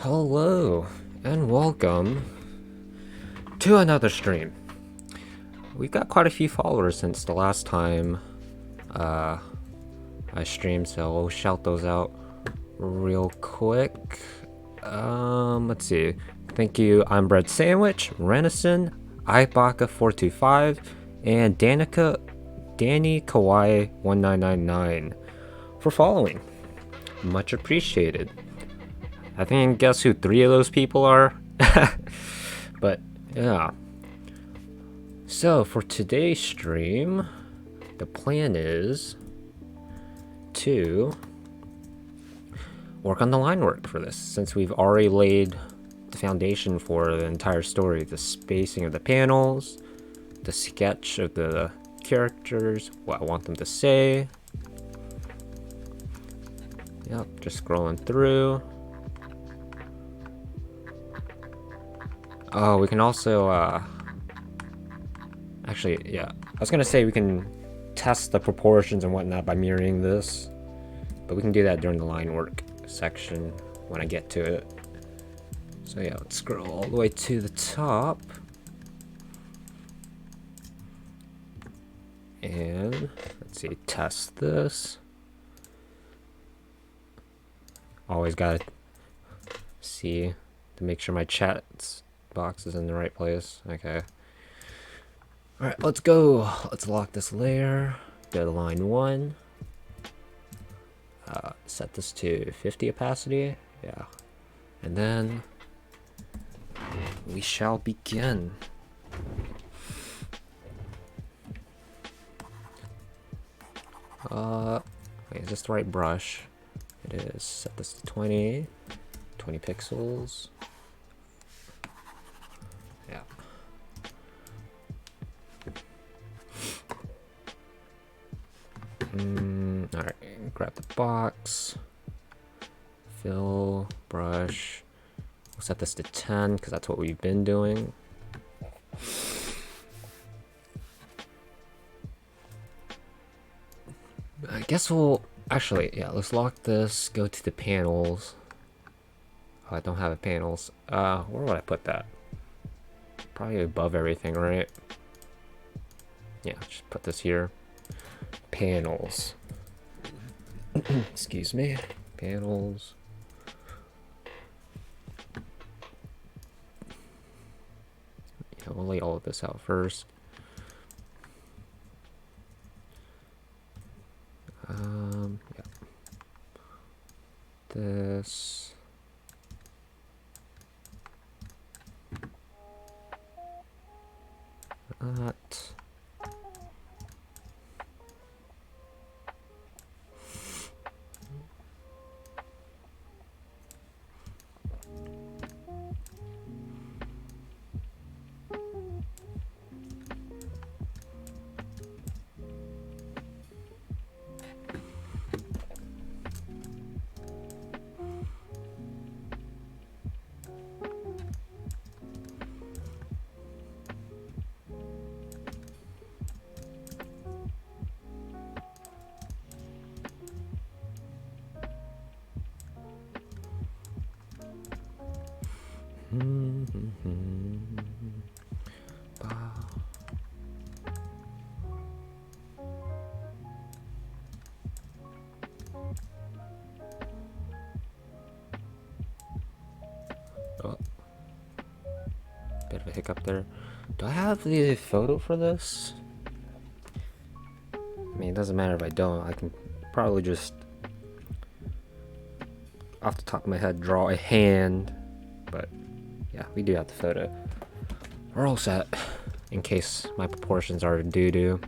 Hello and welcome to another stream. We've got quite a few followers since the last time I streamed, so we'll shout those out real quick. Let's see. Thank you, I'm Bread Sandwich, Reniscen, Ibaka425, and Danny Kawaii 1999 for following. Much appreciated. I think I can guess who 3 of those people are. But yeah. So for today's stream, the plan is to work on the line work for this, since we've already laid the foundation for the entire story, the spacing of the panels, the sketch of the characters, what I want them to say. Yep, just scrolling through. Oh, we can also, actually, yeah. I was gonna say we can test the proportions and whatnot by mirroring this, but we can do that during the line work section when I get to it. So yeah, let's scroll all the way to the top. And let's see, test this. Always gotta see to make sure my chat box is in the right place. Okay. Alright, let's go. Let's lock this layer. Go to line 1. Set this to 50 opacity. Yeah. And then we shall begin. Wait, is this the right brush? It is. Set this to 20 pixels. Yeah. Alright, grab the box. Fill, brush. We'll set this to 10 because that's what we've been doing. I guess we'll actually, yeah, let's lock this, go to the panels. Oh, I don't have a panels. Where would I put that? Probably above everything, right? Yeah, just put this here. Panels. Excuse me. Panels. Yeah, we'll lay all of this out first. Yeah. This. That. Oh, bit of a hiccup there. Do I have the photo for this? I mean, it doesn't matter if I don't. I can probably just, off the top of my head, draw a hand. But yeah, we do have the photo. We're all set, in case my proportions are doo-doo.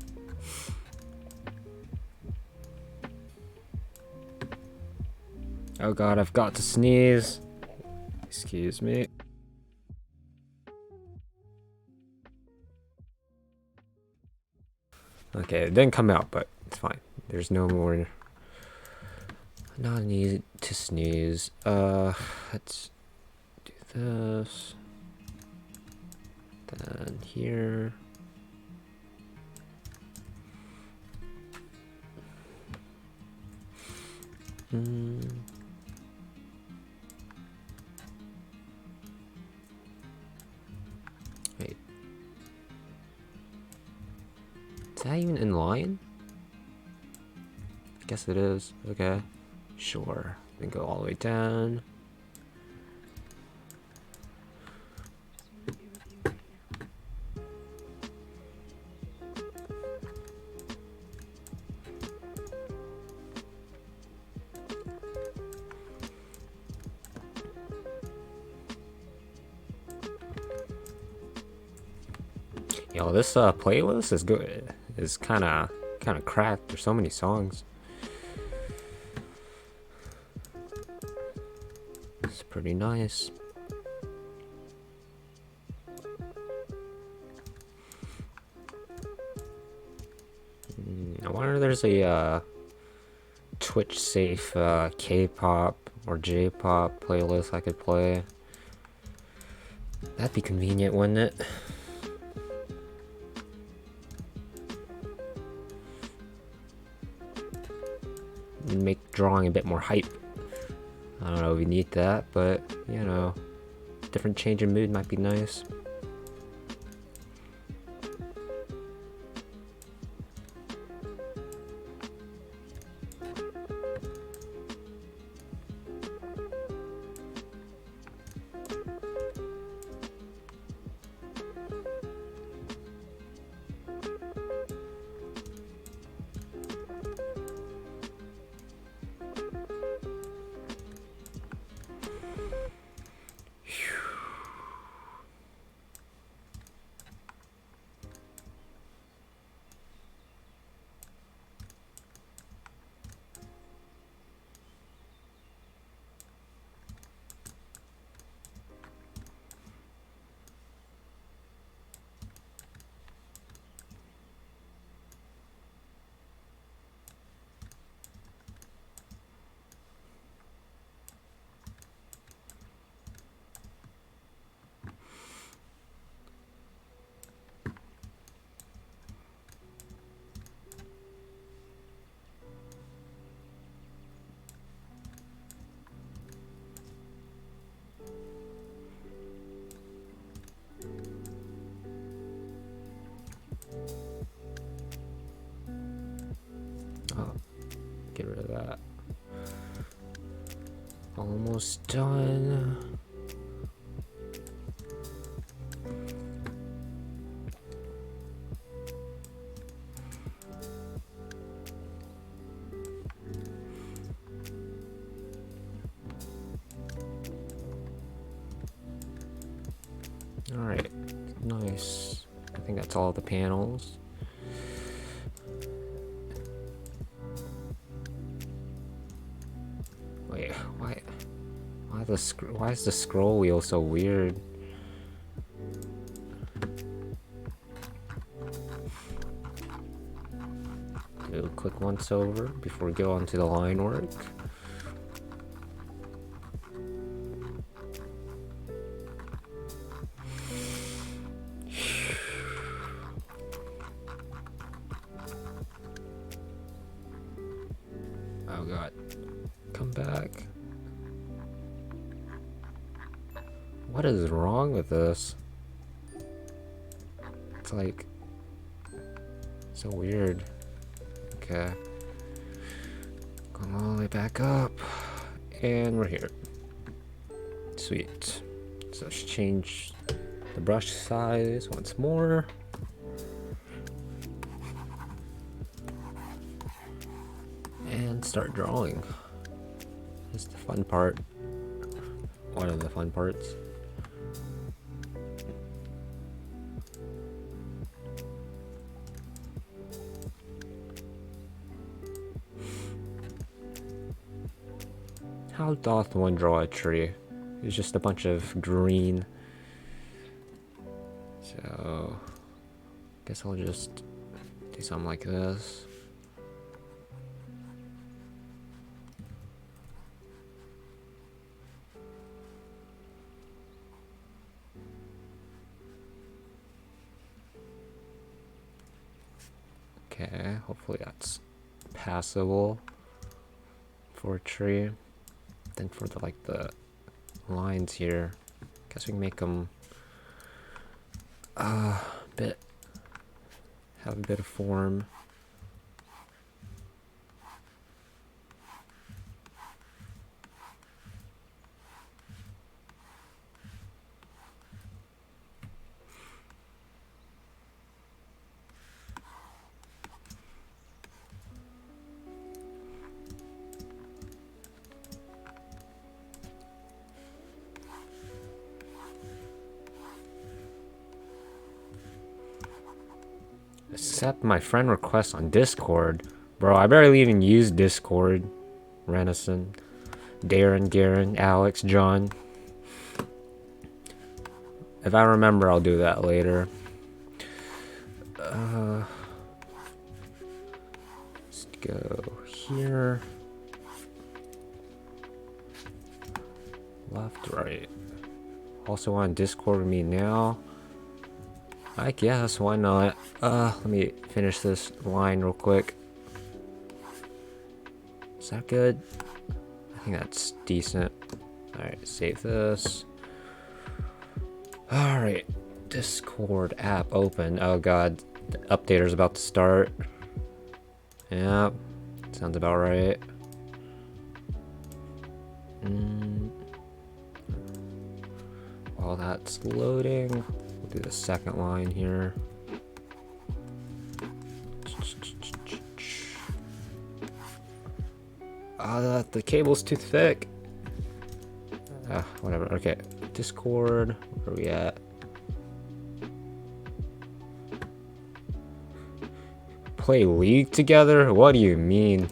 Oh god, I've got to sneeze. Excuse me. Okay, it didn't come out, but it's fine. There's no more. Not need to sneeze. Let's do this. Then here. that even in line? I guess it is. Okay. Sure. Then go all the way down. Yo, this playlist is good. Is kind of cracked. There's so many songs. It's pretty nice. I wonder if there's a Twitch safe K-pop or J-pop playlist I could play. That'd be convenient, wouldn't it? Make drawing a bit more hype. I don't know if we need that, but you know, different change in mood might be nice. Get rid of that. Almost done. Alright, nice. I think that's all the panels. Wait, why is the scroll wheel so weird? Do a quick once over before we go on to the line work. Oh god. Come back. What is wrong with this? It's like so weird. Okay. Going all the way back up. And we're here. Sweet. So let's change the brush size once more. And start drawing. This is the fun part. One of the fun parts. How doth one draw a tree? It's just a bunch of green. So, guess I'll just do something like this. Okay, hopefully that's passable for a tree. Then for the lines here, guess we can make them a bit have a bit of form. Accept my friend request on Discord. Bro, I barely even use Discord. Reniscen, Darren, Garen, Alex, John. If I remember, I'll do that later. Let's go here. Left, right. Also on Discord with me now. I guess, why not? Let me finish this line real quick. Is that good? I think that's decent. Alright, save this. Alright, Discord app open. Oh god, the updater's about to start. Yep, sounds about right. While that's loading, we'll do the second line here. The cable's too thick. Whatever. Okay, Discord. Where are we at? Play League together? What do you mean?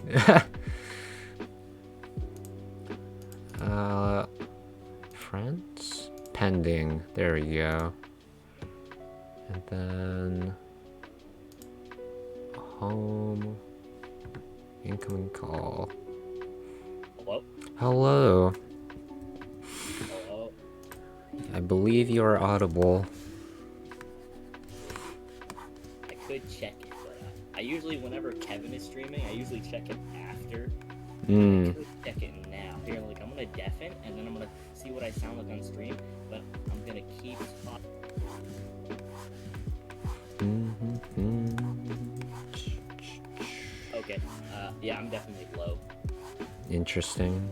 Friends? Pending. There we go. And then home. Incoming call. Hello? Hello. Hello? I believe you are audible. I could check it, but I usually, whenever Kevin is streaming, I usually check it after. I could check it now. Here, like, I'm gonna deafen, and then I'm gonna see what I sound like on stream, but I'm gonna keep talking. Okay, yeah, I'm definitely low. Interesting.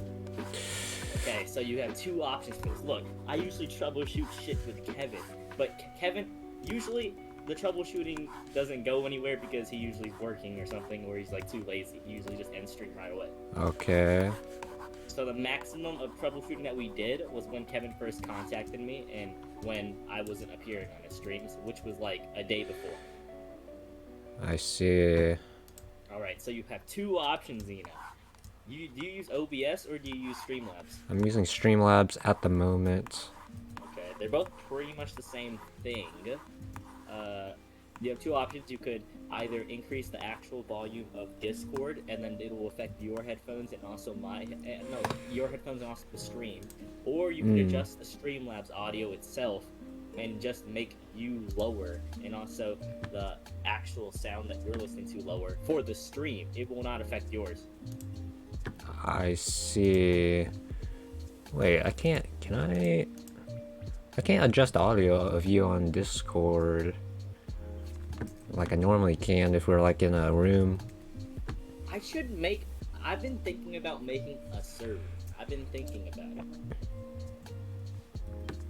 Okay, so you have two options for this. Look, I usually troubleshoot shit with Kevin, but Kevin, usually the troubleshooting doesn't go anywhere because he usually is working or something, or he's like too lazy. He usually just ends stream right away. Okay. So the maximum of troubleshooting that we did was when Kevin first contacted me and when I wasn't appearing on his streams, which was like a day before. I see. Alright, so you have two options, Zena. Do you use OBS or do you use Streamlabs? I'm using Streamlabs at the moment. Okay, they're both pretty much the same thing. You have two options. You could either increase the actual volume of Discord, and then it will affect your headphones and also your headphones and also the stream. Or you can adjust the Streamlabs audio itself and just make you lower, and also the actual sound that you're listening to lower for the stream. It will not affect yours. I see. Wait, I can't adjust audio of you on Discord like I normally can if we're like in a room. I've been thinking about making a server. I've been thinking about it.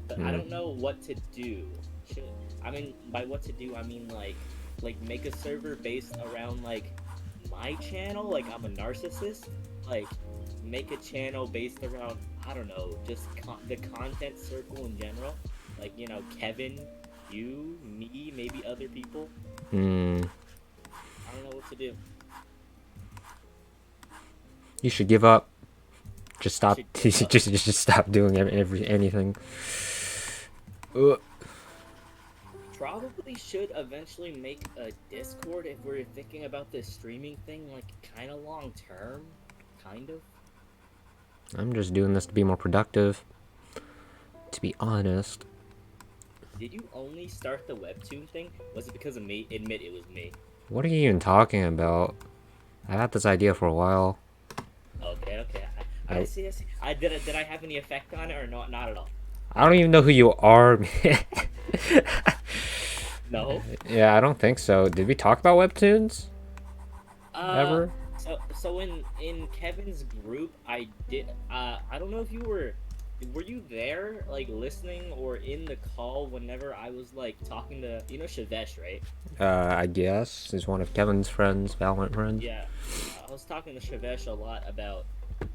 But I don't know what to do. By what to do, I mean like make a server based around like my channel, like I'm a narcissist. Like make a channel based around, I don't know, just the content circle in general. Like, you know, Kevin, you, me, maybe other people. I don't know what to do. You should give up. Just stop. Just stop doing anything. Probably should eventually make a Discord if we're thinking about this streaming thing, like kind of long term, kind of. I'm just doing this to be more productive. To be honest. Did you only start the webtoon thing? Was it because of me? Admit it was me. What are you even talking about? I've had this idea for a while. Okay. I see. Did I have any effect on it or not at all? I don't even know who you are, man. No. Yeah, I don't think so. Did we talk about webtoons Uh, ever? so in Kevin's group, I did. I don't know if you were you there, like listening or in the call whenever I was like talking to Shavesh, right? I guess is one of Kevin's friends, Valorant friends. Yeah, I was talking to Shavesh a lot about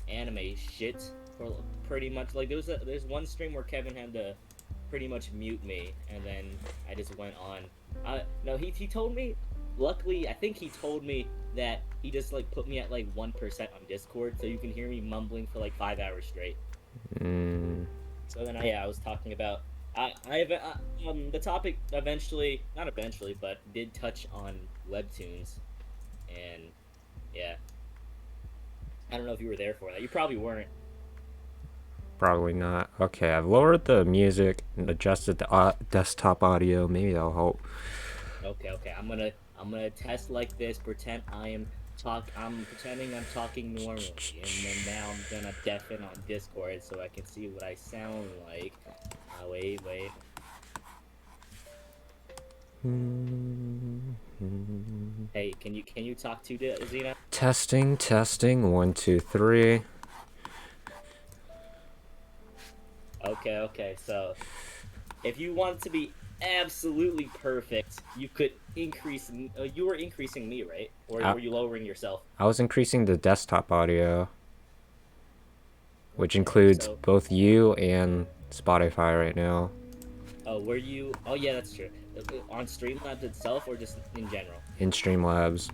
anime shit for pretty much like there's one stream where Kevin had to pretty much mute me, and then I just went on. No, he told me. Luckily, I think he told me that he just like put me at like 1% on Discord, so you can hear me mumbling for like 5 hours straight. Mm, So then, I was talking about the topic eventually, not eventually, but did touch on webtoons, and yeah, I don't know if you were there for that. You probably weren't. probably not. Okay, I've lowered the music and adjusted the desktop audio. Maybe that'll help. Okay. I'm gonna test like this. Pretend I'm pretending I'm talking normally, and then now I'm gonna deafen on Discord so I can see what I sound like. Wait. Hey, can you talk to Zena? Testing. 1, 2, 3. Okay. So if you want it to be absolutely perfect, you could increase. You were increasing me, right? Or I, were you lowering yourself? I was increasing the desktop audio, which Okay. includes So, both you and Spotify right now. oh, were you? Oh, yeah, that's true. On Streamlabs itself, or just in general? In Streamlabs.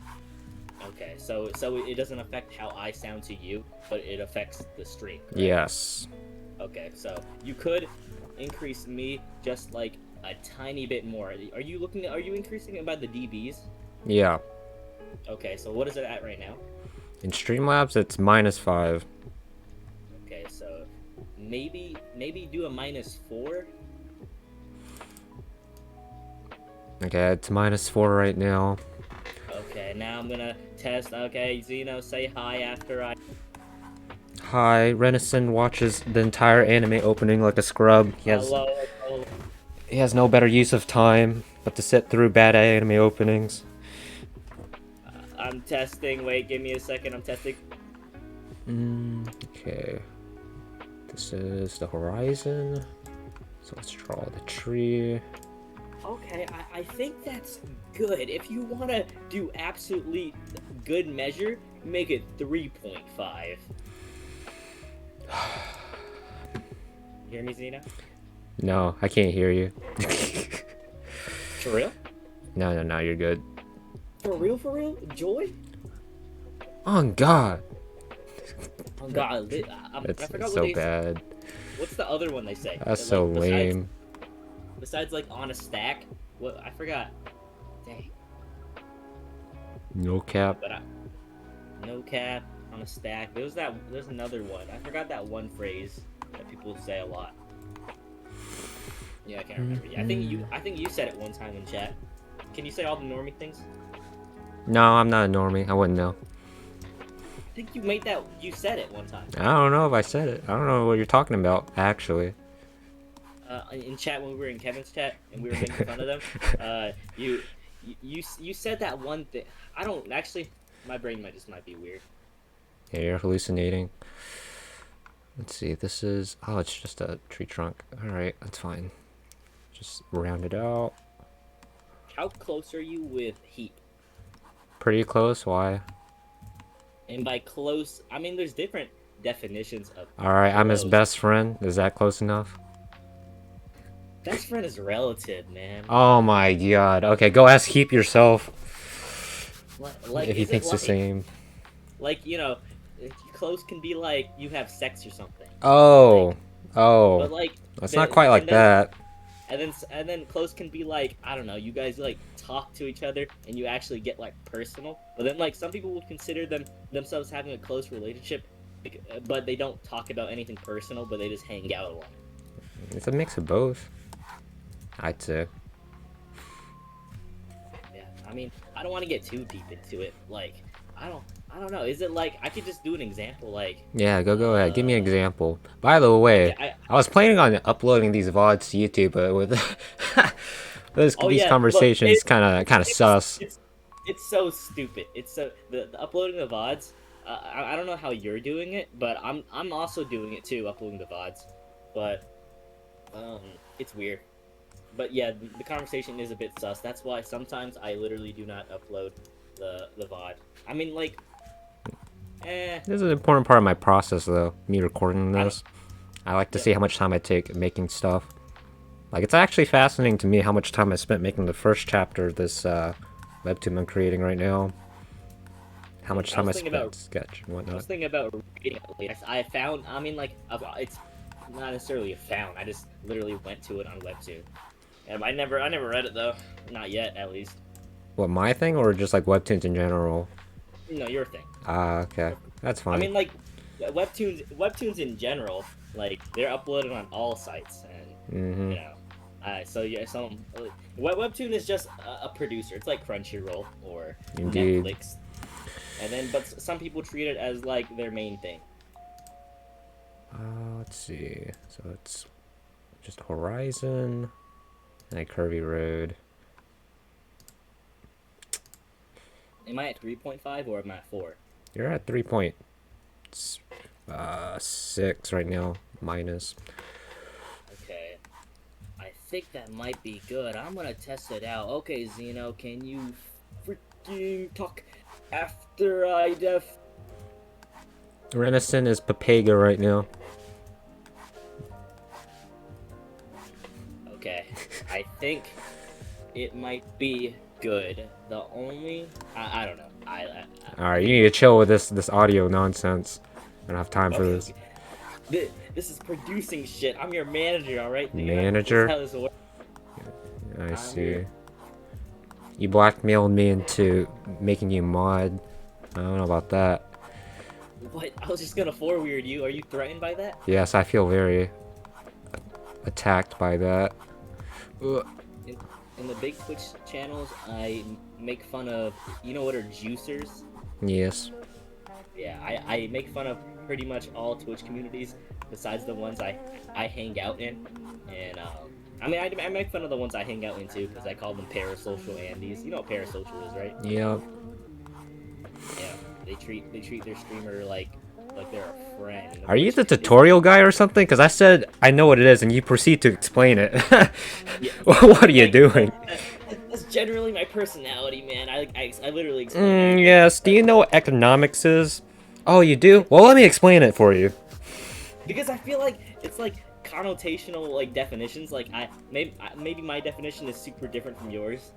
Okay, so it doesn't affect how I sound to you, but it affects the stream, correct? Yes. Okay, so you could increase me just like a tiny bit more. Are you increasing it by the dBs? Yeah. Okay, so what is it at right now? In Streamlabs, it's -5. Okay, so maybe do a -4. Okay, it's -4 right now. Okay, now I'm gonna test. Okay, Zeno, say hi after I. Hi, Reniscen watches the entire anime opening like a scrub. Hello. He has no better use of time but to sit through bad anime openings. I'm testing. Wait, give me a second. I'm testing. Okay. This is the horizon. So let's draw the tree. Okay, I think that's good. If you want to do absolutely good measure, make it 3.5. You hear me, Zena? No, I can't hear you. For real? No, you're good. For real? Joy? Oh God. Oh God, I That's forgot so what they bad. What's the other one they say? That's so lame. Besides, like on a stack. What I forgot. Dang. No cap. But no cap on a stack. There's another one. I forgot that one phrase that people say a lot. Yeah, I can't remember. I think you said it one time in chat. Can you say all the normie things? No, I'm not a normie. I wouldn't know. I think you said it one time. I don't know if I said it. I don't know what you're talking about, actually. In chat when we were in Kevin's chat and we were making fun of them. You said that one thing. I don't actually. My brain might be weird. Yeah, you're hallucinating. Let's see. This is. Oh, it's just a tree trunk. All right, that's fine. Just round it out. How close are you with heat? Pretty close. Why? And by close, I mean there's different definitions of. All right, I'm his close. best friend. Is that close enough? Best friend is relative, man. Oh my God. Okay, go ask Heap yourself. Like, if he thinks the same. Like, close can be like you have sex or something. Oh. But like, It's not quite like that. And then close can be like, I don't know, you guys like talk to each other and you actually get like personal. But then like some people would consider themselves having a close relationship, but they don't talk about anything personal, but they just hang out a lot. It's a mix of both, I'd say. Yeah, I mean, I don't want to get too deep into it. Like, I don't know. Is it like I could just do an example? Like, Yeah, go ahead. Give me an example. By the way, yeah, I was planning on uploading these VODs to YouTube, but with Oh these yeah, look, conversations kind of sus. it's so stupid. It's so the uploading the vods. I don't know how you're doing it, but I'm also doing it too, uploading the vods. But it's weird. But yeah, the conversation is a bit sus. That's why sometimes I literally do not upload the VOD. I mean, like, This is an important part of my process, though. Me recording this. I like to see how much time I take making stuff. Like, it's actually fascinating to me how much time I spent making the first chapter of this webtoon I'm creating right now. How much time I spent sketch and whatnot. I was thinking about reading it. I found. I mean, like, it's not necessarily a found. I just literally went to it on Webtoon, and I never read it though. Not yet, at least. What, my thing, or just like webtoons in general? No, your thing. Ah, okay, that's fine. I mean, like, webtoons in general, like they're uploaded on all sites, and you know. So yeah, webtoon is just a producer. It's like Crunchyroll or Indeed. Netflix, and then but some people treat it as like their main thing. Let's see. So it's just Horizon and a curvy road. Am I at 3.5 or am I at 4? You're at 3.6 right now, minus. Okay. I think that might be good. I'm gonna test it out. Okay, Zeno, can you freaking talk after I def... Reniscen is Papega right now. Okay. I think it might be good. The only... I don't know. Alright, you need to chill with this audio nonsense. I don't have time for this. This is producing shit. I'm your manager, alright? Manager? I see. You blackmailed me into making you mod. I don't know about that. What? I was just gonna forward you. Are you threatened by that? Yes, I feel very attacked by that. In the big Twitch channels, I make fun of, you know what are juicers? Yes. Yeah, I make fun of pretty much all Twitch communities besides the ones I hang out in. And, I mean, I make fun of the ones I hang out in too, because I call them parasocial Andes. You know what parasocial is, right? Yep. Yeah, they treat their streamer like they're a friend. Are you the tutorial guy or something? Because I said I know what it is, and you proceed to explain it. Yeah. What are you doing? That's generally my personality, man. I literally explain yes. Do you know what economics is? Oh, you do? Well, let me explain it for you. Because I feel like it's like connotational like definitions. Like maybe my definition is super different from yours.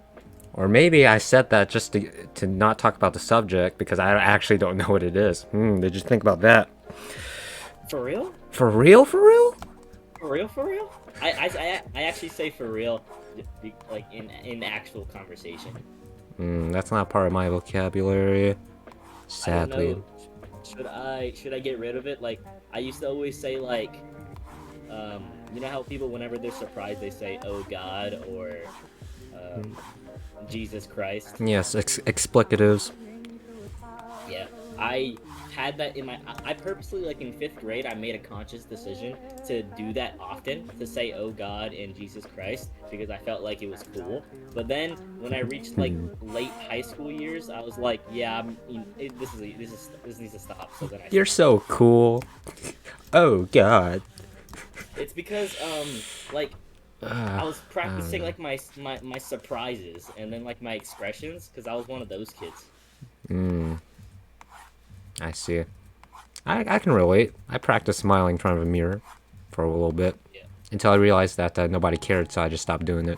Or maybe I said that just to not talk about the subject because I actually don't know what it is. Did you think about that? For real? For real? For real? For real? For real? I actually say for real, like in actual conversation. That's not part of my vocabulary. Sadly. I don't know. Should I get rid of it? Like I used to always say like, you know how people whenever they're surprised they say "Oh God" or Jesus Christ. Yes, explicatives. Yeah, I had that in my. I purposely, like in 5th grade, I made a conscious decision to do that often, to say "Oh God" and Jesus Christ, because I felt like it was cool. But then when I reached like late high school years, I was like, yeah, this needs to stop. So then You're so cool. Oh God. It's because like. I was practicing like my surprises and then like my expressions because I was one of those kids. I see. I can relate. I practiced smiling in front of a mirror for a little bit until I realized that nobody cared, so I just stopped doing it.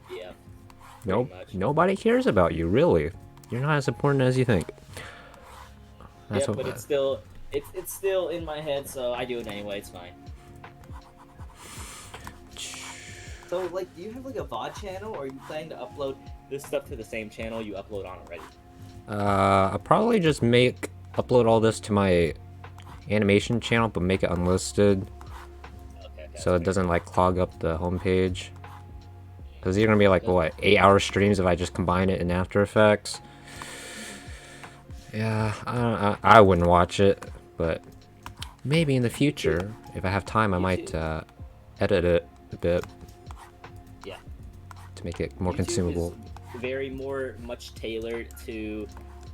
Yeah. Nope. Nobody cares about you, really. You're not as important as you think. That's but it's still in my head, so I do it anyway. It's fine. So, like, do you have, like, a VOD channel, or are you planning to upload this stuff to the same channel you upload on already? I'll probably just upload all this to my animation channel, but make it unlisted. Okay, so it doesn't, like, clog up the homepage. Because you're gonna be, like, what, 8-hour streams if I just combine it in After Effects? Yeah, I wouldn't watch it, but maybe in the future, if I have time, I might edit it a bit. to make it more YouTube consumable. is very much tailored to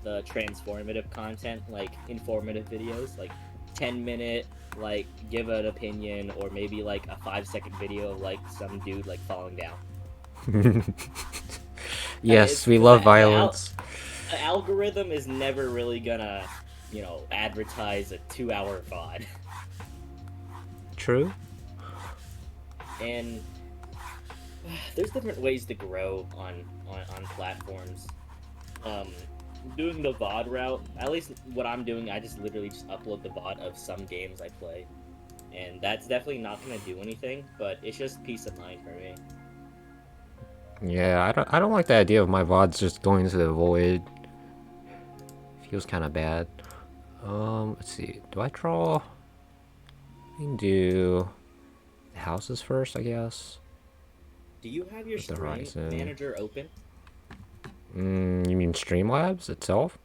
the transformative content, like informative videos, like 10-minute, like give an opinion, or maybe like a 5-second video of like some dude like falling down. Yes, we love violence. The algorithm is never really gonna, advertise a 2-hour VOD. True. And there's different ways to grow on platforms. Doing the VOD route, at least what I'm doing, I just literally just upload the VOD of some games I play, and that's definitely not gonna do anything, but it's just peace of mind for me. Yeah, I don't like the idea of my VODs just going into the void. Feels kind of bad. Let's see. Do I draw? We can do the houses first, I guess. Do you have your With the stream horizon. manager open? You mean Streamlabs itself?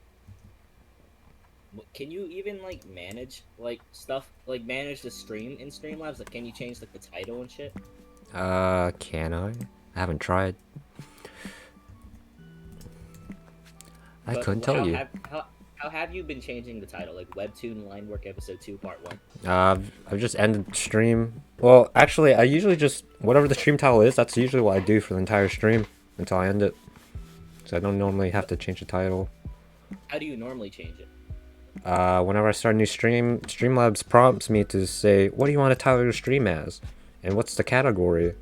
Can you even like manage like stuff, like manage the stream in Streamlabs? Like, can you change like the title and shit? Can I? I haven't tried. I couldn't tell you. How have you been changing the title? Like Webtoon Linework Episode 2 Part 1? I've just ended the stream. Well, actually, I usually just whatever the stream title is. That's usually what I do for the entire stream until I end it. So I don't normally have to change the title. How do you normally change it? Whenever I start a new stream, Streamlabs prompts me to say, "What do you want to title your stream as?" and "What's the category?"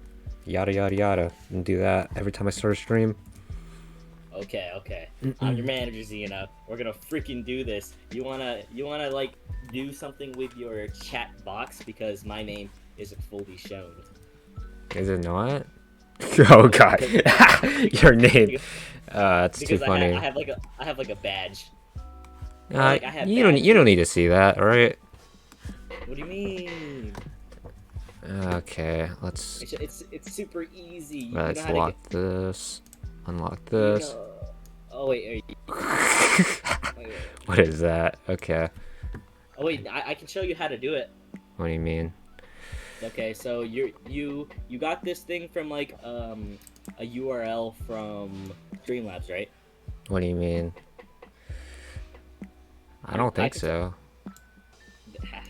Yada yada yada, and do that every time I start a stream. Okay. I'm your manager, Xena. We're gonna freaking do this. You wanna like do something with your chat box, because my name isn't fully shown. Is it not? Oh god, your name. That's too funny. I have like a badge. You don't need to see that, alright? What do you mean? Okay, let's It's super easy. let's lock this. Unlock this. Oh wait, wait. What is that? Okay. Oh wait, I can show you how to do it. What do you mean? Okay, so you got this thing from like a URL from Streamlabs, right? What do you mean? I don't think so.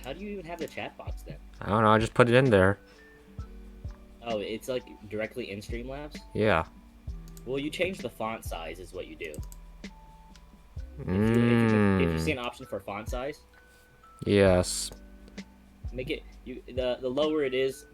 How do you even have the chat box then? I don't know, I just put it in there. Oh, it's like directly in Streamlabs? Yeah. Well, you change the font size is what you do. If you see an option for font size, Yes. make it the lower it is,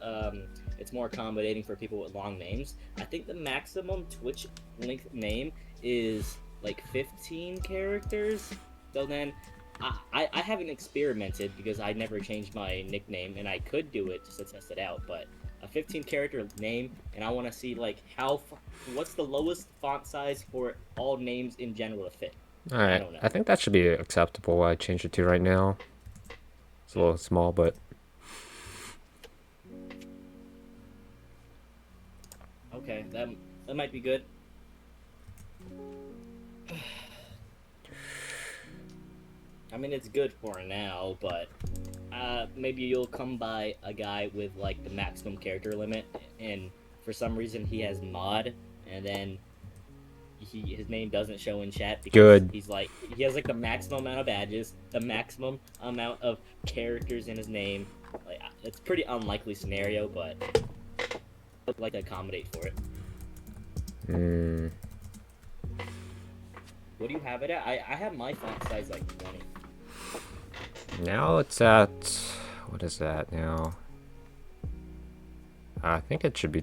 it's more accommodating for people with long names. I think the maximum Twitch length name is like 15 characters. So then I haven't experimented because I never changed my nickname, and I could do it just to test it out, but a 15 character name, and I want to see like what's the lowest font size for all names in general to fit. Alright, I think that should be acceptable what I changed it to right now. It's a little small, but... Okay, that might be good. I mean, it's good for now, but maybe you'll come by a guy with like the maximum character limit, and for some reason he has mod, and then his name doesn't show in chat because he has like the maximum amount of badges, the maximum amount of characters in his name. Like, it's a pretty unlikely scenario, but I'd like to accommodate for it. What do you have it at? I have my font size like 20. Now it's at... What is that now? I think it should be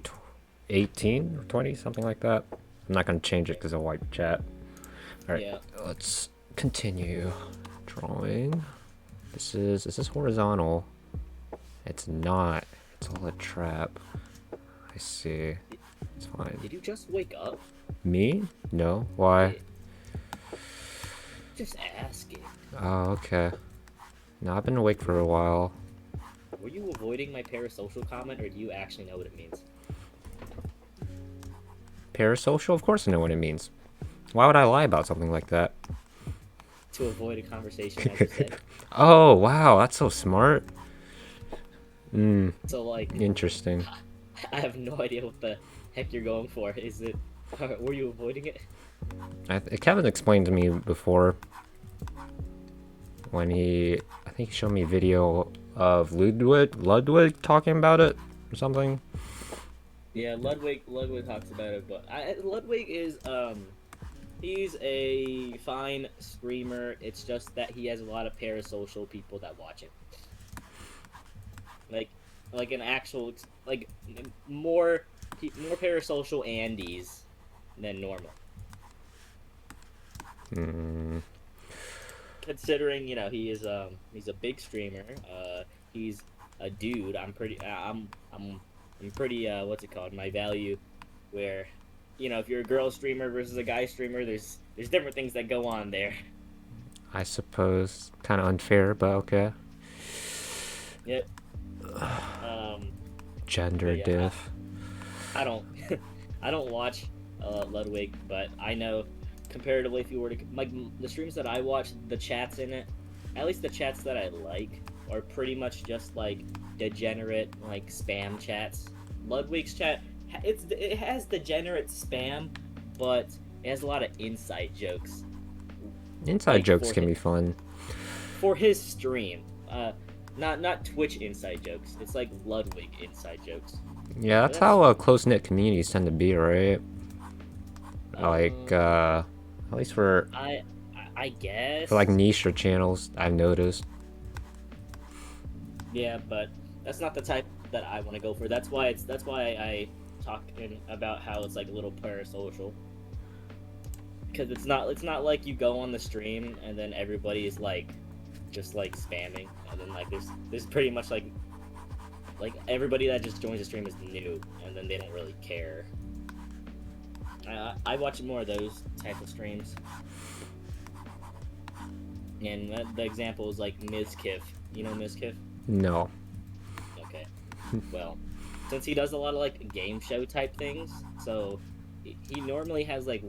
18 or 20, something like that. I'm not going to change it because I'll wipe chat. Alright, Yeah. Let's continue drawing. Is this horizontal? It's not. It's all a trap. I see. It's fine. Did you just wake up? Me? No. Why? Just asking. Oh, okay. No, I've been awake for a while. Were you avoiding my parasocial comment, or do you actually know what it means? Parasocial? Of course I know what it means. Why would I lie about something like that? To avoid a conversation, as you said. Oh, wow, that's so smart. So, like... Interesting. I have no idea what the heck you're going for. Is it? Were you avoiding it? Kevin explained to me before when I think he showed me a video of Ludwig talking about it or something. Yeah, Ludwig talks about it, but Ludwig is he's a fine streamer. It's just that he has a lot of parasocial people that watch him. Like an actual like more parasocial Andes than normal. Hmm. Considering he's a big streamer. He's a dude. I'm pretty what's it called? My value, where if you're a girl streamer versus a guy streamer, there's different things that go on there. I suppose kind of unfair, but okay. Yep. Um, Gender yeah, diff. I don't I don't watch Ludwig, but I know comparatively, if you were to like the streams that I watch, the chats in it, at least the chats that I like, are pretty much just like degenerate like spam chats. Ludwig's chat, it has degenerate spam, but it has a lot of inside jokes. Inside Like, jokes for can him- be fun. For his stream, not Twitch inside jokes. It's like Ludwig inside jokes. Yeah, that's That's- how close-knit communities tend to be, right? Like, at least for I guess. like niche channels, I've noticed. Yeah, but that's not the type that I want to go for. That's why I talk about how it's like a little parasocial. Because it's not like you go on the stream and then everybody is like just like spamming, and then like there's pretty much like everybody that just joins the stream is new, and then they don't really care. I watch more of those type of streams. And the example is like Mizkiff. You know Mizkiff? No. Okay. Well, since he does a lot of like game show type things, so he normally has like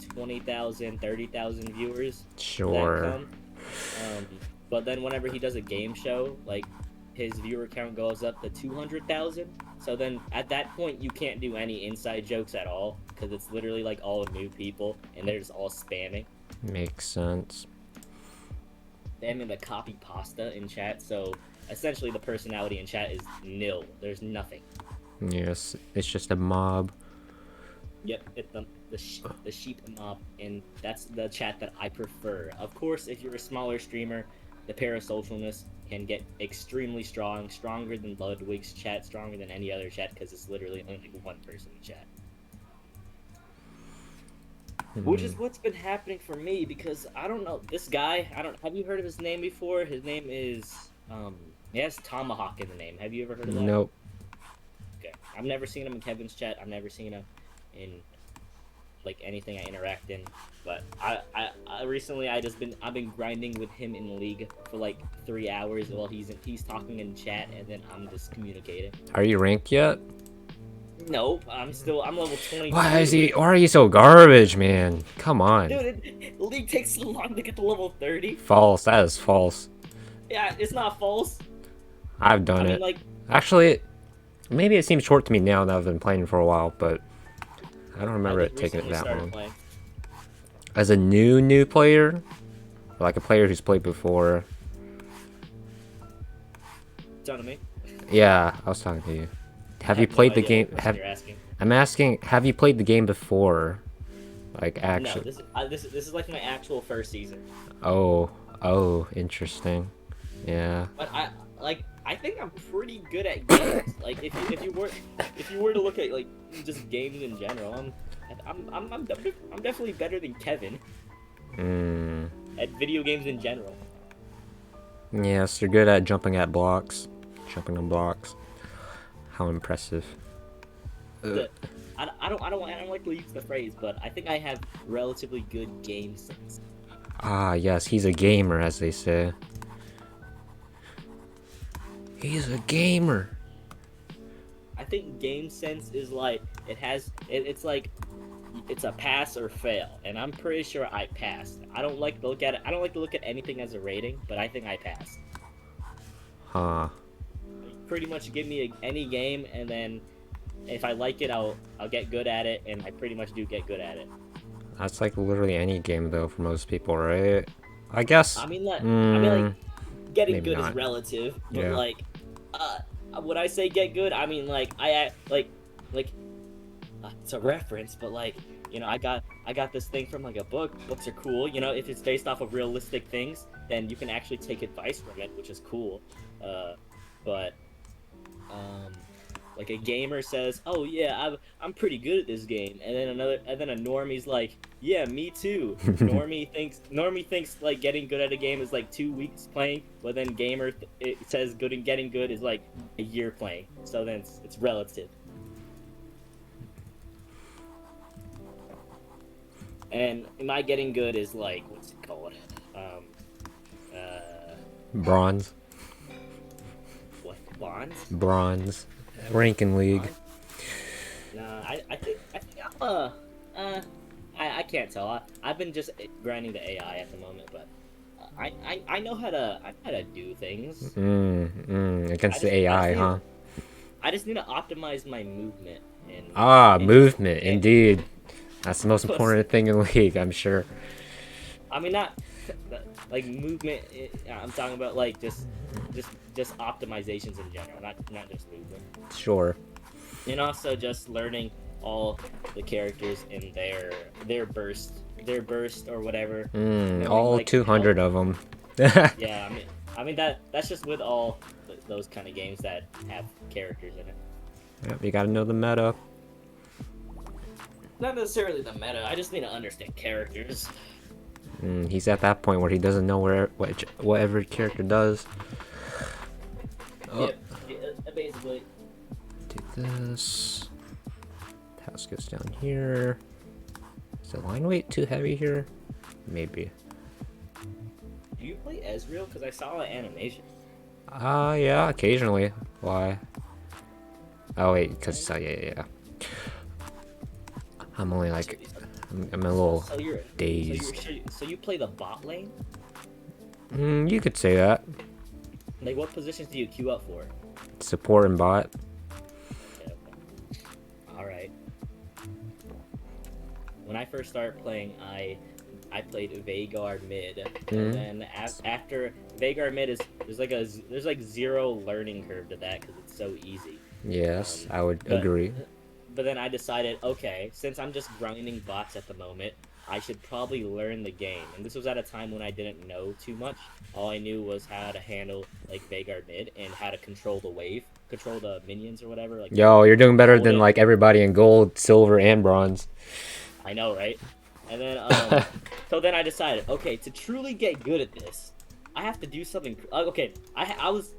20,000, 30,000 viewers. Sure. That come. But then whenever he does a game show, like his viewer count goes up to 200,000. So then at that point you can't do any inside jokes at all, because it's literally like all new people and they're just all spamming. Makes sense. They have the copy pasta in chat, so essentially the personality in chat is nil. There's nothing. Yes, it's just a mob. Yep, it's the sheep mob, and that's the chat that I prefer. Of course, if you're a smaller streamer, the parasocialness can get extremely strong, stronger than Ludwig's chat, stronger than any other chat, because it's literally only like one person in chat. Which is what's been happening for me, because I don't know this guy. Have you heard of his name before? His name is he has Tomahawk in the name. Have you ever heard of that? Nope. Okay, I've never seen him in Kevin's chat. I've never seen him in like anything I interact in. But I recently I've been grinding with him in League for like 3 hours while he's talking in chat, and then I'm just communicating. Are you ranked yet? Nope, I'm level 22. Why are you so garbage, man? Come on. Dude, League takes so long to get to level 30. False. That is false. Yeah, it's not false. I've done it. Like, Actually, maybe it seems short to me now that I've been playing for a while, but I don't remember it taking it that long. Playing. As a new player, like a player who's played before. Talking to me? Yeah, I was talking to you. Have you no played the idea game? what you're asking. I'm asking, have you played the game before? Like No, actually? this is like my actual first season. Oh, interesting. Yeah. But I think I'm pretty good at games. Like if you were to look at like just games in general, I'm definitely better than Kevin at video games in general. Yes, you're good at jumping on blocks. How impressive. I don't like to use the phrase, but I think I have relatively good game sense. Ah, yes, he's a gamer, as they say. He's a gamer. I think game sense is like it's like it's a pass or fail, and I'm pretty sure I passed. I don't like to look at anything as a rating, but I think I passed. Huh. Pretty much give me any game, and then if I like it, I'll get good at it, and I pretty much do get good at it. That's like literally any game though for most people, right? I guess. I mean like getting Maybe good is not. relative, but Yeah. like, uh, when I say get good, I mean like like it's a reference, but like, I got this thing from like a book. Books are cool, if it's based off of realistic things, then you can actually take advice from it, which is cool. But um, like a gamer says, "Oh yeah, I'm pretty good at this game," and then a normie's like, "Yeah, me too." Normie thinks like getting good at a game is like 2 weeks playing, but then it says good and getting good is like a year playing. So then it's relative. And my getting good is like, what's it called? Um, Bronze. what, bonds? Bronze. Ranking league. Bonds? Nah, I think I can't tell. I've been just grinding the AI at the moment, but I know how to do things. I Against the just I just AI, need huh? I just need to optimize my movement and just Movement, and, indeed. That's the most important thing in the league, I'm sure. I mean, not like movement. I'm talking about like just optimizations in general, not just movement. Sure. And also just learning all the characters in their burst or whatever. Knowing All like how. 200 of them. Yeah, I mean that's just with all those kind of games that have characters in it. Yep, you gotta know the meta. Not necessarily the meta. I just need to understand characters. He's at that point where he doesn't know what every character does. Oh. Yep. Yeah, basically. Do this. House goes down here. Is the line weight too heavy here? Maybe. Do you play Ezreal? Because I saw an animation. Yeah, occasionally. Why? Oh wait, because yeah. I'm only like, I'm a little dazed. So you play the bot lane? You could say that. Like, what positions do you queue up for? Support and bot. Okay, okay. All right. When I first started playing, I played Veigar mid, and then after Veigar mid there's like zero learning curve to that because it's so easy. Yes, I would agree. But then I decided, okay, since I'm just grinding bots at the moment, I should probably learn the game. And this was at a time when I didn't know too much. All I knew was how to handle like Veigar mid and how to control the wave, control the minions or whatever. Like, Yo, you're doing better than it. like everybody in gold, silver, and bronze. I know, right? And then so then I decided, okay, to truly get good at this, I have to do something. Okay, I was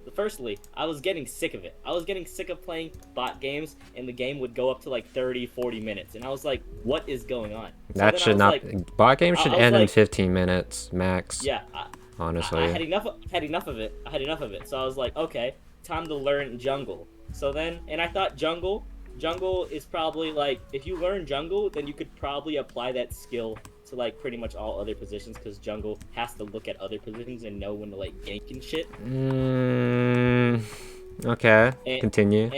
getting sick of it. I was getting sick of playing bot games, and the game would go up to like 30, 40 minutes, and I was like, what is going on? That should not. Bot games should end in 15 minutes max. Yeah, honestly. I had enough of it. So I was like, okay, time to learn jungle. So then, and I thought jungle is probably like, if you learn jungle, then you could probably apply that skill to like pretty much all other positions, because jungle has to look at other positions and know when to like gank and shit. Okay. Continue.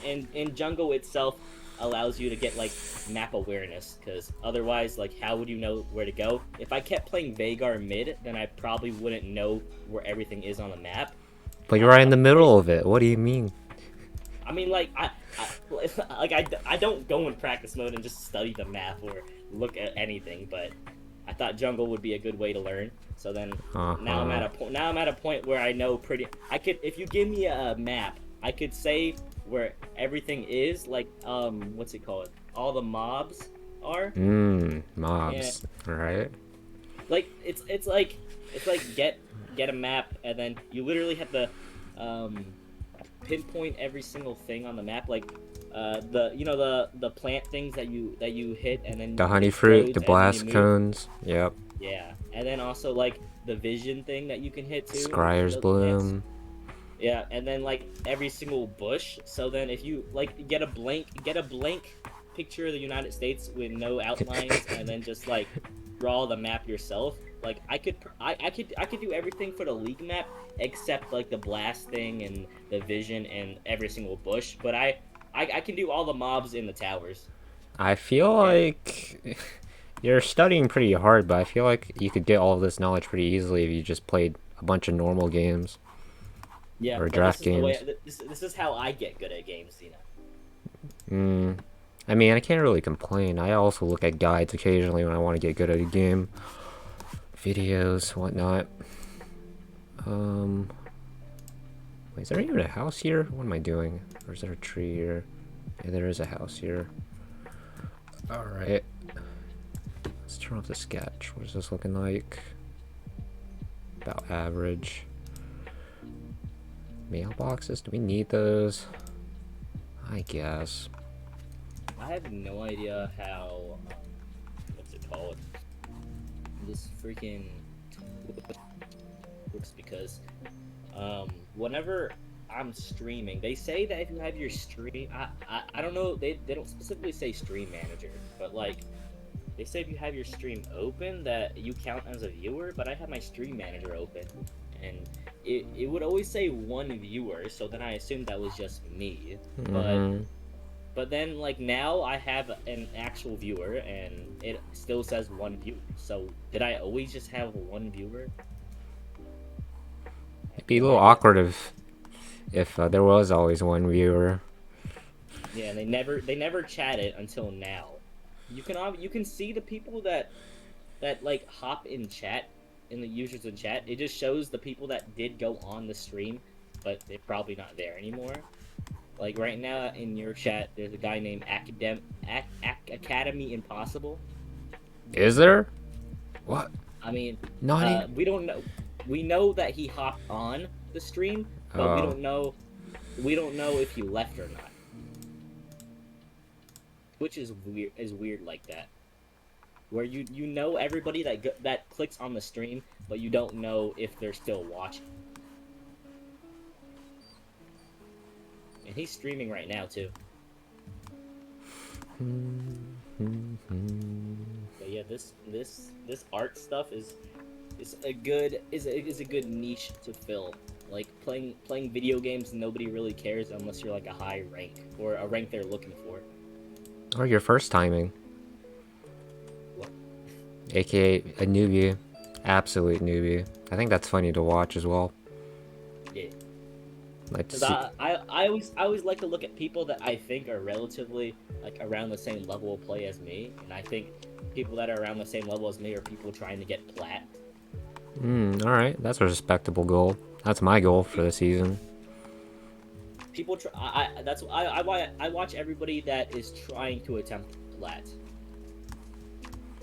And jungle itself allows you to get like map awareness, because otherwise, like, how would you know where to go? If I kept playing Veigar mid, then I probably wouldn't know where everything is on the map. But you're right in the middle of it. What do you mean? I mean, like, I don't go in practice mode and just study the map or look at anything, but I thought jungle would be a good way to learn. So then now I'm at a point where I know if you give me a map, I could say where everything is, like, what's it called? All the mobs are. Mobs. Yeah. Right. Like it's like get a map, and then you literally have to pinpoint every single thing on the map, like the plant things that you hit, and then the honey fruit, the blast cones. Yep. Yeah, and then also like the vision thing that you can hit too. Scryer's bloom. Yeah, and then like every single bush. So then if you like get a blank picture of the United States with no outlines, and then just like draw the map yourself. Like I could do everything for the league map except like the blast thing and the vision and every single bush. But I I can do all the mobs in the towers. I feel like you're studying pretty hard, but I feel like you could get all of this knowledge pretty easily if you just played a bunch of normal games Yeah, or but this draft is the way. games. This is how I get good at games, you know. Mm. I mean, I can't really complain. I also look at guides occasionally when I want to get good at a game, videos, whatnot. Wait, is there even a house here? What am I doing? Or is there a tree here? Yeah, there is a house here. Alright. Let's turn off the sketch. What is this looking like? About average. Mailboxes? Do we need those? I guess. I have no idea how. What's it called? This freaking works because whenever I'm streaming, they say that if you have your stream, I don't know, they don't specifically say stream manager, but like they say if you have your stream open that you count as a viewer, but I have my stream manager open and it would always say one viewer, so then I assumed that was just me. But then like now I have an actual viewer and it still says one viewer. So did I always just have one viewer? It'd be a little awkward if there was always one viewer. Yeah, and they never chatted until now. You can see the people that like hop in chat, in the users in chat. It just shows the people that did go on the stream, but they're probably not there anymore. Like right now in your chat, there's a guy named Academy Impossible. Is there? What? I mean, Not we don't know. We know that he hopped on the stream, but we don't know. We don't know if he left or not. Which is weird like that. Where you know everybody that clicks on the stream, but you don't know if they're still watching. And he's streaming right now too. But yeah, this art stuff is a good niche to fill. Like playing video games, nobody really cares unless you're like a high rank or a rank they're looking for. Or your first timing. What? AKA a newbie. Absolute newbie. I think that's funny to watch as well. Yeah. Like to Because see. I always like to look at people that I think are relatively like around the same level of play as me, and I think people that are around the same level as me are people trying to get plat. Alright, that's a respectable goal. That's my goal for the season. People I watch everybody that is trying to attempt plat.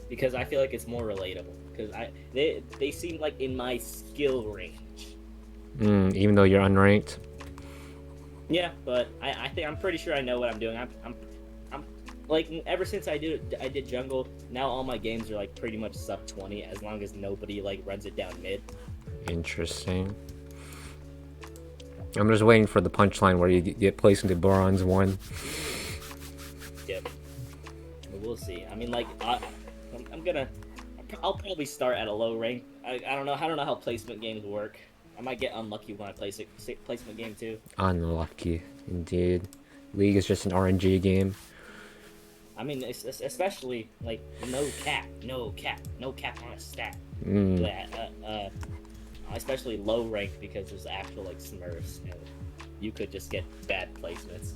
Because I feel like it's more relatable. Because they seem like in my skill range. Even though you're unranked. Yeah, but I think I'm pretty sure I know what I'm doing. I'm like ever since I did jungle, now all my games are like pretty much sub 20 as long as nobody like runs it down mid. Interesting. I'm just waiting for the punchline where you get placed into bronze 1. Yep. But we'll see. I mean, like I'll probably start at a low rank. I don't know how placement games work. I might get unlucky when I place a placement game too. Unlucky, indeed. League is just an RNG game. I mean, especially like no cap on a stat. Especially low rank because there's actual like Smurfs and you could just get bad placements.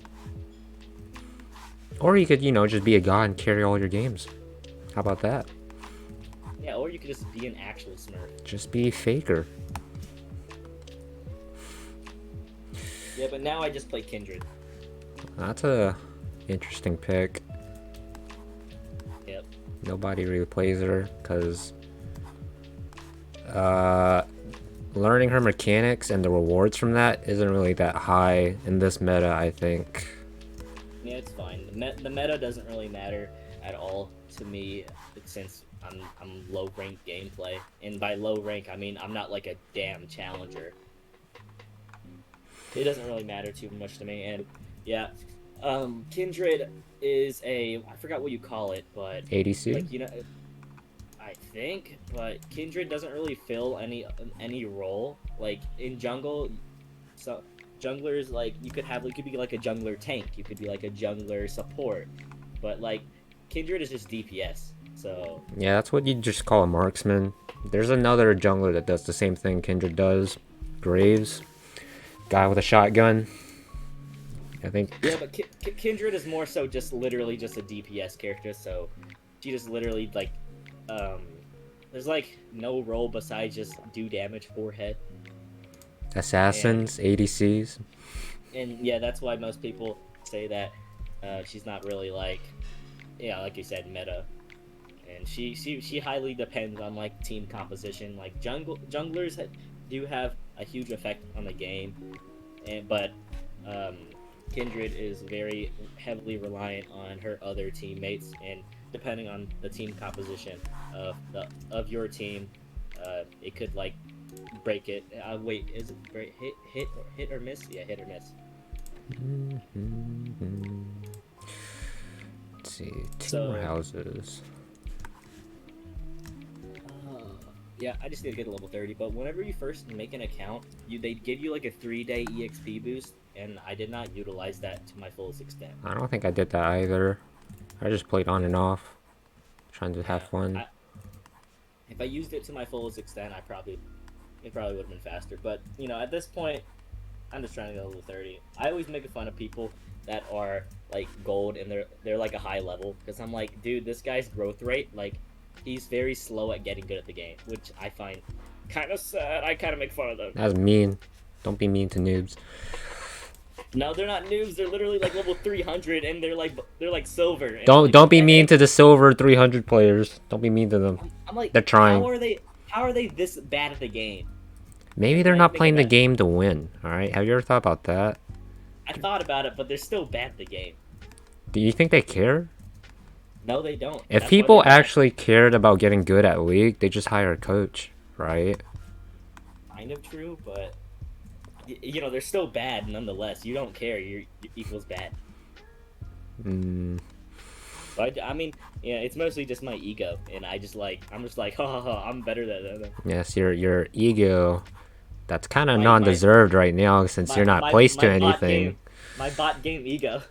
Or you could, just be a god and carry all your games. How about that? Yeah, or you could just be an actual Smurf. Just be faker. Yeah, but now I just play Kindred. That's a interesting pick. Yep. Nobody really plays her because learning her mechanics and the rewards from that isn't really that high in this meta, I think. Yeah, it's fine. The meta doesn't really matter at all to me since I'm low rank gameplay, and by low rank I mean I'm not like a damn challenger. It doesn't really matter too much to me, and yeah, Kindred is I forgot what you call it, but ADC? like I think, but Kindred doesn't really fill any role like in jungle. So junglers, like you could be like a jungler tank, you could be like a jungler support, but like Kindred is just DPS. So Yeah, that's what you just call a marksman. There's another jungler that does the same thing Kindred does. Graves. Guy with a shotgun. I think. yeah, but Kindred is more so just literally just a DPS character. So she just literally like, there's like no role besides just do damage for head. Assassins, ADCs. And yeah, that's why most people say that she's not really like, yeah, like you said, meta. And she highly depends on like team composition. Like junglers do have a huge effect on the game, but Kindred is very heavily reliant on her other teammates, and depending on the team composition of your team, it could like break it. Wait, is it hit or miss? Yeah, hit or miss. Let's see, two more houses. Yeah, I just need to get to level 30. But whenever you first make an account, they give you like a 3-day EXP boost, and I did not utilize that to my fullest extent. I don't think I did that either. I just played on and off, trying to have fun. If I used it to my fullest extent, it probably would have been faster. But you know, at this point, I'm just trying to get level 30. I always make fun of people that are like gold and they're like a high level, because I'm like, dude, this guy's growth rate, like, he's very slow at getting good at the game, which I find kind of sad. I kind of make fun of them. That's mean. Don't be mean to noobs. No, they're not noobs. They're literally like level 300, and they're like silver. And Don't be mean to the silver 300 players. Don't be mean to them. I'm like, they're trying. How are they this bad at the game? Maybe they're not playing the game to win. All right. Have you ever thought about that? I thought about it, but they're still bad at the game. Do you think they care? No, they don't. If people actually cared about getting good at League, they just hire a coach, right? Kind of true, but you know, they're still bad nonetheless. You don't care. You're equals bad. But I mean, yeah, it's mostly just my ego, and I'm just like, ha, I'm better than them. Yes, your ego. That's kind of non-deserved right now, since you're not placed to anything. My bot game ego.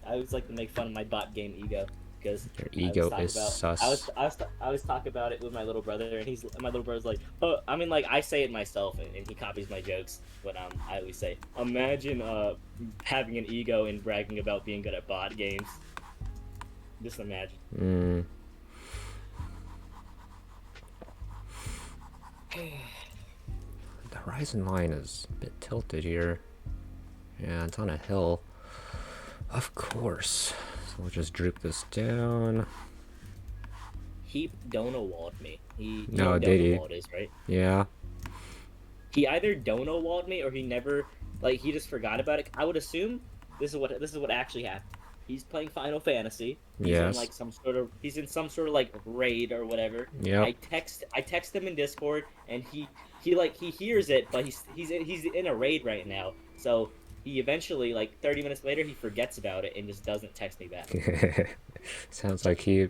I always like to make fun of my bot game ego, because your ego is sus. I was talking about it with my little brother, and my little brother's like, oh, I mean, like, I say it myself, and he copies my jokes, but I always say, imagine having an ego and bragging about being good at bot games. Just imagine. The horizon line is a bit tilted here. Yeah, it's on a hill. Of course. So we'll just droop this down. He Dono walled me. No, did he? Walled is, right? Yeah. He either Dono walled me, or he never, like, he just forgot about it. I would assume this is what actually happened. He's playing Final Fantasy. He's in like he's in some sort of like raid or whatever. Yeah. I text him in Discord, and he hears it, but he's in a raid right now. So he eventually, like 30 minutes later, he forgets about it and just doesn't text me back. Sounds like he.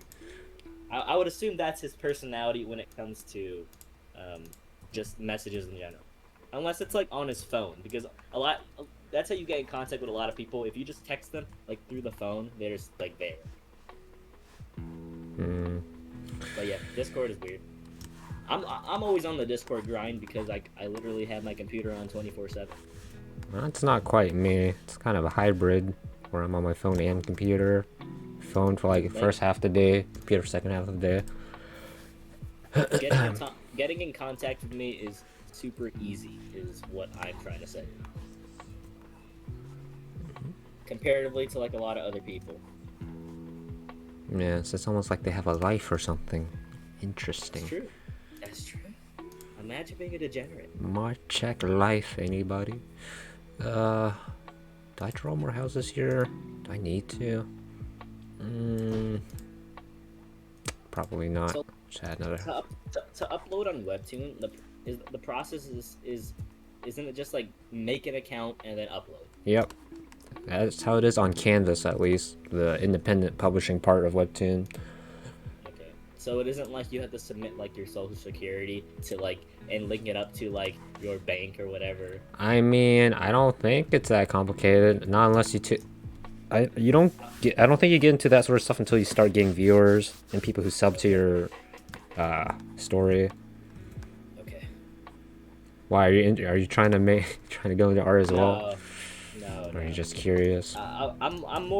I would assume that's his personality when it comes to just messages in general, unless it's like on his phone, because that's how you get in contact with a lot of people. If you just text them like through the phone, they're just like there. But yeah, Discord is weird. I'm always on the Discord grind, because I literally have my computer on 24/7. That's not quite me. It's kind of a hybrid where I'm on my phone and computer. Phone for like the first half of the day, computer second half of the day. Getting in contact with me is super easy, is what I'm trying to say. Comparatively to like a lot of other people. Yeah, so it's almost like they have a life or something. Interesting. That's true. That's true. Imagine being a degenerate. More check life, anybody? Do I draw more houses here? Do I need to? Probably not. So, just add another. To upload on Webtoon, the process isn't it just like make an account and then upload? Yep. That's how it is on Canvas, at least, the independent publishing part of Webtoon. Okay. So it isn't like you have to submit like your social security to like and link it up to like your bank or whatever. I mean, I don't think it's that complicated. Not unless you don't get. I don't think you get into that sort of stuff until you start getting viewers and people who sub to your story. Okay. Why are you trying to go into art as well? No. Or are you just curious? I'm I'm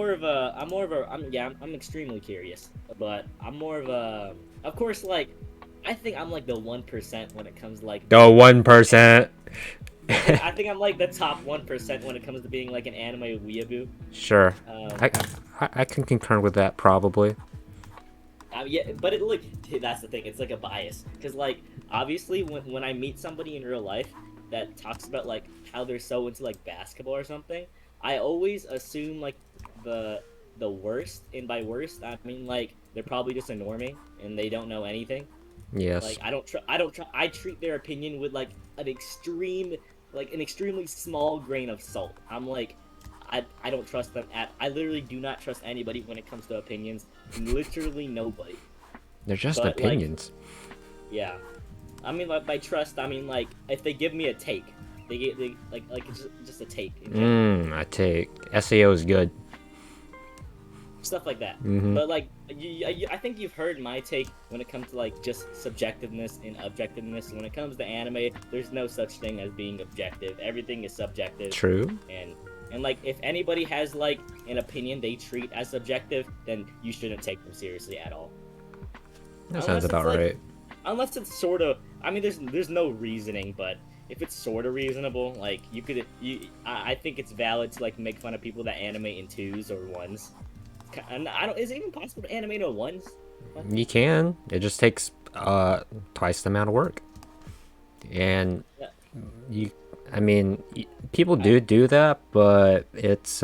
extremely curious, but I'm more of a, of course, like, I think I'm like the 1% when it comes to like The 1%. I think I'm like the top 1% when it comes to being like an anime weeaboo. Sure. Um, I can concur with that probably. yeah, but it like that's the thing. It's like a bias because like obviously when I meet somebody in real life that talks about like how they're so into like basketball or something, I always assume like the worst, and by worst I mean like they're probably just a normie and they don't know anything. Yes. Like I don't try. I treat their opinion with like an extremely small grain of salt. I'm like, I don't trust them I literally do not trust anybody when it comes to opinions. Literally nobody. They're just But, opinions. Yeah. I mean, like by trust, I mean like if they give me a take, they like just a take. In general. I take SEO is good. Stuff like that. Mhm. But like, I think you've heard my take when it comes to like just subjectiveness and objectiveness. When it comes to anime, there's no such thing as being objective. Everything is subjective. True. And like, if anybody has like an opinion they treat as subjective, then you shouldn't take them seriously at all. That sounds about right. Unless it's sort of, I mean, there's no reasoning, but if it's sort of reasonable, like I think it's valid to like make fun of people that animate in 2s or 1s. And is it even possible to animate in 1s? You can. It just takes twice the amount of work. And I mean, people do that, but it's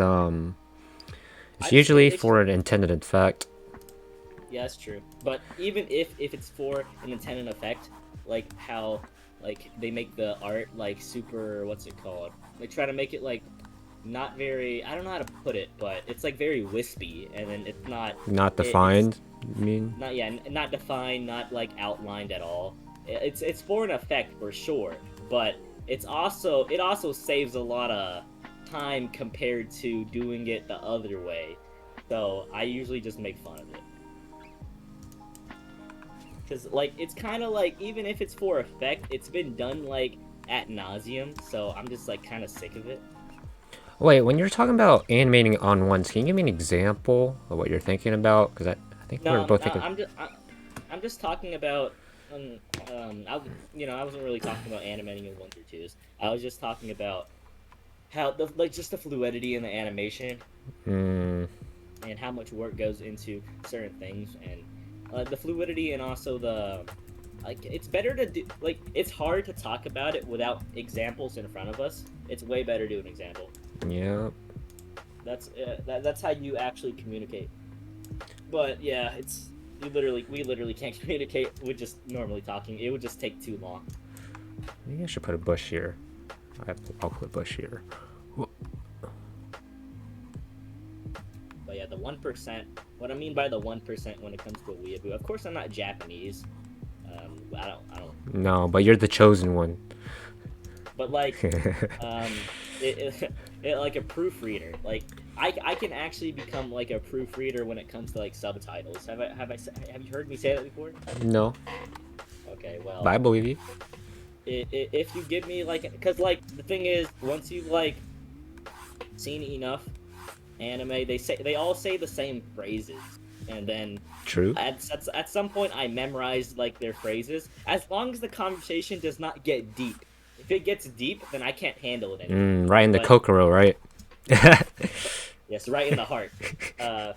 usually for an intended effect. Yeah, that's true. But even if it's for an intended effect, like how like they make the art like super, what's it called? They try to make it like not very, I don't know how to put it, but it's like very wispy, and then it's not defined. You mean? Not defined, not like outlined at all. It's for an effect for sure, but it also saves a lot of time compared to doing it the other way. So I usually just make fun of it. Cause like it's kind of like, even if it's for effect, it's been done like ad nauseum, so I'm just like kind of sick of it. Wait, when you're talking about animating on 1s, can you give me an example of what you're thinking about? Because I think we're both thinking. I'm just talking about I wasn't really talking about animating in 1s or 2s. I was just talking about how just the fluidity in the animation and how much work goes into certain things, and the fluidity, and also the like, it's better to do, like, it's hard to talk about it without examples in front of us. It's way better to do an example. Yeah. That's how you actually communicate. But yeah, we literally can't communicate with just normally talking. It would just take too long. Maybe I should put a bush here. I'll put a bush here. But yeah, the 1%. What I mean by the 1% when it comes to a weeaboo. Of course, I'm not Japanese. I don't. No, but you're the chosen one. But like, it like a proofreader. Like, I can actually become like a proofreader when it comes to like subtitles. Have you heard me say that before? No. Okay, well. But I believe you. If you give me like, because like the thing is, once you've like seen enough anime, they all say the same phrases, and then True. At some point I memorized like their phrases. As long as the conversation does not get deep. If it gets deep, then I can't handle it anymore. Right in the Kokoro, right? Yes, right in the heart. But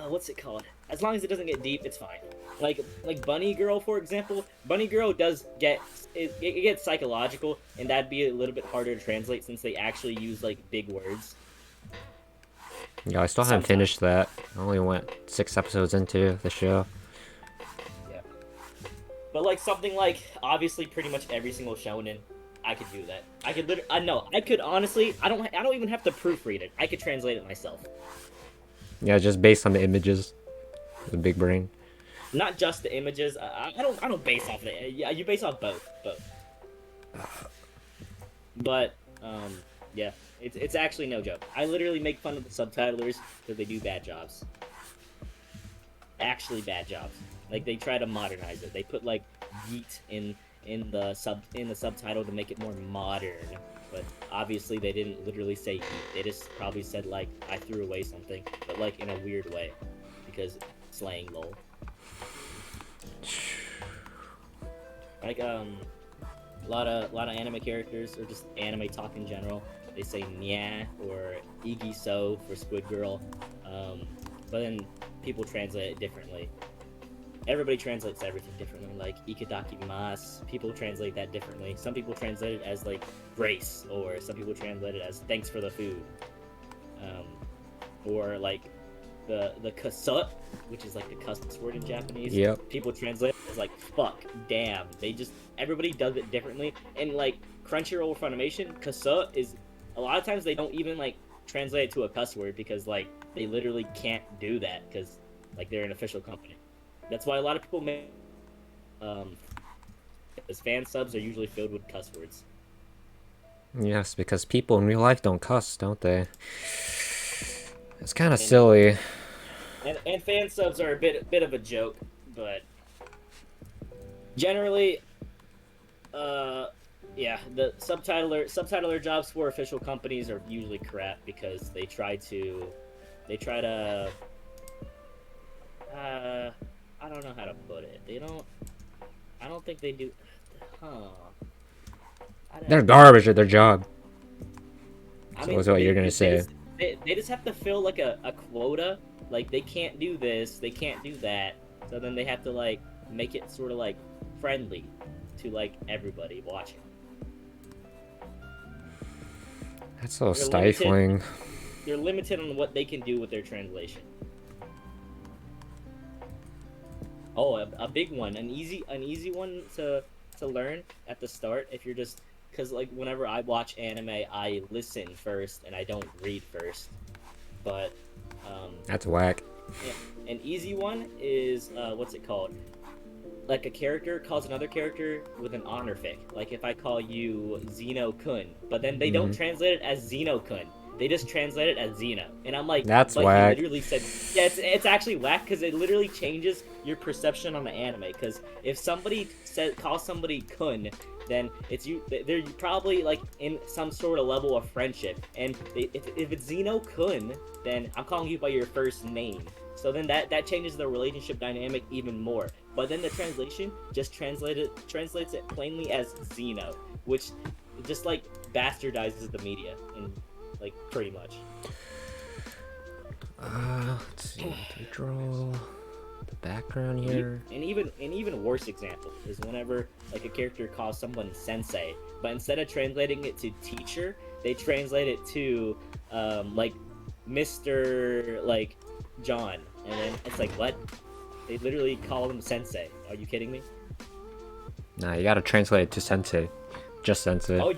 what's it called? As long as it doesn't get deep, it's fine. Like Bunny Girl, for example. Bunny Girl does get it gets psychological, and that'd be a little bit harder to translate since they actually use like big words. Yeah, I still haven't finished that. I only went 6 episodes into the show. Yeah. But like something like, obviously pretty much every single shonen, I could do that. I could literally, I could honestly, I don't even have to proofread it. I could translate it myself. Yeah, just based on the images. The big brain. Not just the images. I don't base off it. Yeah, you base off both. But yeah, it's actually no joke. I literally make fun of the subtitlers because they do bad jobs. Actually, bad jobs. Like they try to modernize it. They put like yeet in the subtitle to make it more modern. But obviously, they didn't literally say yeet. They just probably said like I threw away something, but like in a weird way, because slang lol. Like a lot of anime characters or just anime talk in general. They say nya or igi so for Squid Girl, but then people translate it differently. Everybody translates everything differently. Like ikitakimasu, people translate that differently. Some people translate it as like grace, or some people translate it as thanks for the food, or like the kasut, which is like the cuss word in Japanese. Yep. People translate it as like fuck, damn. Everybody does it differently. And like Crunchyroll or Funimation, kasut is a lot of times they don't even like translate it to a cuss word because like they literally can't do that because like they're an official company. That's why a lot of people make as fan subs are usually filled with cuss words. Yes, because people in real life don't cuss, don't they? It's kind of silly. And fan subs are a bit of a joke, but generally, yeah, the subtitler jobs for official companies are usually crap because they try to, I don't know how to put it. I don't think they do, huh? They're garbage at their job. I So mean, what's what you're gonna say? They just have to fill like a quota. Like they can't do this, they can't do that. So then they have to like make it sort of like friendly to like everybody watching. That's so stifling. They're limited on what they can do with their translation. Oh, a big one, an easy one to learn at the start if you're just because like whenever I watch anime, I listen first and I don't read first. But That's whack. an easy one is what's it called? Like a character calls another character with an honorific. Like if I call you Zeno-kun, but then they don't translate it as Zeno-kun. They just translate it as Zeno. And I'm like, That's but whack. he literally said, yeah, it's actually whack because it literally changes your perception on the anime. Because if somebody calls somebody kun, then they're probably like in some sort of level of friendship. And if it's Zeno-kun, then I'm calling you by your first name. So then that changes the relationship dynamic even more. But then the translation just translates it plainly as Zeno, which just like bastardizes the media and like pretty much. Let's see. To draw the background here. An even worse example is whenever like a character calls someone sensei, but instead of translating it to teacher, they translate it to like Mr. like John, and then it's like what? They literally call him sensei. Are you kidding me? Nah, you gotta translate it to sensei. Just sensei. Oh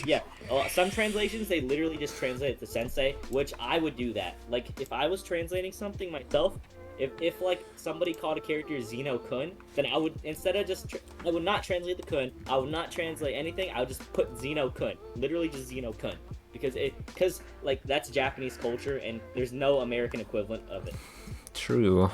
yeah. Some translations they literally just translate it to sensei, which I would do that. Like if I was translating something myself, if like somebody called a character Zeno-kun, then I would instead of just I would not translate the kun. I would not translate anything. I would just put Zeno-kun, literally just Zeno-kun, because like that's Japanese culture and there's no American equivalent of it. True.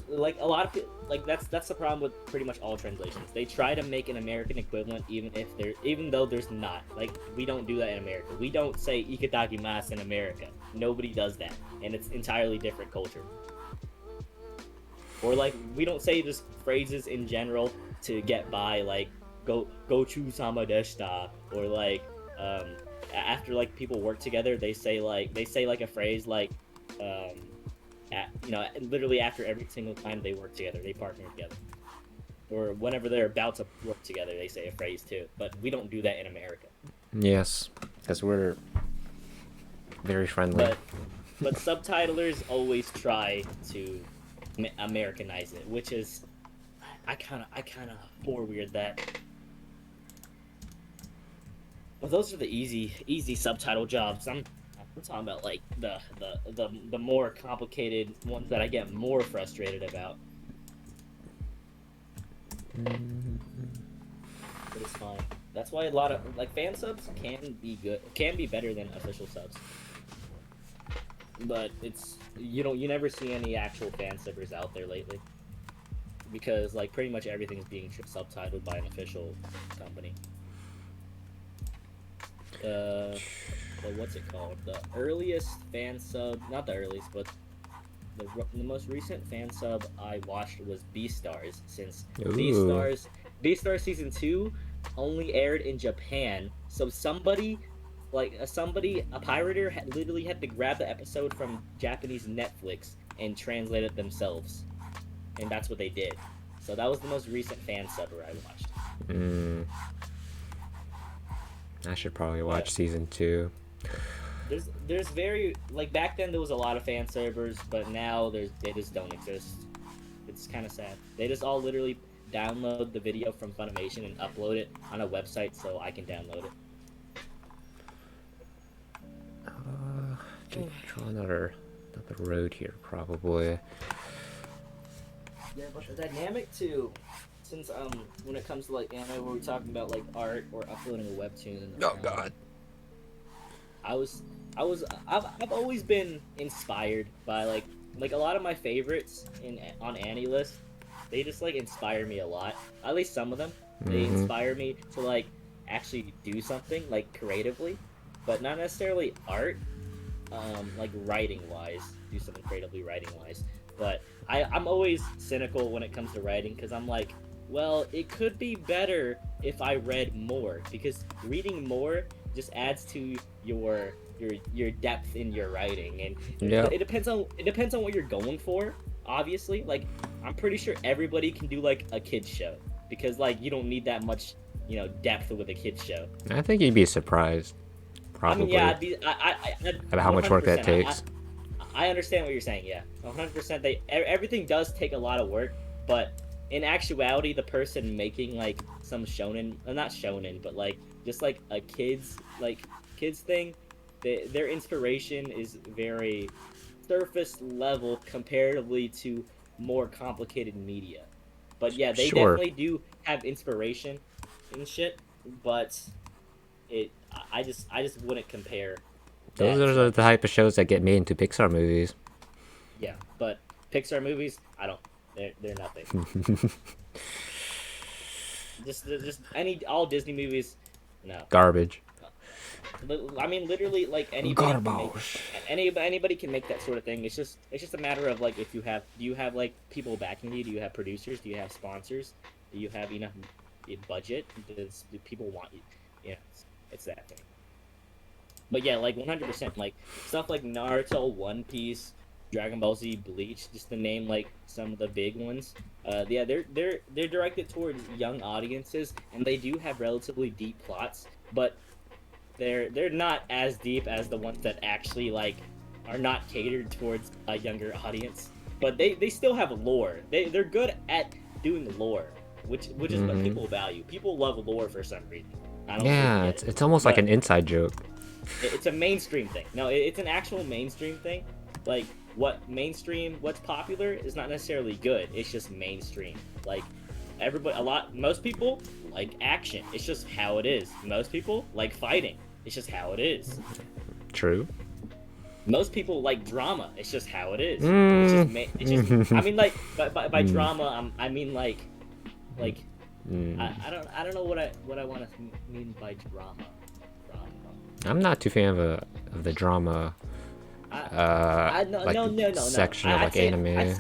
Like a lot of people, like that's the problem with pretty much all translations. They try to make an American equivalent even though there's not. Like we don't do that in America. We don't say ikitakimasu in America. Nobody does that, and it's entirely different culture. Or like we don't say just phrases in general to get by, like go chu sama deshita, or like after like people work together, they say like a phrase like literally after every single time they work together, they partner together. Or whenever they're about to work together, they say a phrase too. But we don't do that in America. Yes, because we're very friendly. But subtitlers always try to Americanize it, which is I kind of weird that. Well, those are the easy subtitle jobs. I'm talking about like the more complicated ones that I get more frustrated about. But it's fine. That's why a lot of like fan subs can be good, can be better than official subs. But it's you never see any actual fan subbers out there lately because like pretty much everything's being subtitled by an official company. The what's it called? The earliest fan sub, not the earliest, but the most recent fan sub I watched was Beastars, since Ooh. Beastars season 2 only aired in Japan. So somebody a pirater literally had to grab the episode from Japanese Netflix and translate it themselves, and that's what they did. So that was the most recent fan subber I watched. I should probably But watch season 2. there's very like back then there was a lot of fan servers, but now they just don't exist. It's kind of sad. They just all literally download the video from Funimation and upload it on a website so I can download it. Draw another road here, probably. Yeah, but the dynamic too, since when it comes to like anime, where we're talking about like art or uploading a webtoon. Oh God. I've always been inspired by like a lot of my favorites on AniList. They just like inspire me a lot. At least some of them. They inspire me to like actually do something like creatively, but not necessarily art. Like writing wise, do something creatively writing wise. But I'm always cynical when it comes to writing because I'm like, well, it could be better if I read more, because reading more just adds to your depth in your writing, and Yeah. it depends on what you're going for. Obviously, like I'm pretty sure everybody can do like a kids show, because like you don't need that much depth with a kids show. I think you'd be surprised, probably, I mean, yeah, I'd about how much work that 100%. takes. I understand what you're saying. Yeah, 100%. Everything does take a lot of work, but in actuality, the person making like some shonen, not shonen, but like just like a kids thing, their inspiration is very surface level comparatively to more complicated media. But yeah, they Sure. definitely do have inspiration and shit, but it I just wouldn't compare Those that are to the like type of shows that get made into Pixar movies. yeah, but Pixar movies, I don't. They're nothing. Just any all Disney movies, no. Garbage. I mean, literally, like Garbage. anybody can make that sort of thing. It's just a matter of like if you have do you have like people backing you? Do you have producers? Do you have sponsors? Do you have enough budget? Do people want you? Yeah, it's that thing. But yeah, like 100%, like stuff like Naruto, One Piece, Dragon Ball Z, Bleach, just to name like some of the big ones. Yeah, they're directed towards young audiences, and they do have relatively deep plots, but they're not as deep as the ones that actually like are not catered towards a younger audience. But they still have lore. They're good at doing lore, which is what people value. People love lore for some reason. I don't Yeah, really get it's it. almost like But an inside joke. it's a mainstream thing. No, it's an actual mainstream thing. Like what's popular is not necessarily good. It's just mainstream. Like most people like action. It's just how it is. Most people like fighting. It's just how it is. True. Most people like drama. It's just how it is. It's just. I mean, like by drama, I mean like I don't know what I want to mean by drama. Drama. I'm not too fan of the drama No, like no, no, no, no. section of like anime.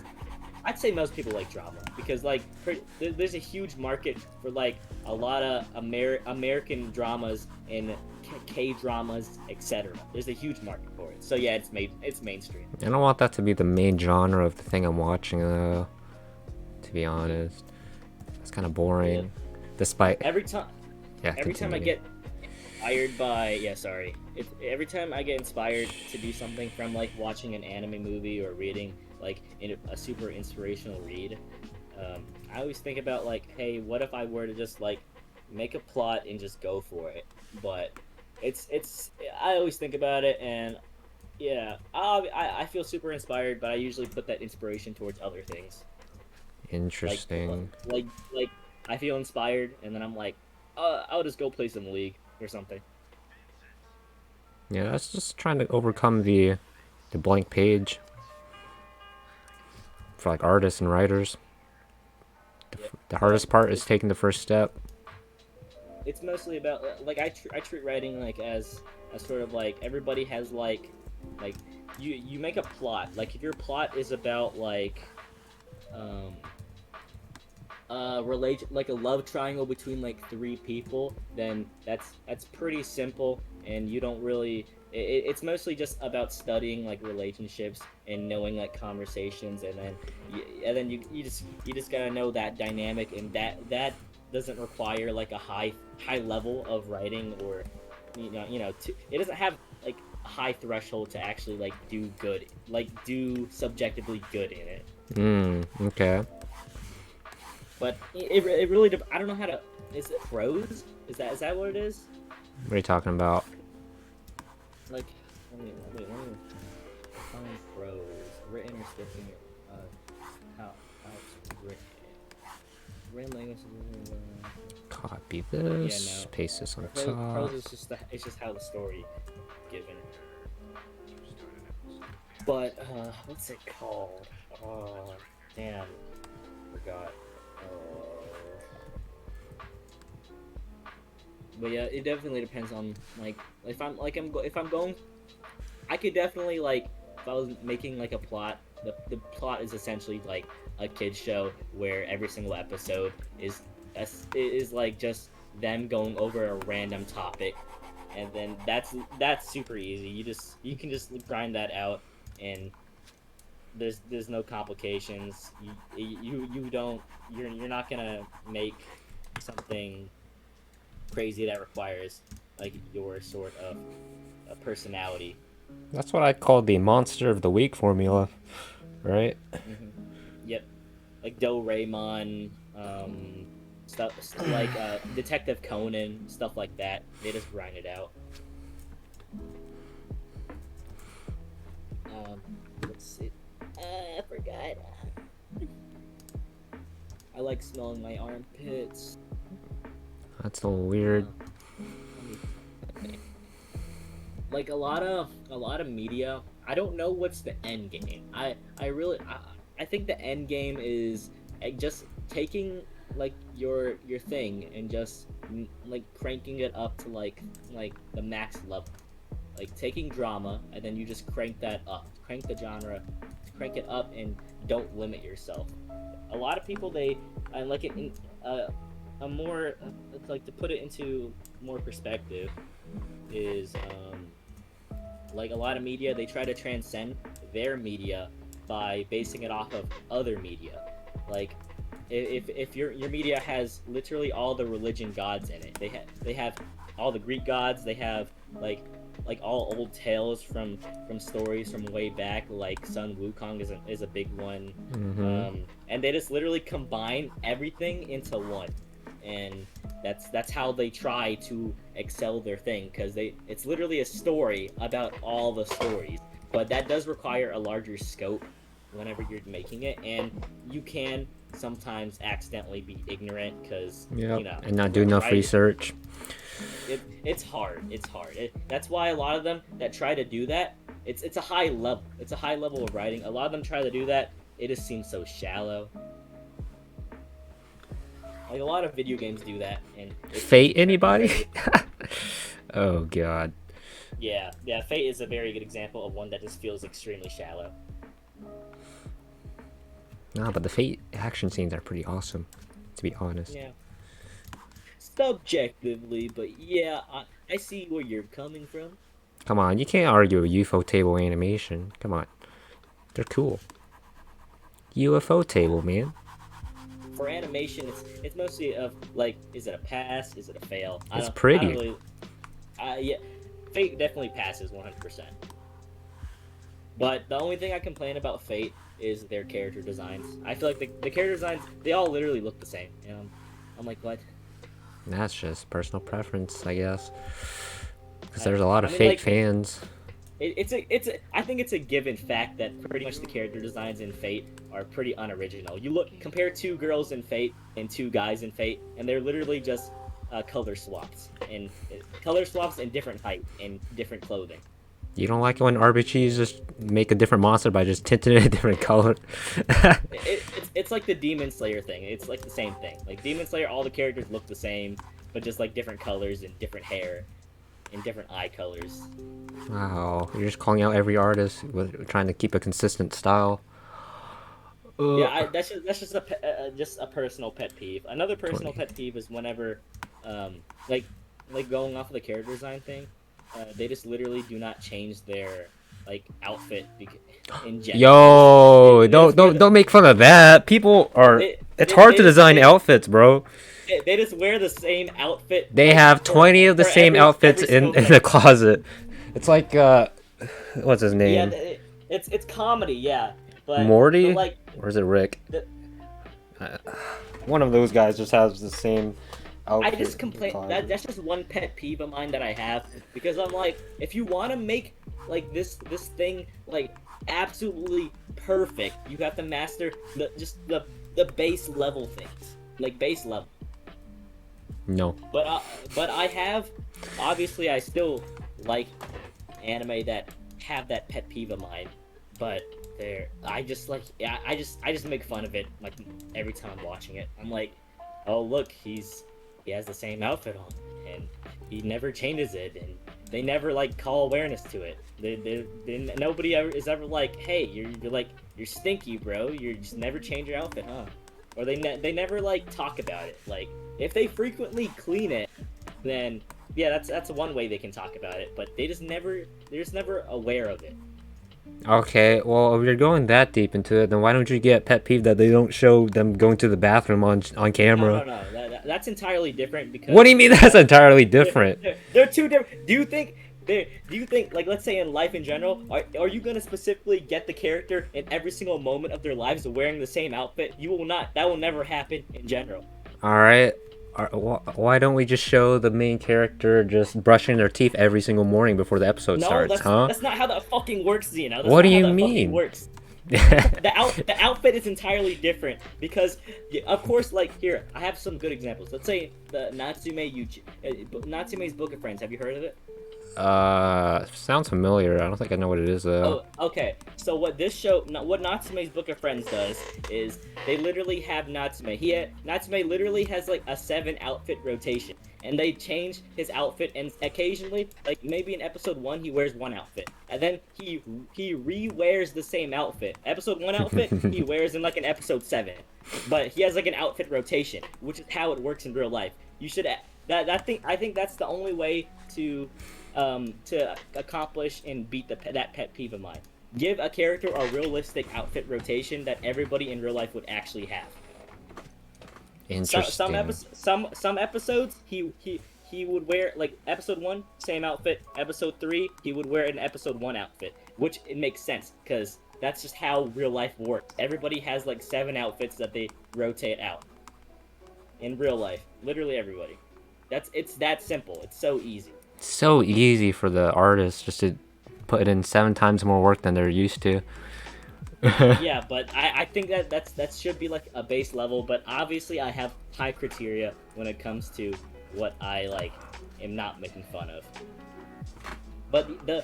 I'd say most people like drama because like there's a huge market for like a lot of American dramas and K dramas, etc. There's a huge market for it. So yeah, it's mainstream. I don't want that to be the main genre of the thing I'm watching, though. To be honest, it's kind of boring. Yeah. Despite Every time I continue. get inspired by every time I get inspired to do something from like watching an anime movie or reading like in a super inspirational read, I always think about like, hey, what if I were to just like make a plot and just go for it? But it's I always think about it, and Yeah, I feel super inspired, but I usually put that inspiration towards other things. Like Interesting. like I feel inspired, and then I'm like, I'll just go play some League or something. Yeah, that's just trying to overcome the blank page for like artists and writers. Yep. The But hardest part is it's taking the first step. it's mostly about like I treat writing like as sort of like everybody has like you make a plot. Like if your plot is about like um relation like a love triangle between like three people, then that's pretty simple, and you don't really it's mostly just about studying like relationships and knowing like conversations, and then you just gotta know that dynamic, and that doesn't require like a high level of writing, or it doesn't have like a high threshold to actually like do good, like do subjectively good in it. Okay. But it really I don't know how to. Is it prose? Is that what it is? What are you talking about? Like, let me define prose. Written or spoken. How it's written. Written language. Copy Yeah, this, no. paste this on Prose top. is just it's just how the story given. But what's it called? Oh, damn, forgot. But yeah, it definitely depends on like if I'm going, I could definitely like if I was making like a plot. The plot is essentially like a kids show where every single episode is like just them going over a random topic, and then that's super easy. You can just grind that out, and there's no complications. You don't you're not gonna make something crazy that requires like your sort of a personality. That's what I call the monster of the week formula, right? Hmm. Yep, like Doraemon, stuff like Detective Conan, stuff like that. They just grind it out. Um, let's see. I forgot. I like smelling my armpits. That's a little weird. Let me like a lot of media. I don't know what's the end game. I think the end game is just taking like your thing and just like cranking it up to like the max level. Like taking drama and then you just crank that up, crank the genre, crank it up, and don't limit yourself. A lot of people they like it in a more like to put it into more perspective is like a lot of media they try to transcend their media by basing it off of other media. Like if your media has literally all the religion gods in it, they have all the Greek gods, they have like all old tales from stories from way back, like Sun Wukong is a big one. And they just literally combine everything into one, and that's how they try to excel their thing, because it's literally a story about all the stories, but that does require a larger scope whenever you're making it, and you can sometimes accidentally be ignorant because Yep. And not do enough right, research. it's hard, that's why a lot of them that try to do that, it's a high level, it's a high level of writing. A lot of them try to do that, it just seems so shallow. Like a lot of video games do that, and Fate it's anybody? very Oh god. yeah. Fate is a very good example of one that just feels extremely shallow. Nah, but the Fate action scenes are pretty awesome, to be honest. Yeah, subjectively, but yeah, I see where you're coming from. Come on, you can't argue with UFO table animation. Come on. They're cool. UFO table, man. For animation, it's mostly of like, is it a pass? Is it a fail? It's I don't pretty. really. Yeah, Fate definitely passes 100%. But the only thing I complain about Fate is their character designs. I feel like the character designs, they all literally look the same. I'm like, what? That's just personal preference, I guess. Because there's a lot I of mean, Fate like, fans. I think it's a given fact that pretty much the character designs in Fate are pretty unoriginal. You look compare two girls in Fate and two guys in Fate, and they're literally just color swaps in different height and different clothing. You don't like it when RPGs just make a different monster by just tinting it a different color? It's like the Demon Slayer thing. It's like the same thing. Like Demon Slayer, all the characters look the same, but just like different colors and different hair and different eye colors. Wow, you're just calling out every artist with trying to keep a consistent style. Yeah, that's just a personal pet peeve. Another personal pet peeve is whenever, like going off of the character design thing, they just literally do not change their like outfit in general. Yo, don't make fun of that. People are. It's hard to design outfits, bro. They just wear the same outfit. They have 20 of the same outfits in the closet. It's like what's his name? Yeah, it's comedy, yeah. But Morty, but like, or is it Rick? One of those guys just has the same outfit. I just complain that's just one pet peeve of mine that I have, because I'm like, if you want to make like this thing like absolutely perfect, you have to master the base level things, like base level. No. But I have, obviously I still like anime that have that pet peeve of mine, but I just make fun of it like every time I'm watching it. I'm like, oh look, he has the same outfit on and he never changes it, and they never like call awareness to it. Nobody is ever like, hey, you're stinky, bro. You just never change your outfit, huh? Or they never like talk about it. Like if they frequently clean it, then yeah, that's one way they can talk about it. But they're just never aware of it. Okay, well, if you're going that deep into it, then why don't you get pet peeve that they don't show them going to the bathroom on camera? No. That's entirely different. Because what do you mean that's entirely different? They're two different. Do you think like, let's say in life in general, are you gonna specifically get the character in every single moment of their lives wearing the same outfit? You will not. That will never happen in general. All right. Why don't we just show the main character just brushing their teeth every single morning before the episode starts, huh? That's not how that fucking works, Zeno. What do you mean? Works. The outfit is entirely different because, of course, like here, I have some good examples. Let's say the Natsume's Book of Friends. Have you heard of it? Sounds familiar. I don't think I know what it is though. Oh, okay. So what Natsume's Book of Friends does is they literally have Natsume. Natsume literally has like a 7 outfit rotation, and they change his outfit, and occasionally, like maybe in episode 1 he wears one outfit, and then he re-wears the same outfit. Episode 1 outfit he wears in like an episode 7, but he has like an outfit rotation, which is how it works in real life. You should I think that's the only way to accomplish and beat that pet peeve of mine. Give a character a realistic outfit rotation that everybody in real life would actually have. Interesting. Some episodes he would wear, like episode 1 same outfit, episode 3 he would wear an episode 1 outfit, which it makes sense because that's just how real life works. Everybody has like 7 outfits that they rotate out in real life. Literally everybody. It's that simple. It's so easy. So easy for the artists just to put in 7 times more work than they're used to. Yeah, but I think that should be like a base level, but obviously I have high criteria when it comes to what I like am not making fun of. But the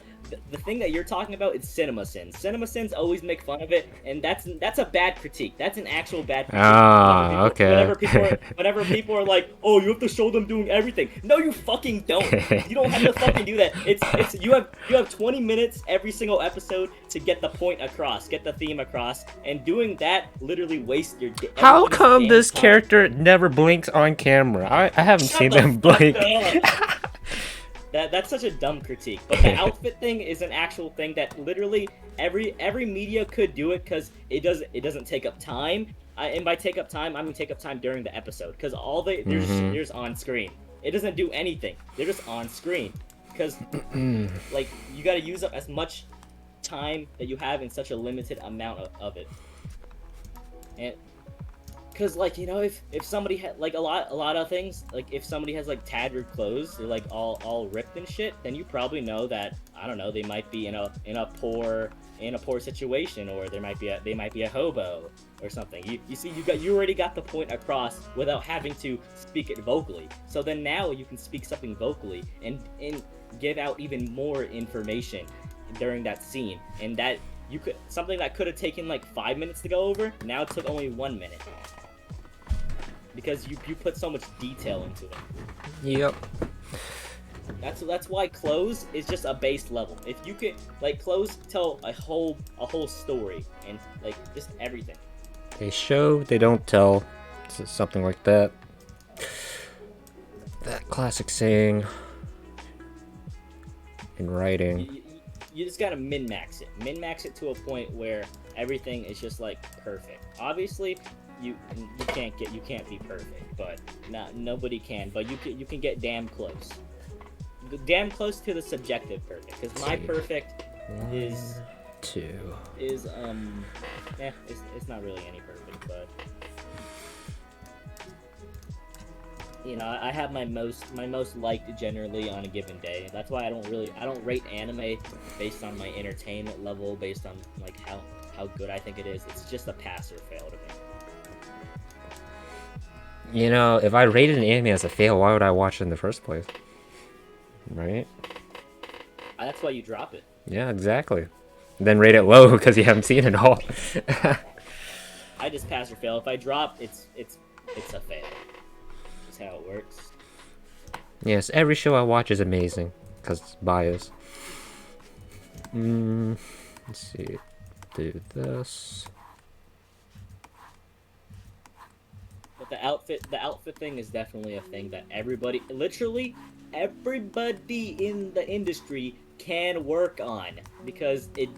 thing that you're talking about is CinemaSins. CinemaSins always make fun of it, and that's a bad critique. That's an actual bad critique. Ah, okay. Whenever people are like, "Oh, you have to show them doing everything." No, you fucking don't. You don't have to fucking do that. It's you have 20 minutes every single episode to get the point across, get the theme across, and doing that literally wastes your. How come this character never blinks on camera? I haven't seen them blink. That's such a dumb critique. But the outfit thing is an actual thing that literally every media could do it, because it doesn't take up time. And by take up time, I mean take up time during the episode, because they're just on screen. It doesn't do anything. They're just on screen, because like you got to use up as much time that you have in such a limited amount of it. And Cause like if somebody had like a lot of things, like if somebody has like tattered clothes, they're like all ripped and shit, then you probably know that, I don't know, they might be in a poor situation, or they might be a hobo or something. You see, you already got the point across without having to speak it vocally. So then now you can speak something vocally and give out even more information during that scene, and that you could, something that could have taken like 5 minutes to go over, now it took only 1 minute. Because you put so much detail into it. Yep. That's why clothes is just a base level. If you could, like, clothes tell a whole story, and like just everything. They show, they don't tell. It's something like that. That classic saying in writing. You just gotta min-max it to a point where everything is just like perfect. Obviously, you can't be perfect, but nobody can. But you can get damn close to the subjective perfect. Because my perfect is it's not really any perfect, but I have my most liked generally on a given day. That's why I don't rate anime based on my entertainment level, based on like how good I think it is. It's just a pass or fail to me. If I rated an anime as a fail, why would I watch it in the first place? Right? That's why you drop it. Yeah, exactly. Then rate it low because you haven't seen it all. I just pass or fail. If I drop, it's a fail. That's how it works. Yes, every show I watch is amazing because it's biased. Let's see. Do this. But the outfit thing is definitely a thing that literally everybody in the industry can work on, because it's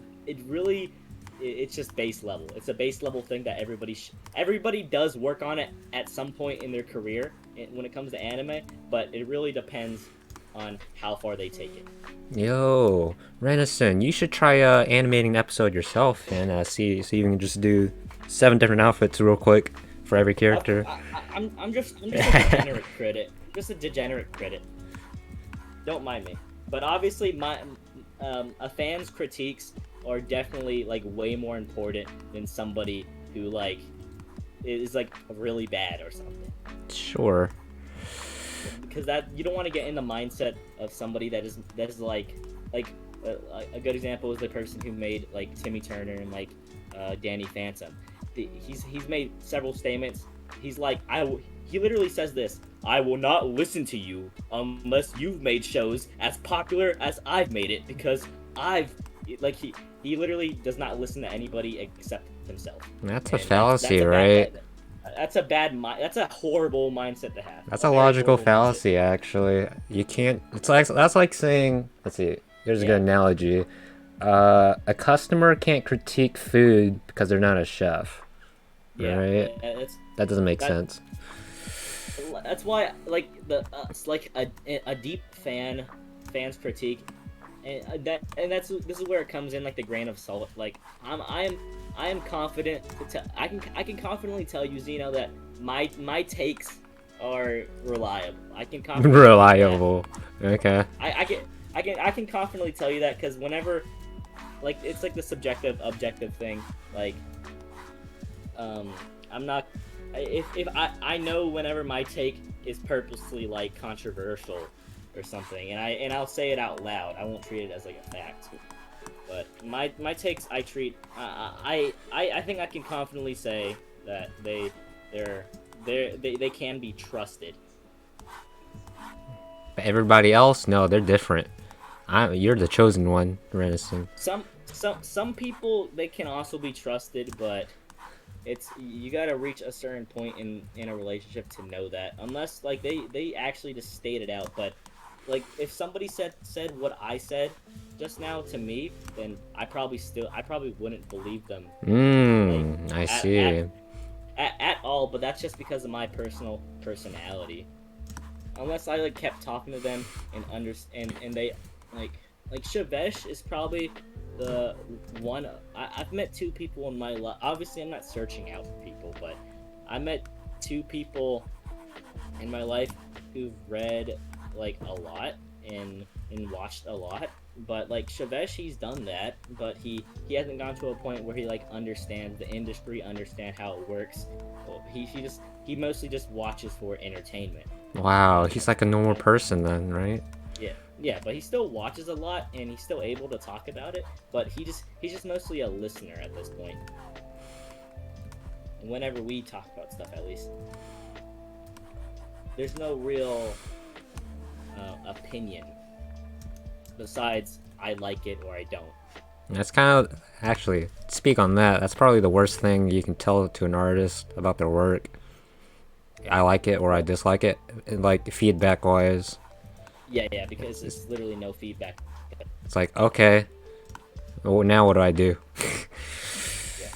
just base level. It's a base level thing that everybody does work on it at some point in their career when it comes to anime, but it really depends on how far they take it. Yo, Reniscen, you should try animating an episode yourself and see you can just do 7 different outfits real quick for every character. I'm just a degenerate critic. Just a degenerate critic. Don't mind me. But obviously, a fan's critiques are definitely like way more important than somebody who like is like really bad or something. Sure. Because that you don't want to get in the mindset of somebody that is like a good example is the person who made like Timmy Turner and like Danny Phantom. He's made several statements. He's like, he literally says this: I will not listen to you unless you've made shows as popular as I've made it, because he literally does not listen to anybody except himself. That's a fallacy, right? That's a horrible mindset to have. That's a logical fallacy, actually. You can't. That's like saying. Let's see. Here's a good analogy. A customer can't critique food because they're not a chef. Yeah, right? That doesn't make sense. That's why, like it's like a deep fan's critique, this is where it comes in, like the grain of salt. Like I am confident I can confidently tell you, Zeno, that my takes are reliable. I can confidently reliable. Okay. I can confidently tell you that, because whenever, like, it's like the subjective objective thing. Like, I'm not. If I know whenever my take is purposely like controversial or something, and I'll say it out loud. I won't treat it as like a fact. But my takes I treat. I think I can confidently say that they can be trusted. But everybody else, no, they're different. You're the chosen one, Reniscen. Some people, they can also be trusted, but you gotta reach a certain point in a relationship to know that. Unless like they actually just state it out. But like if somebody said what I said just now to me, then I probably wouldn't believe them. I see. At all. But that's just because of my personal personality. Unless I like kept talking to them and they like Shavesh is probably the one. I've met 2 people in my life. Obviously, I'm not searching out for people, but I met two people in my life who've read like a lot and watched a lot. But like Shavesh, he's done that, but he hasn't gone to a point where he like understands the industry, understand how it works. Well, he mostly just watches for entertainment. Wow, And he's like a normal and person then, right? yeah, yeah, but he still watches a lot and he's still able to talk about it. But he's just mostly a listener at this point. And whenever we talk about stuff, at least, there's no real opinion besides I like it or I don't. That's kind of actually speak on that. That's probably the worst thing you can tell to an artist about their work. I like it or I dislike it, like feedback wise. Yeah, yeah, because it's literally no feedback. It's like, okay, well, now what do I do? Yeah,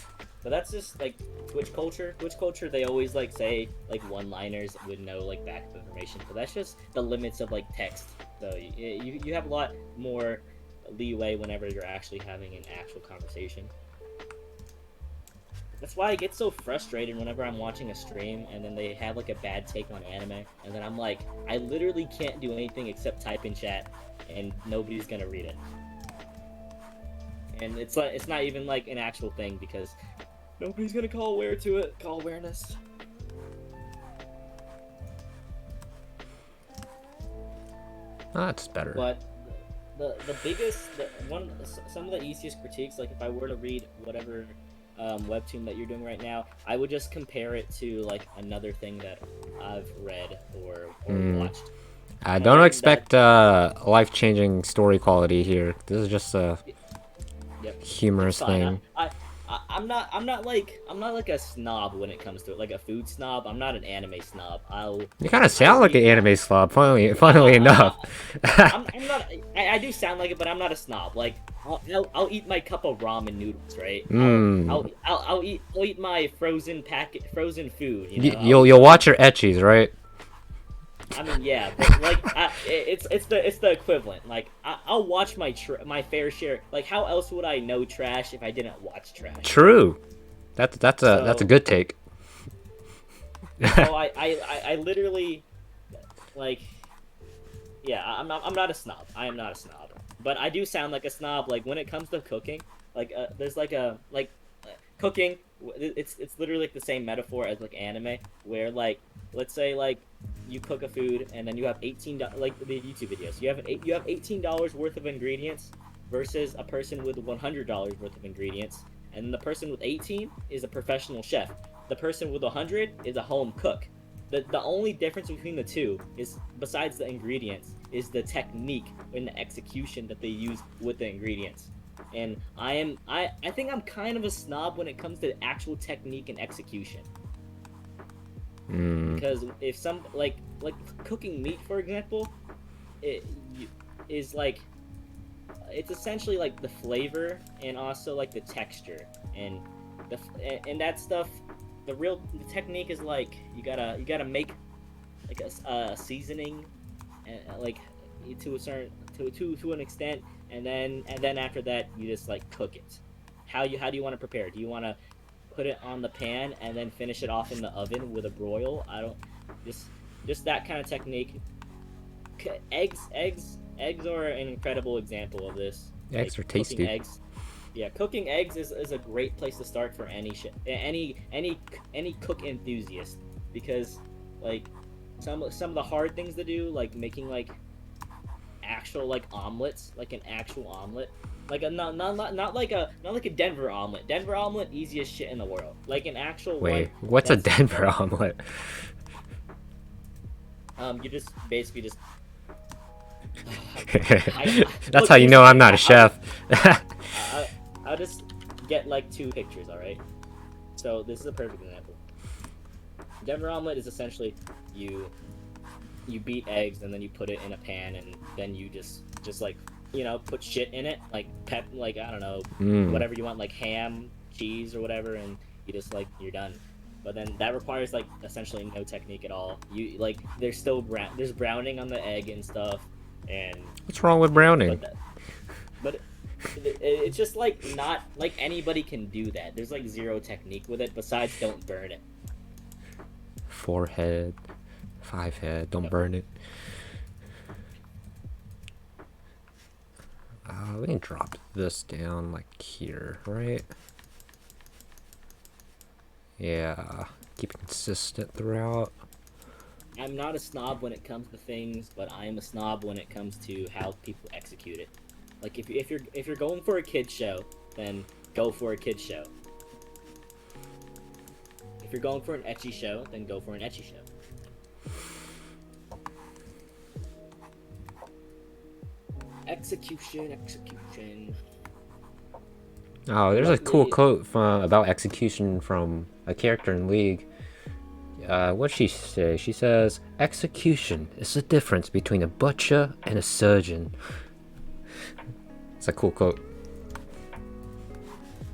but that's just like Twitch culture. Twitch culture, they always like say like one-liners with no like backup information. But that's just the limits of like text. So you have a lot more leeway whenever you're actually having an actual conversation. That's why I get so frustrated whenever I'm watching a stream and then they have like a bad take on anime, and then I'm like, I literally can't do anything except type in chat, and nobody's gonna read it. And it's like it's not even like an actual thing because nobody's gonna call awareness. Oh, that's better. But the biggest some of the easiest critiques, like if I were to read whatever webtoon that you're doing right now, I would just compare it to like another thing that I've read or watched. I And don't then expect life-changing story quality here. This is just a Yep. humorous It's fine. thing. I'm not like a snob when it comes to it, like a food snob. I'm not an anime snob. You kind of sound like an read- anime slob, funnily enough. I'm not. I do sound like it, but I'm not a snob. Like I'll eat my cup of ramen noodles, right? I'll eat my frozen food. You know, You'll watch your etchies, right? I mean, yeah, but like it's the equivalent. Like I'll watch my fair share. Like how else would I know trash if I didn't watch trash? True. That's a good take. So I literally like yeah, I'm not a snob. I am not a snob. But I do sound like a snob like when it comes to cooking. Like there's like cooking, it's literally like the same metaphor as like anime where like let's say like you cook a food and then you have like the YouTube videos. You have $18 worth of ingredients versus a person with $100 worth of ingredients, and the person with 18 is a professional chef. The person with 100 is a home cook. The only difference between the two is, besides the ingredients, is the technique and the execution that they use with the ingredients. And I think I'm kind of a snob when it comes to actual technique and execution. Because if some like cooking meat, for example, is like it's essentially like the flavor and also like the texture and and that stuff. The technique is like you gotta make like a seasoning, like to a certain to an extent, and then after that you just like cook it. How do you want to prepare it? Do you want to put it on the pan and then finish it off in the oven with a broil? I don't just that kind of technique. Eggs are an incredible example of this. Eggs are cooking tasty. eggs. Yeah, cooking eggs is a great place to start for any cook enthusiast, because like some of the hard things to do, like making like actual like omelets, like an actual omelet, like a not like a Denver omelet. Denver omelet, easiest shit in the world. Like an actual Wait, one. what's a Denver omelet? You just basically just. That's how you know I'm not a chef. I'll just get like two pictures, alright? So this is a perfect example. Denver omelet is essentially you beat eggs and then you put it in a pan and then you just like, you know, put shit in it, like like I don't know, whatever you want, like ham, cheese or whatever, and you just like you're done. But then that requires like essentially no technique at all. You like there's browning on the egg and stuff, and What's wrong with browning? But it's just like not like anybody can do that. There's like zero technique with it besides don't burn it. 4 head, 5 head. Don't burn it. We can drop this down like here, right? Yeah, keep it consistent throughout. I'm not a snob when it comes to things, but I am a snob when it comes to how people execute it. Like if you're going for a kid show, then go for a kid show. If you're going for an ecchi show, then go for an ecchi show. Execution. Oh, there's a cool quote about execution from a character in League. What'd she say? She says, "Execution is the difference between a butcher and a surgeon." It's a cool quote.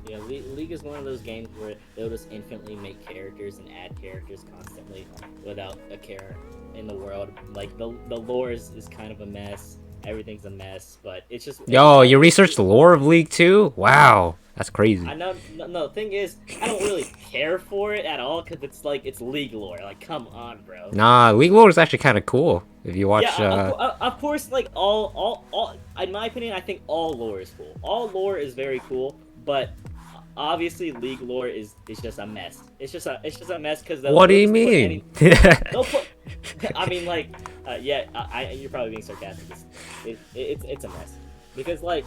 Yeah, League is one of those games where they'll just infinitely make characters and add characters constantly without a care in the world. Like the lore is kind of a mess. Everything's a mess, but it's just. Yo, you researched the lore of League 2? Wow, that's crazy. I know. No, the thing is, I don't really care for it at all because it's League lore. Like, come on, bro. Nah, League lore is actually kind of cool if you watch. Yeah, of course. Like all. In my opinion, I think all lore is cool. All lore is very cool, but obviously League lore is just a mess. It's just a mess because. What do you mean? I mean, like, yeah. You're probably being sarcastic. It's a mess because like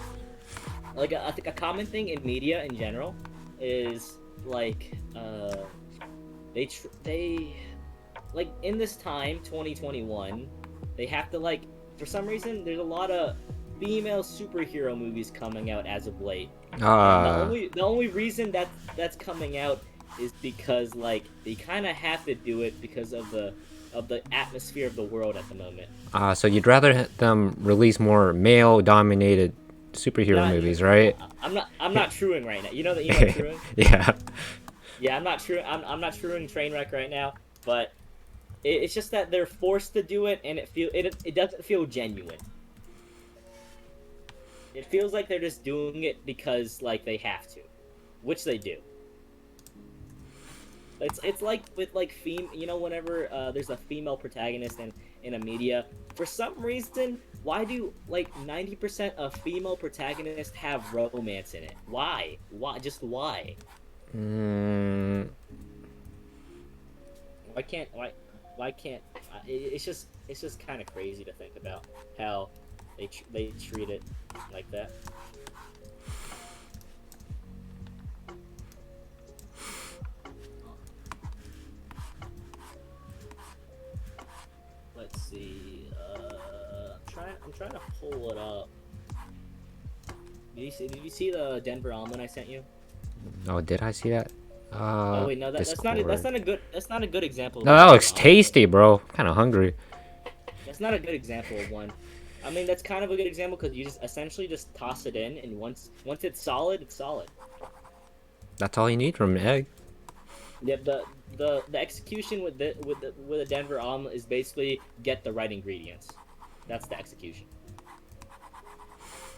I think a common thing in media in general is like they like in this time 2021 they have to like for some reason there's a lot of female superhero movies coming out as of late. The only reason that's coming out is because like they kind of have to do it because of the atmosphere of the world at the moment. So you'd rather them release more male-dominated superhero movies, right? I'm not truing right now. You know truing? Yeah. Yeah, I'm not truing Trainwreck right now, but it's just that they're forced to do it, and it doesn't feel genuine. It feels like they're just doing it because like they have to, which they do. It's like with like whenever there's a female protagonist in a media, for some reason, why do like 90% of female protagonists have romance in it? Why? Just why? Mm. Why can't? It's just kind of crazy to think about how they treat it like that. Let's see. I'm trying to pull it up. Did you see the Denver omelet I sent you? Oh, did I see that? Oh wait, no, that's not a good example. No, that looks tasty, bro. Kind of hungry. That's not a good example of one. I mean, that's kind of a good example because you just essentially just toss it in, and once it's solid, it's solid. That's all you need from an egg. Yeah, the execution with a Denver omelet is basically get the right ingredients. That's the execution.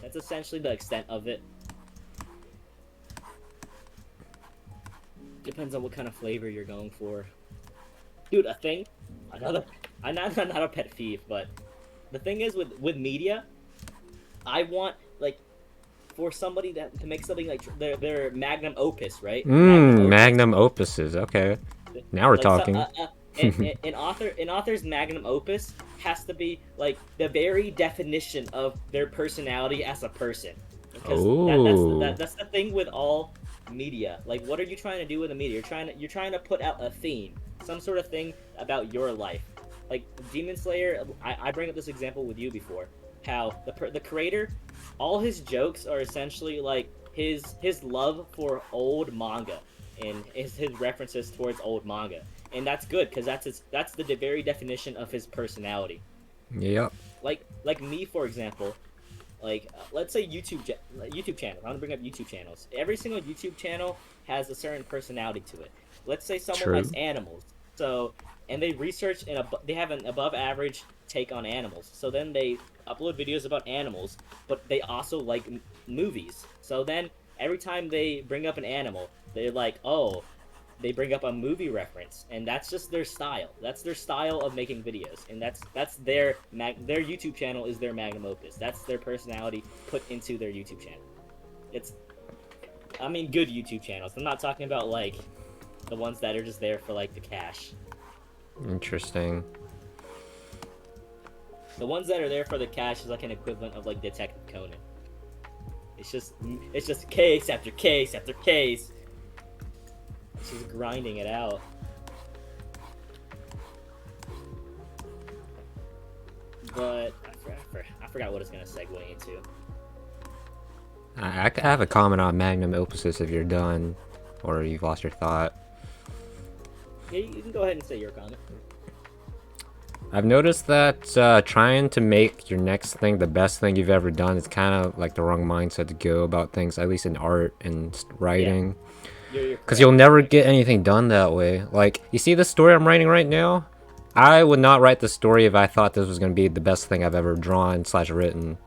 That's essentially the extent of it. Depends on what kind of flavor you're going for. Dude, I'm not a pet thief, but the thing is with media, I want like for somebody to make something like their magnum opus, right? Magnum opuses. Okay, now we're talking. An author's magnum opus has to be like the very definition of their personality as a person. Because that's the thing with all media. Like, what are you trying to do with the media? You're trying to put out a theme, some sort of thing about your life. Like Demon Slayer, I bring up this example with you before. How the creator, all his jokes are essentially like his love for old manga and his references towards old manga, and that's good because that's the very definition of his personality. Yep. Like me, for example. Like, let's say YouTube channels. I want to bring up YouTube channels. Every single YouTube channel has a certain personality to it. Let's say someone likes animals. So, and they research they have an above average take on animals. So then they upload videos about animals, but they also like movies. So then every time they bring up an animal, they're like, oh, they bring up a movie reference, and that's just their style. That's their style of making videos, and that's their YouTube channel is their magnum opus. That's their personality put into their YouTube channel. It's, I mean, good YouTube channels. I'm not talking about like the ones that are just there for like the cash. Interesting. The ones that are there for the cash is like an equivalent of like Detective Conan. It's just case after case after case. It's just grinding it out. But I forgot what it's gonna segue into. I have a comment on magnum opuses if you're done, or you've lost your thought. Yeah, you can go ahead and say your comment. I've noticed that trying to make your next thing the best thing you've ever done is kind of like the wrong mindset to go about things, at least in art and writing. Because you'll never get anything done that way. Like, you see the story I'm writing right now? I would not write the story if I thought this was going to be the best thing I've ever drawn / written.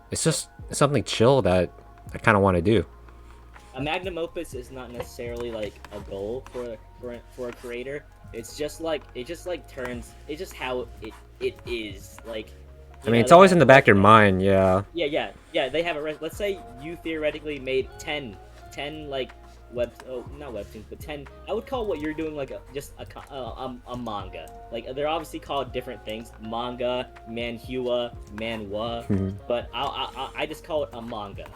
It's just something chill that I kind of want to do. A magnum opus is not necessarily like a goal for a creator. It's just like turns. It's just how it is. Like, I mean, it's always in the back of your mind, yeah. Yeah. They have a let's say you theoretically made 10 like not webtoons, but 10. I would call what you're doing like a manga. Like, they're obviously called different things: manga, manhua, manhwa. But I just call it a manga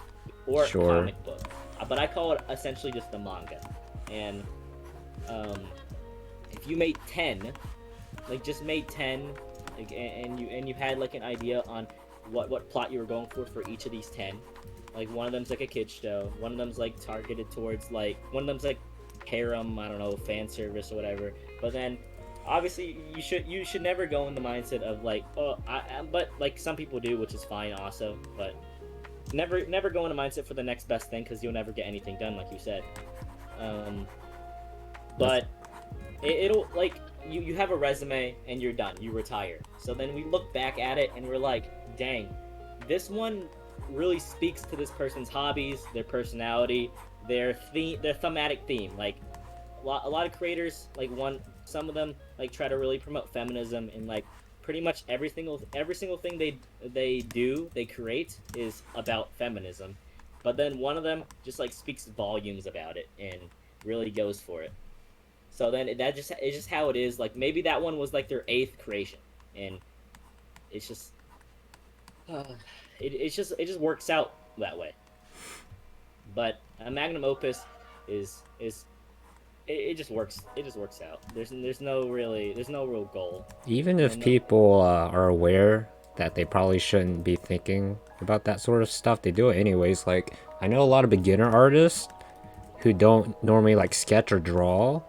or comic book. But I call it essentially just a manga. And if you made 10, like just made 10, like, and you had like an idea on what plot you were going for each of these 10. Like, one of them's like a kid show, one of them's like targeted towards like, one of them's like harem, I don't know, fan service or whatever. But then obviously you should never go in the mindset of like, oh, but like some people do, which is fine also, but never go in a mindset for the next best thing, because you'll never get anything done, like you said. But it'll like, you have a resume and you're done, you retire. So then we look back at it and we're like, dang, this one really speaks to this person's hobbies, their personality, their thematic theme. Like, a lot of creators, like, some of them like try to really promote feminism, and like pretty much every single thing they create is about feminism. But then one of them just like speaks volumes about it and really goes for it. So then it's just how it is. Like, maybe that one was like their 8th creation, and it's just it just works out that way. But a magnum opus is it just works out. There's no real goal. Even if people are aware that they probably shouldn't be thinking about that sort of stuff, they do it anyways. Like, I know a lot of beginner artists who don't normally like sketch or draw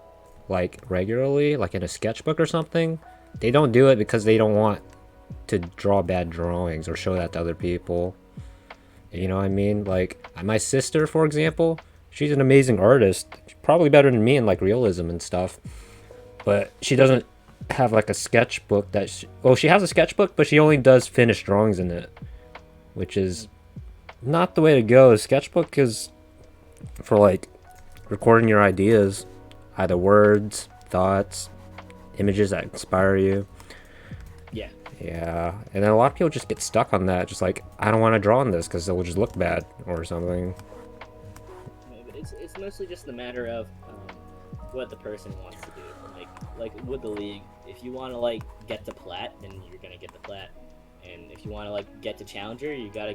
like regularly, like in a sketchbook or something. They don't do it because they don't want to draw bad drawings or show that to other people. You know what I mean? Like, my sister, for example, she's an amazing artist, probably better than me in like realism and stuff, but she doesn't have like a sketchbook that she has a sketchbook, but she only does finished drawings in it, which is not the way to go. A sketchbook is for like recording your ideas, either words, thoughts, images that inspire you. Yeah, and then a lot of people just get stuck on that, just like, I don't want to draw on this because it will just look bad or something. It's mostly just a matter of what the person wants to do. Like with the league, if you want to like get to plat, then you're gonna get the plat, and if you want to like get to challenger, you gotta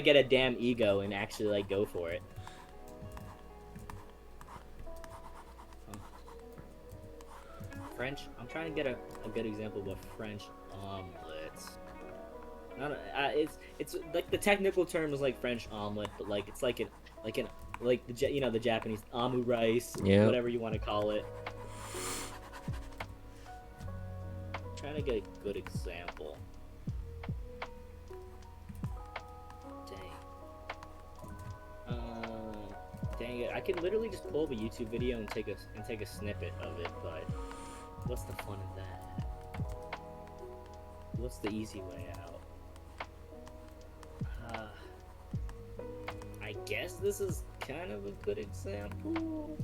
get a damn ego and actually like go for it. French. I'm trying to get a good example of a French omelet. It's like the technical term is like French omelet, but like it's like the Japanese amu rice, whatever you want to call it. I'm trying to get a good example. Dang it! I could literally just pull up a YouTube video and take a snippet of it, but what's the fun in that? What's the easy way out? I guess this is kind of a good example.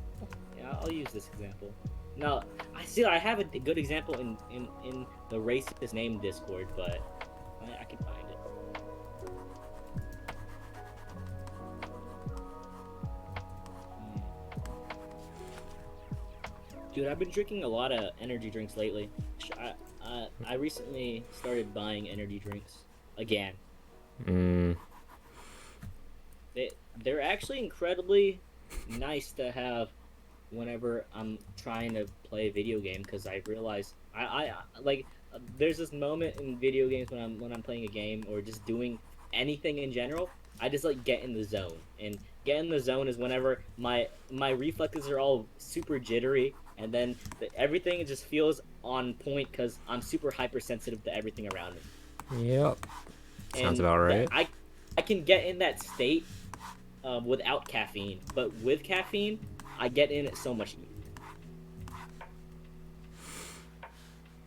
Yeah, I'll use this example. No, I have a good example in the racist name Discord, but I can find it. Dude, I've been drinking a lot of energy drinks lately. I recently started buying energy drinks again. They're actually incredibly nice to have whenever I'm trying to play a video game, because I realize I like there's this moment in video games when I'm playing a game or just doing anything in general. I just like get in the zone, and get in the zone is whenever my reflexes are all super jittery, and then everything just feels on point because I'm super hypersensitive to everything around me. Yep. Sounds about right. I can get in that state without caffeine, but with caffeine, I get in it so much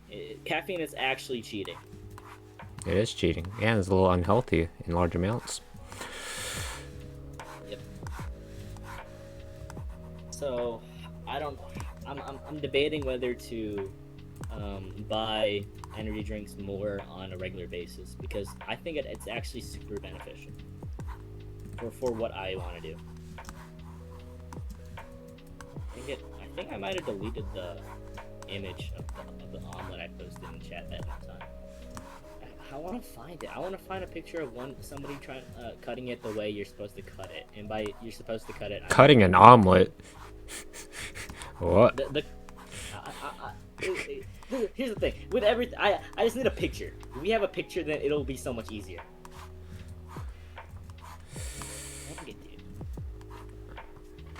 easier. Caffeine is actually cheating. It is cheating, and it's a little unhealthy in large amounts. Yep. So, I'm debating whether to buy energy drinks more on a regular basis, because I think it's actually super beneficial for what I want to do. I think I might have deleted the image of the omelet I posted in chat that one time. I want to find it. I want to find a picture of somebody trying cutting it the way you're supposed to cut it, and by you're supposed to cut it. Cutting an omelet. What? Here's the thing. With everything, I just need a picture. If we have a picture, then it'll be so much easier.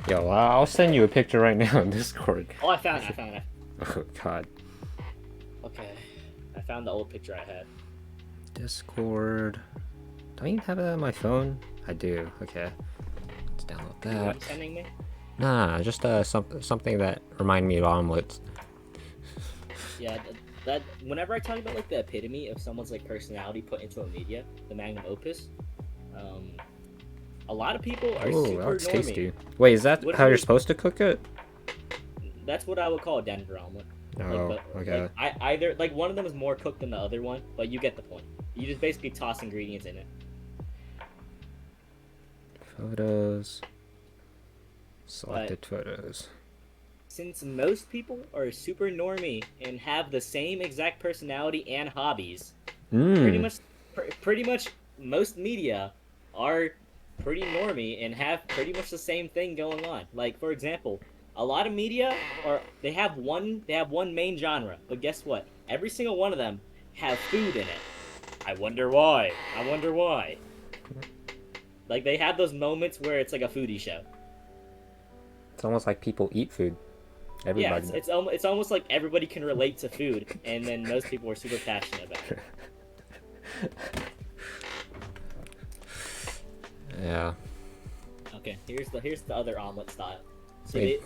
Yo, I'll send you a picture right now on Discord. Oh, I found it. Oh, God. Okay. I found the old picture I had. Discord. Do I even have it on my phone? I do. Okay. Let's download that. Are you sending me? Nah, just something that remind me of omelets. Yeah, that whenever I talk about like the epitome of someone's like personality put into a media, the magnum opus, a lot of people are super that's normie. tasty. Wait, is that how you're supposed to cook it? That's what I would call a Denver omelet. Oh, okay. Like, either like one of them is more cooked than the other one, but you get the point. You just basically toss ingredients in it. Photos. Selected photos. Since most people are super normie and have the same exact personality and hobbies, pretty much most media are pretty normie and have pretty much the same thing going on. Like, for example, a lot of media they have one main genre, but guess what? Every single one of them have food in it. I wonder why. Like, they have those moments where it's like a foodie show. It's almost like people eat food. Everybody. Yeah, it's almost like everybody can relate to food, and then most people are super passionate about it. Yeah. Okay, here's the other omelet style. See,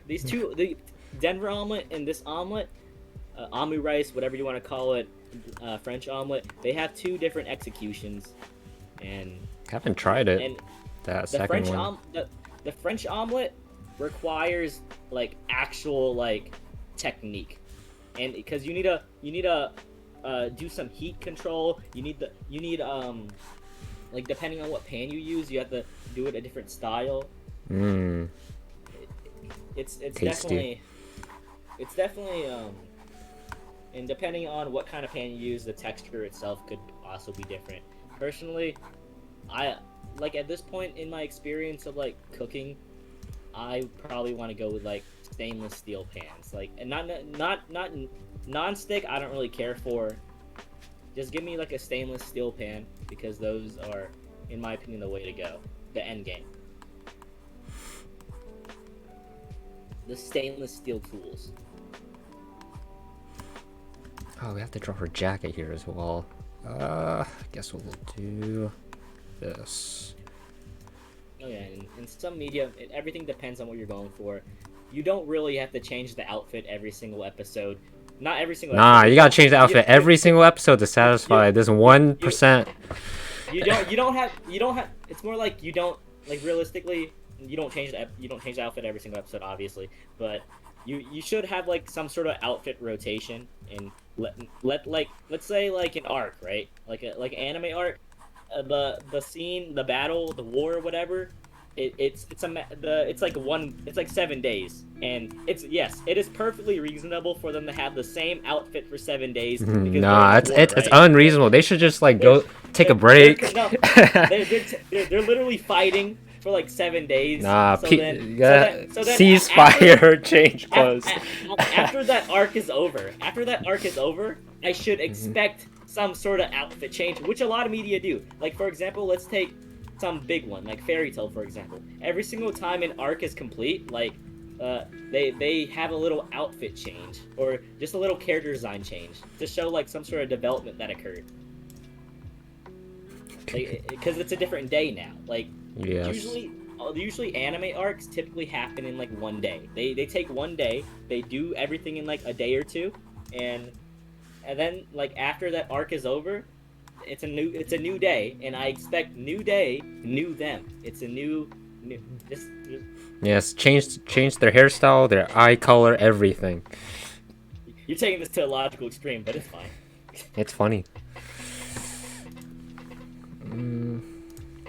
these two, the Denver omelet and this omelet, omu rice, whatever you want to call it, French omelet, they have two different executions, and I haven't tried it. And that second one. The French omelet requires like actual like technique, and because you need to do some heat control. You need like, depending on what pan you use, you have to do it a different style. It's tasty. definitely and depending on what kind of pan you use, the texture itself could also be different. Personally, I like, at this point in my experience of like cooking, I probably want to go with like stainless steel pans, like, and not non-stick. I don't really care for. Just give me like a stainless steel pan, because those are, in my opinion, the way to go. The end game. The stainless steel tools. Oh, we have to draw her jacket here as well. I guess we'll do this. Oh yeah, in some media, everything depends on what you're going for. You don't really have to change the outfit every single episode. Not every single episode. Nah, you gotta change the outfit every single episode to satisfy this 1%. You don't have. It's more like you don't like realistically, you don't change the outfit every single episode, obviously, but you should have like some sort of outfit rotation and let like let's say like an arc, right? Like an anime arc, the scene, the battle, the war, whatever. It's like 7 days, and it is perfectly reasonable for them to have the same outfit for 7 days because they're in Nah, a it's war, it's it's right? unreasonable. They should just like They're, go take a break. no, they're literally fighting for like 7 days. Nah, So then ceasefire, change clothes. after that arc is over, I should expect some sort of outfit change, which a lot of media do. Like for example, let's take some big one, like Fairy Tail, for example. Every single time an arc is complete, like they have a little outfit change or just a little character design change to show like some sort of development that occurred. Because it's a different day now. Like Yes. usually anime arcs typically happen in like one day. They take one day, they do everything in like a day or two, and then like after that arc is over, it's a new day, and I expect new day, new them. It's a new just Yes, change their hairstyle, their eye color, everything. you're taking this to a logical extreme, but it's fine. It's funny.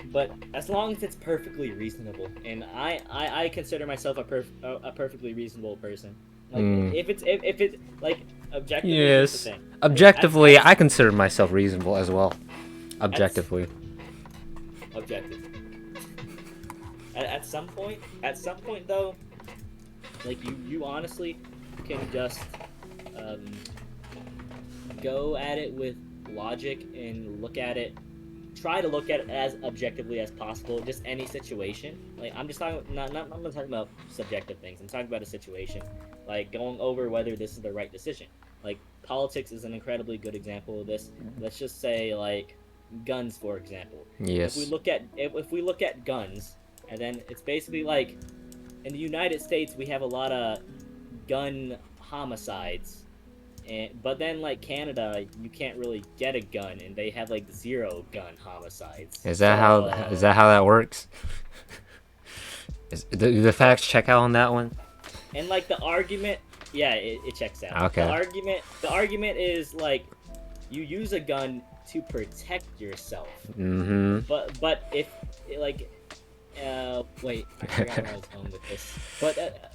But as long as it's perfectly reasonable, and I consider myself a perfectly reasonable person. Like if it's like objectively, here's the Yes. thing. Objectively, I consider myself reasonable as well. Objectively. Objective. At some point though, like you honestly can just go at it with logic and try to look at it as objectively as possible. Just any situation. Like I'm just talking not talking about subjective things. I'm talking about a situation, like going over whether this is the right decision. Like politics is an incredibly good example of this. Let's just say like guns, for example. Yes. If we look at guns, and then it's basically like in the United States we have a lot of gun homicides, but then like Canada you can't really get a gun and they have like 0 gun homicides. Is that how that works? Do the facts check out on that one? And like the argument, yeah, it checks out. Okay. The argument is like you use a gun to protect yourself. Mm-hmm. But if like wait, I forgot where I was going with this. But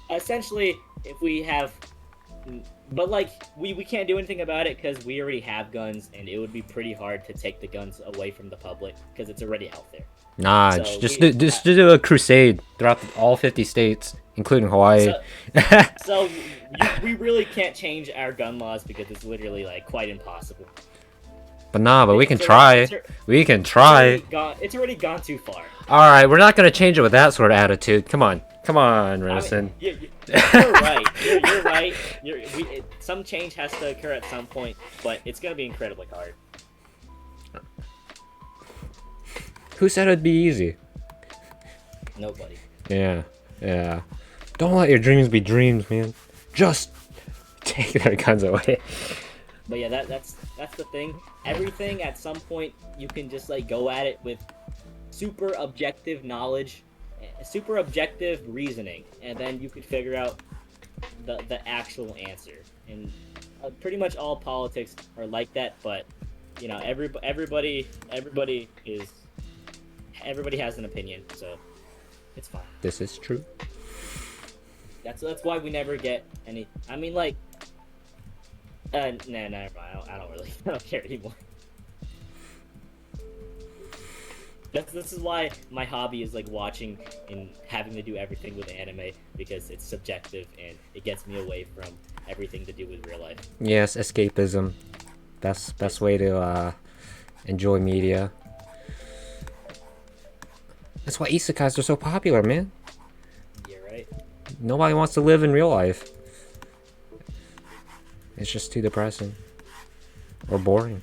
essentially, if we have, but like we can't do anything about it because we already have guns, and it would be pretty hard to take the guns away from the public because it's already out there. Nah, So just do a crusade throughout all 50 states, including Hawaii. So we really can't change our gun laws because it's literally like quite impossible. but we can try. We can try. It's already gone too far. All right, we're not gonna change it with that sort of attitude. Come on, Reniscen. I mean, you're right. You're right. Some change has to occur at some point, but it's gonna be incredibly hard. Who said it'd be easy? Nobody. Yeah. Don't let your dreams be dreams, man. Just take their guns away. But yeah, that's the thing. Everything at some point you can just like go at it with super objective knowledge, super objective reasoning, and then you could figure out the actual answer. And pretty much all politics are like that. But you know, everybody has an opinion, so it's fine. This is true. That's why we never get any. I mean, like, never mind. I don't care anymore. This is why my hobby is like watching and having to do everything with anime, because it's subjective and it gets me away from everything to do with real life. Yes, escapism. Best way to enjoy media. That's why isekais are so popular, man. You're right. Nobody wants to live in real life. It's just too depressing. Or boring.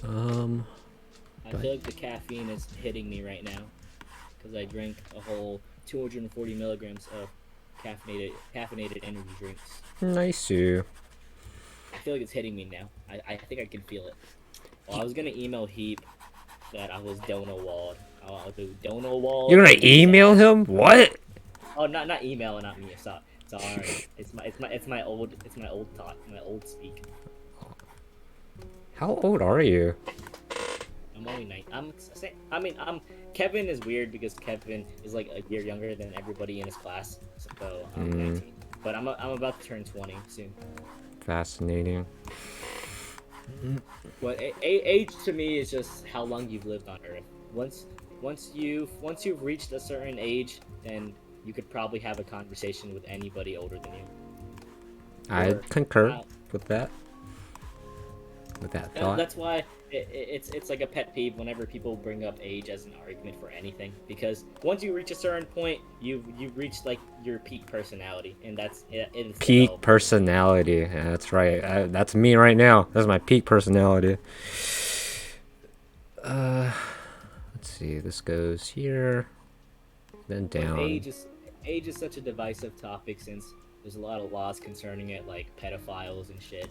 I feel like the caffeine is hitting me right now because I drank a whole 240 milligrams of caffeinated energy drinks. Nice you. I feel like it's hitting me now. I think I can feel it. Well, I was gonna email Heap that I was Dona walled. I'll do donor walls. You're gonna and email him? What? Oh, not email, not me. Sorry. It's my old thought, my old speak. How old are you? I'm only 9. Kevin is weird because Kevin is like a year younger than everybody in his class. So I'm 19. But I'm about to turn 20 soon. Fascinating. But age to me is just how long you've lived on Earth. Once you've reached a certain age, then you could probably have a conversation with anybody older than you. I concur with that. With that thought. That's why it's like a pet peeve whenever people bring up age as an argument for anything, because once you reach a certain point, you've reached like your peak personality, and that's it's Peak developed. personality. Yeah, that's right. That's me right now. That's my peak personality. Let's see. This goes here, then down. Age is such a divisive topic since there's a lot of laws concerning it, like pedophiles and shit.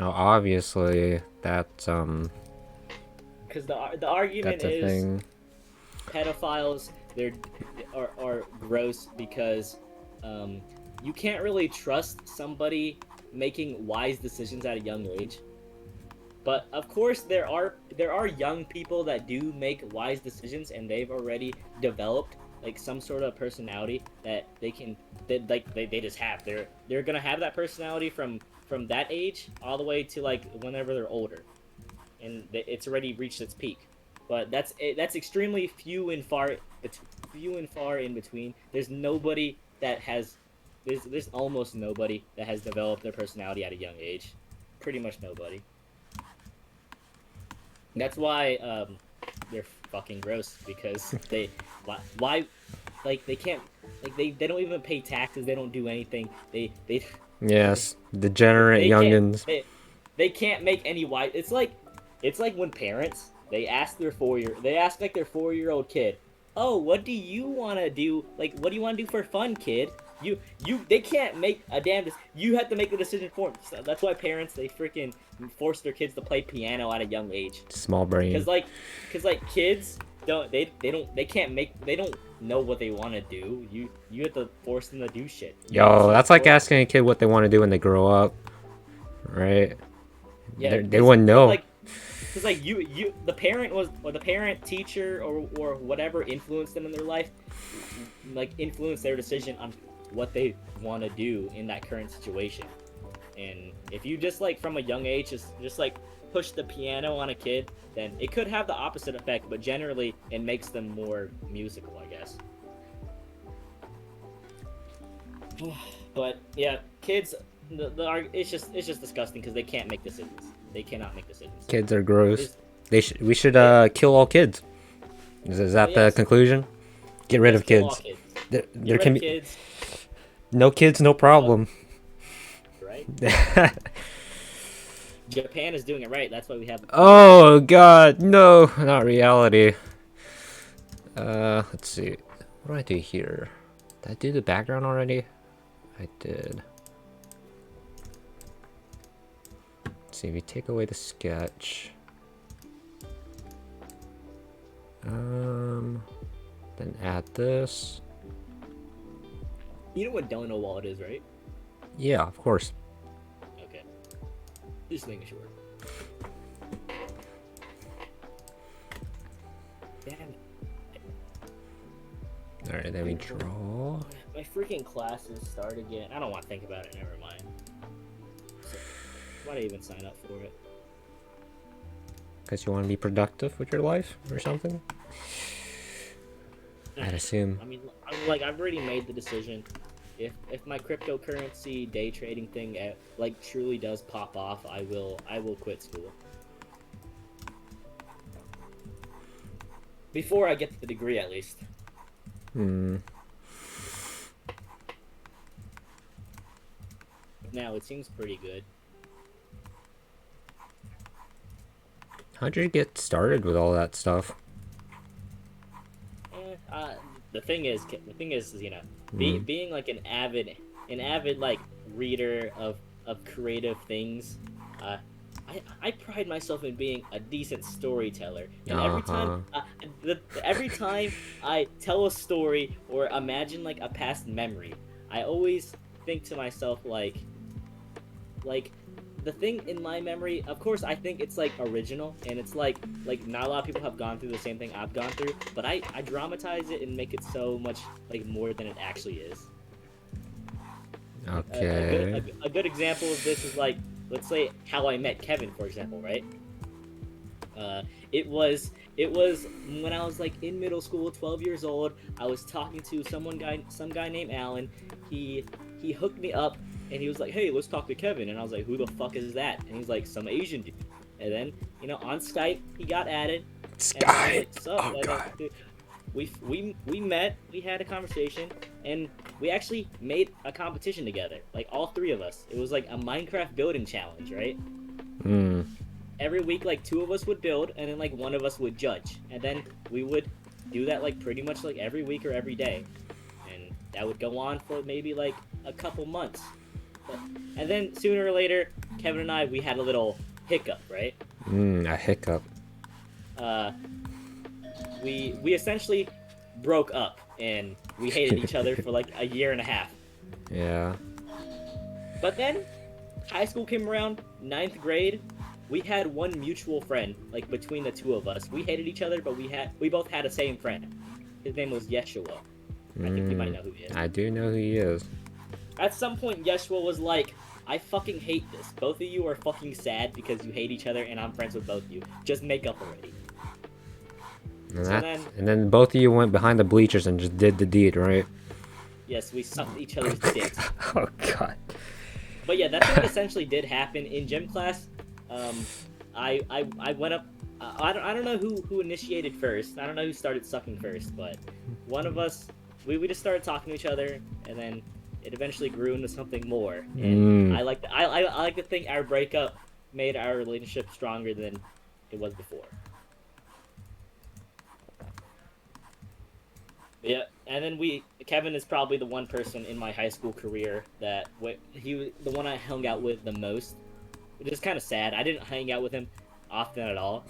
Oh, obviously that's Because the argument that's a is thing. pedophiles are gross because you can't really trust somebody making wise decisions at a young age. But of course there are young people that do make wise decisions, and they've already developed like some sort of personality that they just have. They're gonna have that personality from that age all the way to like whenever they're older, and it's already reached its peak. But that's extremely few and far in between. There's nobody that has there's almost nobody that has developed their personality at a young age. Pretty much nobody. That's why they're fucking gross, because why like they can't, like they don't even pay taxes, they don't do anything. They Yes, degenerate they youngins. they can't make any wise. It's like when parents they ask their 4-year-old kid, "Oh, what do you want to do? Like, what do you want to do for fun, kid?" They can't make a damn. You have to make the decision for them. So that's why parents they freaking force their kids to play piano at a young age. Small brain. Because kids they don't know what they want to do. You have to force them to do shit. Yo, that's like asking a kid what they want to do when they grow up, right? Yeah, they wouldn't know. Because the parent, teacher, or whatever influenced them in their life, like influenced their decision on what they want to do in that current situation. And if you just like from a young age just like push the piano on a kid, then it could have the opposite effect, but generally it makes them more musical, I guess. But yeah, kids, it's just disgusting because they can't make decisions. They cannot make decisions. Kids are gross. We should kill all kids. Is that the conclusion? Get rid of kids. There can be kids. No kids, no problem. Right? Japan is doing it right. That's why we have. Oh god, no, not reality. Let's see. What do I do here? Did I do the background already? I did. Let's see, if we take away the sketch. Then add this. You know what Dono Wallet is, right? Yeah, of course. Okay. Just making sure. Damn it. Alright, then we draw. My freaking classes start again. I don't want to think about it. Never mind. So, why did I even sign up for it? Because you want to be productive with your life or something? I'd assume. I mean, I've already made the decision. If my cryptocurrency day trading thing like truly does pop off, I will quit school. Before I get the degree, at least. Now it seems pretty good. How'd you get started with all that stuff? The thing is, you know, being like an avid like reader of creative things. I I pride myself in being a decent storyteller, and Uh-huh. every time I tell a story or imagine like a past memory, I always think to myself like the thing in my memory, of course I think it's like original and it's like not a lot of people have gone through the same thing I've gone through, but I dramatize it and make it so much like more than it actually is. Like Okay. a good example of this is like, let's say how I met Kevin, for example, right? Uh, it was when I was like in middle school, 12 years old. I was talking to some guy named Alan. He hooked me up and he was like, "Hey, let's talk to Kevin." And I was like, "Who the fuck is that?" And he's like, "Some Asian dude." And then on Skype he got added, and then I was Sky. like, "Sup?" Oh And then god. we met, we had a conversation, and we actually made a competition together. Like all three of us. It was like a Minecraft building challenge, right? Hmm. Every week like two of us would build and then like one of us would judge, and then we would do that like pretty much like every week or every day, and that would go on for maybe like a couple months. But, and then sooner or later, Kevin and I, we had a little hiccup, right? A hiccup. uh we essentially broke up and we hated each other for like a year and a half. Yeah. But then high school came around, ninth grade. We had one mutual friend, like between the two of us. We hated each other, but we both had a same friend. His name was Yeshua. I think you might know who he is. I do know who he is. At some point, Yeshua was like, "I fucking hate this. Both of you are fucking sad because you hate each other, and I'm friends with both of you. Just make up already." And, So that, then, and then both of you went behind the bleachers and just did the deed, right? yes, we sucked each other's dicks. Oh god. But yeah, that's what essentially did happen in gym class. Um, I went up. I don't know who initiated first. I don't know who started sucking first, but one of us, we just started talking to each other, and then it eventually grew into something more. And Mm. I like to think our breakup made our relationship stronger than it was before. Yeah, and then Kevin is probably the one person in my high school career that he was the one I hung out with the most, which is kind of sad. I didn't hang out with him often at all.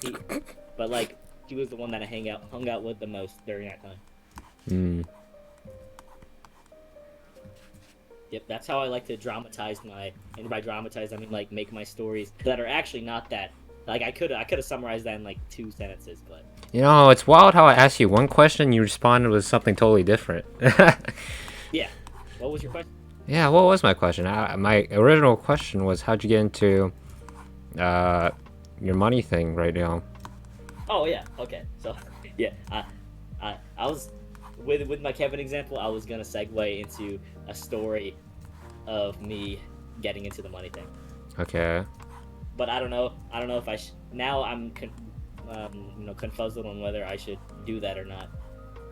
But like he was the one that I hung out with the most during that time. Mm. Yep, that's how I like to dramatize and by dramatize I mean like make my stories that are actually not that. Like I could have summarized that in like two sentences, but You know, it's wild how I asked you one question, you responded with something totally different. yeah. What was your question? Yeah, what was my question? My original question was how'd you get into uh, your money thing right now? Oh yeah, okay. So yeah, I was with my Kevin example. I was gonna segue into a story of me getting into the money thing, Okay. but I don't know. I don't know if now confuzzled on whether I should do that or not.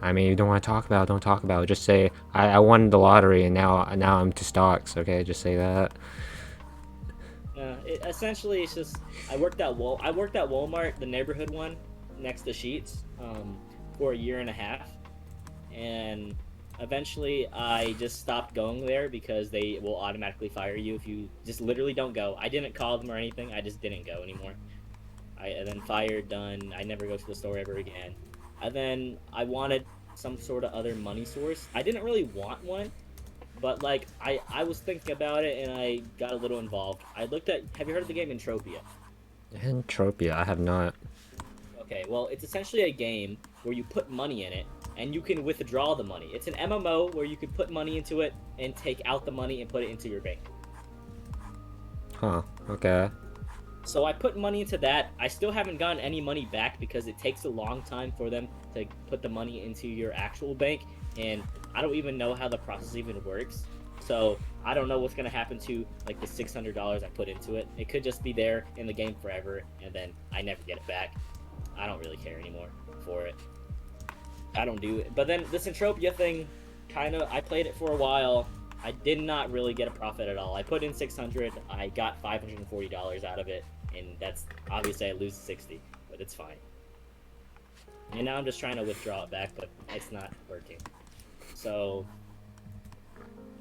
I mean, you don't want to talk about it, don't talk about it. Just say, I won the lottery and now I'm to stocks, okay? Just say that. Essentially, it's just I worked at Walmart, the neighborhood one next to Sheets, for a year and a half, and eventually I just stopped going there because they will automatically fire you if you just literally don't go. I didn't call them or anything. I just didn't go anymore. And then fired, done. I never go to the store ever again. And then I wanted some sort of other money source. I didn't really want one, but like I was thinking about it and I got a little involved. I looked at. Have you heard of the game Entropia? Entropia, I have not. Okay, well, it's essentially a game where you put money in it and you can withdraw the money. It's an MMO where you can put money into it and take out the money and put it into your bank. Huh, okay. So I put money into that. I still haven't gotten any money back because it takes a long time for them to put the money into your actual bank, and I don't even know how the process even works. So I don't know what's gonna happen to like the $600 I put into it. It could just be there in the game forever, and then I never get it back. I don't really care anymore for it. I don't do it. But then this Entropia thing, I played it for a while. I did not really get a profit at all. I put in 600, I got $540 out of it, and that's obviously I lose 60, but it's fine. And now I'm just trying to withdraw it back, but it's not working. So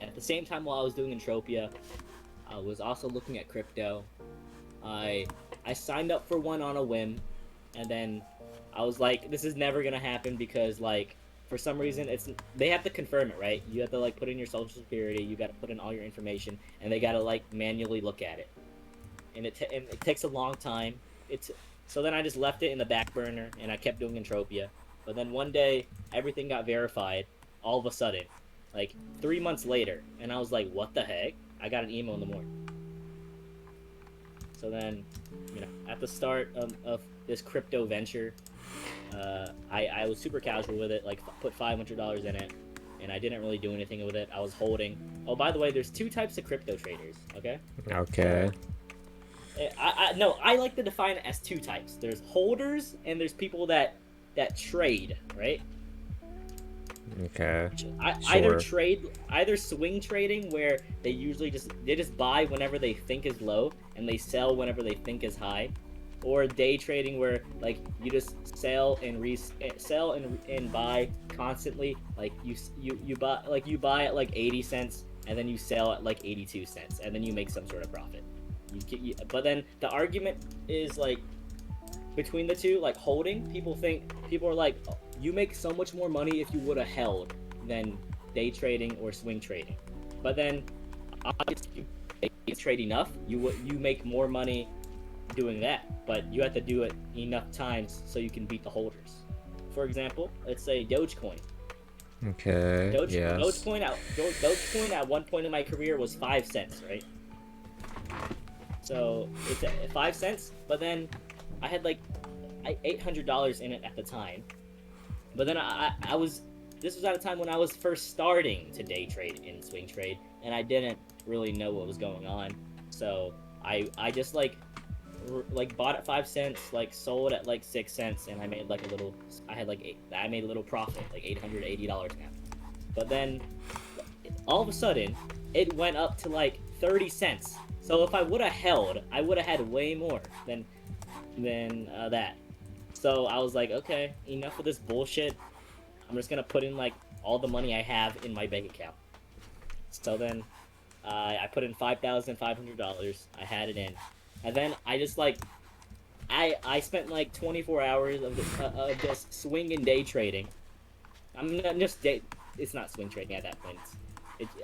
at the same time while I was doing Entropia, I was also looking at crypto. I I signed up for one on a whim, and then I was like, this is never gonna happen because like for some reason they have to confirm it, right? You have to like put in your social security, you got to put in all your information, and they got to like manually look at it, and it takes a long time. So then I just left it in the back burner and I kept doing Entropia, but then one day everything got verified all of a sudden, like 3 months later, and I was like, what the heck? I got an email in the morning. So then, at the start of this crypto venture, I was super casual with it, like put $500 in it, and I didn't really do anything with it. I was holding. Oh, by the way, there's two types of crypto traders, okay? Okay. I like to define it as two types. There's holders and there's people that trade, right? Okay. Either swing trading, where they usually just buy whenever they think is low and they sell whenever they think is high, or day trading, where like you just sell and buy constantly. Like you buy at like 80 cents and then you sell at like 82 cents and then you make some sort of profit. But then the argument is like between the two, like holding, people are like, oh, you make so much more money if you would have held than day trading or swing trading. But then obviously you trade enough, you make more money doing that, but you have to do it enough times so you can beat the holders. For example, let's say Dogecoin. Okay. Yes. Dogecoin at one point in my career was 5 cents, right? So it's at 5 cents, but then I had like $800 in it at the time. But then this was at a time when I was first starting to day trade and swing trade, and I didn't really know what was going on. So I just like bought at 5 cents, like sold at like 6 cents, and I made like I made a little profit, like $880 now. But then all of a sudden it went up to like 30 cents. So if I would have held, I would have had way more than that. So I was like, okay, enough of this bullshit. I'm just gonna put in like all the money I have in my bank account. So then I put in $5,500. I had it in, and then I just like I spent like 24 hours of just swing and day trading. I'm not just day. It's not swing trading at that point.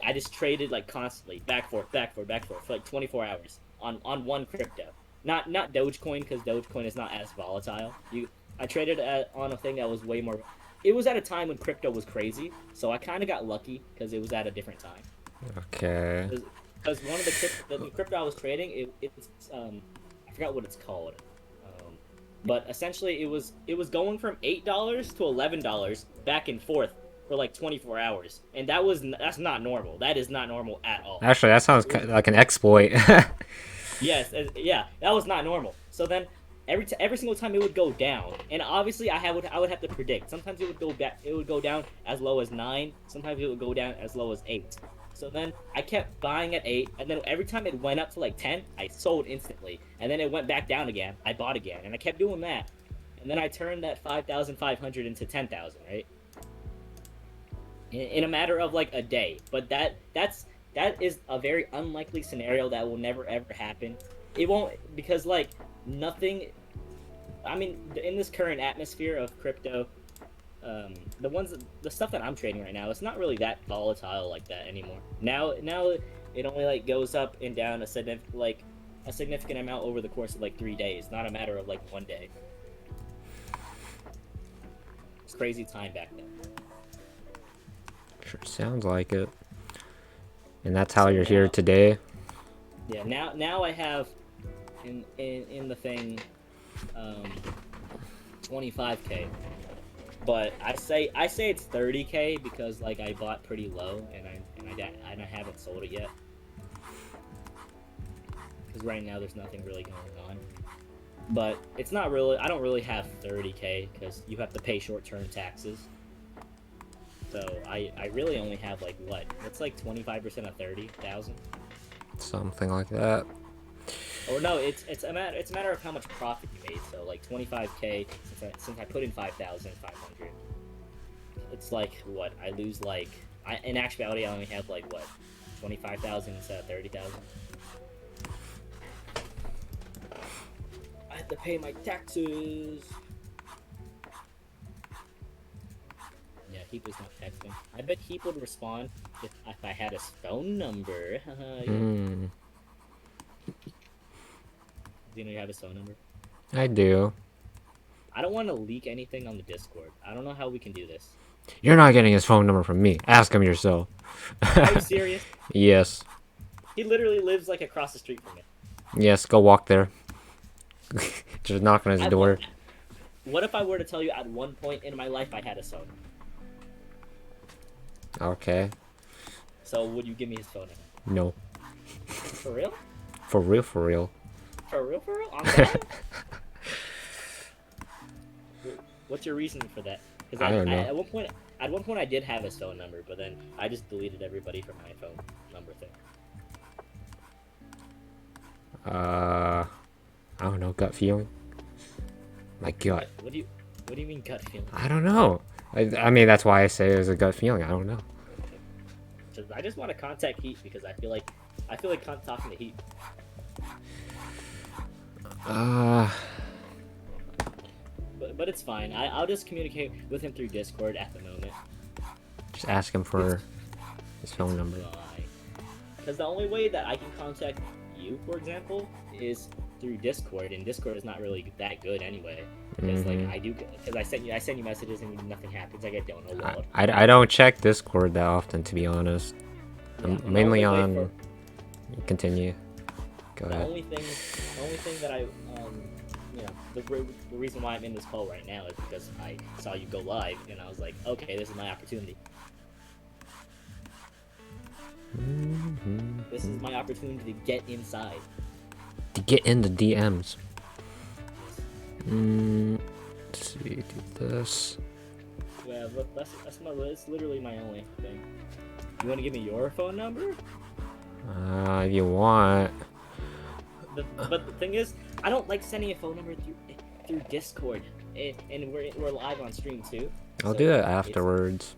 I just traded like constantly, back forth for like 24 hours on one crypto. Not Dogecoin, because Dogecoin is not as volatile. I traded on a thing that was way more. It was at a time when crypto was crazy, so I kind of got lucky because it was at a different time. Okay. Because one of the crypto I was trading, it's I forgot what it's called, but essentially it was going from $8 to $11 back and forth for like 24 hours, and that's not normal. That is not normal at all. Actually, that sounds like an exploit. Yes, yeah, that was not normal. So then every single time it would go down, and obviously I would have to predict. Sometimes it would go down as low as 9. Sometimes it would go down as low as 8. So then I kept buying at 8, and then every time it went up to like 10, I sold instantly, and then it went back down again. I bought again, and I kept doing that, and then I turned that 5,500 into 10,000, right? In a matter of like a day. But that is a very unlikely scenario that will never ever happen. It won't, because like nothing. I mean, in this current atmosphere of crypto, the stuff that I'm trading right now, it's not really that volatile like that anymore. Now it only like goes up and down a significant amount over the course of like 3 days, not a matter of like 1 day. It's crazy time back then. Sure sounds like it. And that's how you're here today? Yeah, now I have in the thing 25K. But I say it's 30K because like I bought pretty low and I haven't sold it yet. Cuz right now there's nothing really going on. But it's not really, I don't really have 30K cuz you have to pay short-term taxes. So I really only have like what? It's like 25% of 30,000. Something like that. Or no, it's a matter of how much profit you made. So like 25K since I put in 5,500. It's like what? I lose like in actuality I only have like what? 25,000 instead of 30,000. have to pay my taxes. Yeah, Heap was not texting. I bet Heap would respond if I had his phone number. Hmm. Do you have his phone number? I do. I don't want to leak anything on the Discord. I don't know how we can do this. You're not getting his phone number from me. Ask him yourself. Are you serious? Yes. He literally lives like across the street from me. Yes, go walk there. Just knock on his door. What if I were to tell you at one point in my life I had a phone? Okay. So would you give me his phone number? No. For real? For real, for real. For real? For real? On God? What's your reasoning for that? Because I don't know. At one point I did have his phone number, but then I just deleted everybody from my phone number thing. I don't know, gut feeling. My gut. What do you mean gut feeling? I don't know. I mean, that's why I say it's a gut feeling. I don't know. I just want to contact Heat because I feel like talking to Heat. But it's fine. I'll just communicate with him through Discord at the moment. Just ask him for his phone number. Because the only way that I can contact you, for example, is through Discord, and Discord is not really that good anyway. Because I send you messages and nothing happens. I get down a lot. I don't check Discord that often, to be honest. I'm mainly on. Continue. Go ahead. The only thing that I the reason why I'm in this call right now is because I saw you go live and I was like, okay, this is my opportunity. This is my opportunity to get inside. To get in the DMs. Let's see, do this. Yeah, but that's literally my only thing. You want to give me your phone number? If you want. But the thing is, I don't like sending a phone number through Discord, and we're live on stream too. I'll do it afterwards.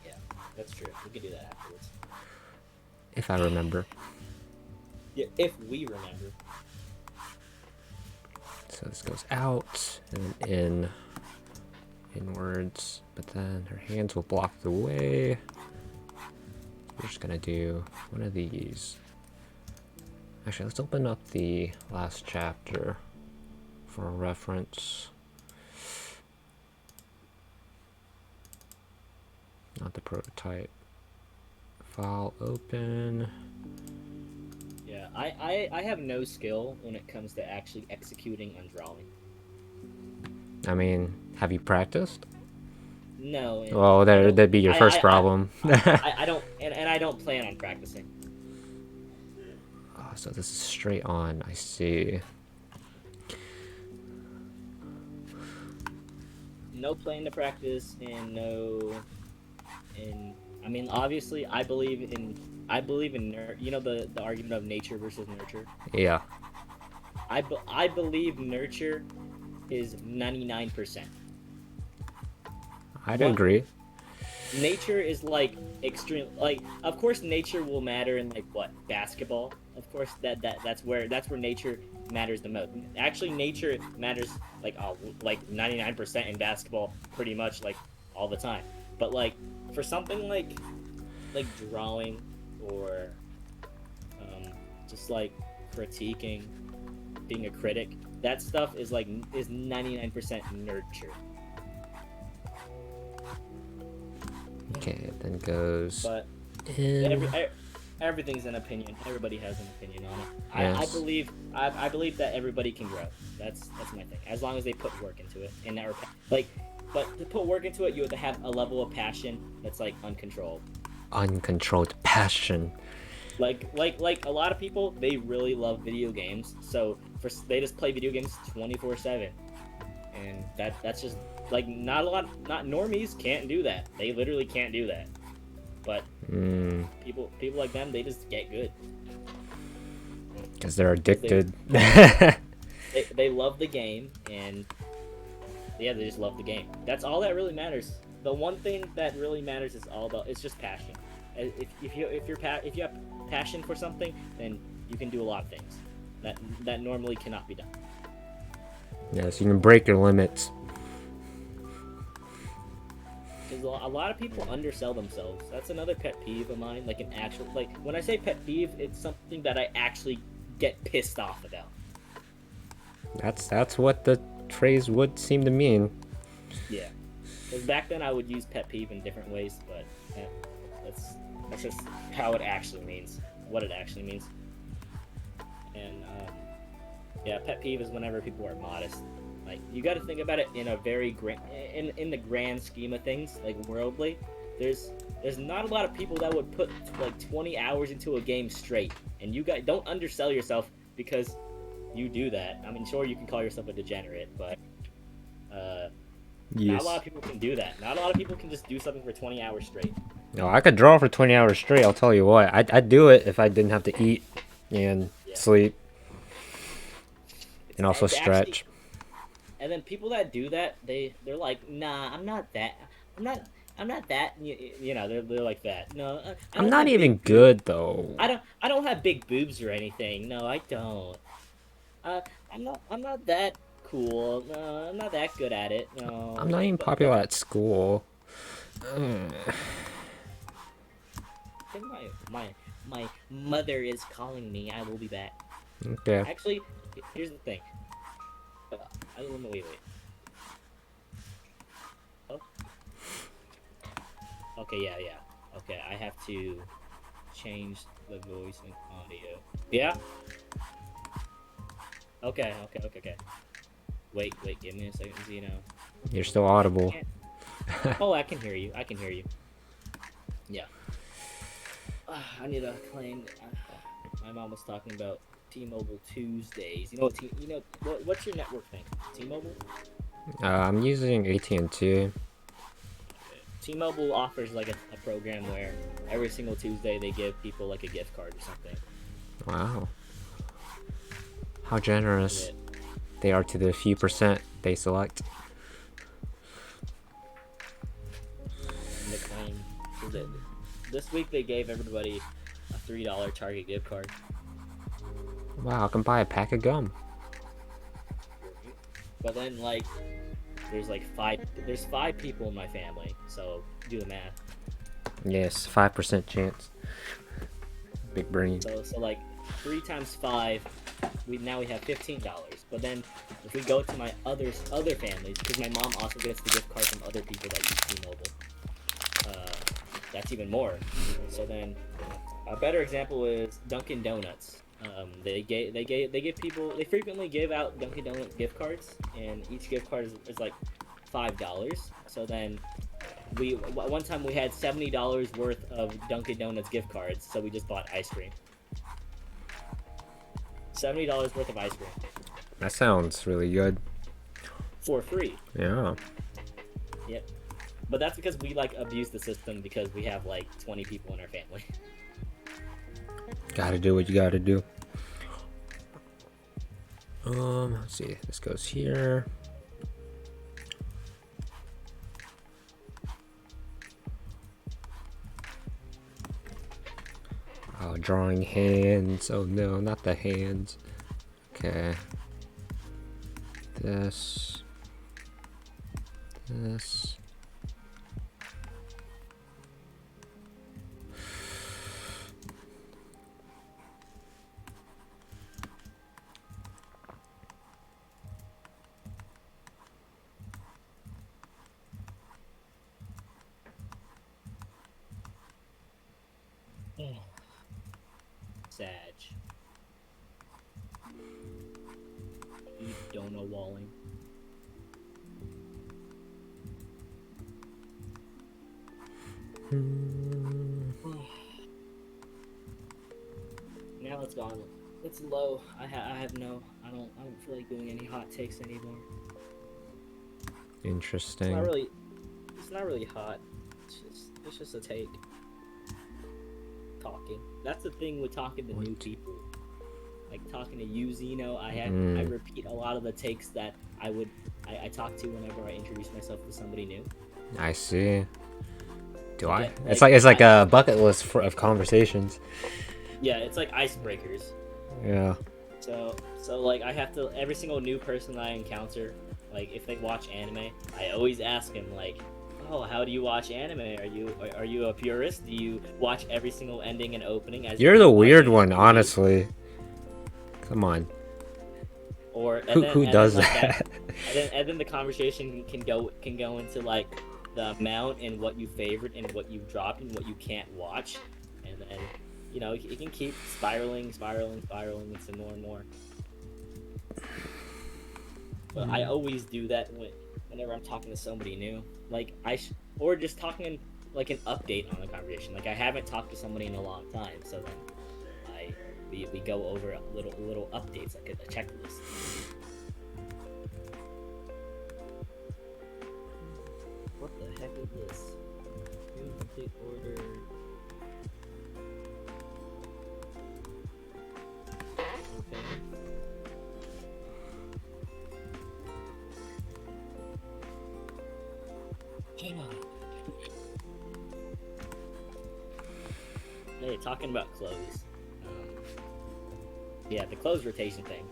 Yeah, that's true. We can do that afterwards. If I remember. Yeah, if we remember. So this goes out and then inwards, but then her hands will block the way. We're just gonna do one of these. Actually, let's open up the last chapter for a reference. Not the prototype. File open. Yeah, I have no skill when it comes to actually executing and drawing. I mean, have you practiced? No. Well, that'd be your first problem. I don't, and I don't plan on practicing. Oh, so this is straight on. I see. No plan to practice, and I mean, obviously, I believe in the argument of nature versus nurture. Yeah. I believe nurture is 99%. I'd agree. Nature is like extreme. Like, of course, nature will matter in like what, basketball. Of course, that's where nature matters the most. Actually, nature matters like 99% in basketball, pretty much like all the time. But like for something like drawing or just like critiquing, being a critic, that stuff is 99% nurture. Okay, it then goes. But in. Everything's an opinion. Everybody has an opinion on it. Yes. I believe that everybody can grow. That's my thing. As long as they put work into it and never but to put work into it, you have to have a level of passion that's like uncontrolled. Uncontrolled passion. Like a lot of people, they really love video games, so they just play video games 24/7, and that's just like not normies can't do that. They literally can't do that. But people like them, they just get good because they're addicted. They love the game, and yeah, they just love the game. That's all that really matters. The one thing that really matters is it's just passion. If you have passion for something, then you can do a lot of things. that normally cannot be done. Yes, you can break your limits. Because a lot of people undersell themselves. That's another pet peeve of mine. Like an actual, like when I say pet peeve, it's something that I actually get pissed off about. That's what the phrase would seem to mean. Yeah. Because back then I would use pet peeve in different ways, but yeah, that's just how it actually means, what it actually means. And yeah, pet peeve is whenever people are modest. Like you got to think about it in a very in the grand scheme of things, like worldly. There's not a lot of people that would put like 20 hours into a game straight, and you guys don't undersell yourself because you do that. I mean, sure you can call yourself a degenerate, but not a lot of people can do that. Not a lot of people can just do something for 20 hours straight. No, I could draw for 20 hours straight. I'll tell you what. I'd do it if I didn't have to eat and sleep and also stretch. Actually, and then people that do that, they're like, nah, I'm not that. I'm not that. You know, they're like that. No, I'm not even good though. I don't have big boobs or anything. No, I don't. I'm not that cool. No, I'm not that good at it. No. I'm not even popular at school. I think my mother is calling me. I will be back. Okay. Actually, here's the thing. Wait. Oh. Okay, yeah. Okay, I have to change the voice and audio. Yeah? Okay. Wait, give me a second, Zeno. You're still audible. Oh, I can hear you. Yeah. I need to claim. My mom was talking about T-Mobile Tuesdays. You know what's your network thing? T-Mobile? I'm using AT&T. T-Mobile offers like a program where every single Tuesday they give people like a gift card or something. Wow. How generous they are to the few percent they select. And they claim this week they gave everybody a $3 Target gift card. Wow, I can buy a pack of gum. But then like there's five people in my family, so do the math. Yes, 5% chance. Big brain. So like 3 times 5, we have $15. But then if we go to my other families, because my mom also gets the gift card from other people that use T-Mobile, that's even more. So then a better example is Dunkin' Donuts. They frequently give out Dunkin' Donuts gift cards, and each gift card is like $5. So then one time we had $70 worth of Dunkin' Donuts gift cards, so we just bought ice cream. $70 worth of ice cream. That sounds really good. For free. Yeah. Yep. But that's because we like abuse the system because we have like 20 people in our family. Gotta do what you gotta do. Let's see. This goes here. Oh, drawing hands. Oh no, not the hands. Okay. This. Sag. You don't know walling. Now it's gone. It's low. I don't feel like doing any hot takes anymore. Interesting. It's not really hot. It's just a take. Talking. That's the thing with talking to new people. Like talking to you, Zeno, I repeat a lot of the takes that I talk to whenever I introduce myself to somebody new. I see. Do I? Yeah, It's like a bucket list of conversations. Yeah, it's like icebreakers. Yeah. So like I have to every single new person I encounter, like if they watch anime, I always ask them like, "Oh, how do you watch anime? Are you a purist? Do you watch every single ending and opening as if You're you the were weird watching a one, movie?" honestly. Come on. Or Who and then does like that, that? and then the conversation can go into like the amount and what you favored and what you dropped and what you can't watch, and then it can keep spiraling into more and more. But I always do that whenever I'm talking to somebody new, like or just talking like an update on the conversation. Like I haven't talked to somebody in a long time, so then we go over little updates like a checklist. What the heck is this? New complete order. Okay. Hey, talking about clothes. Yeah, the clothes rotation thing.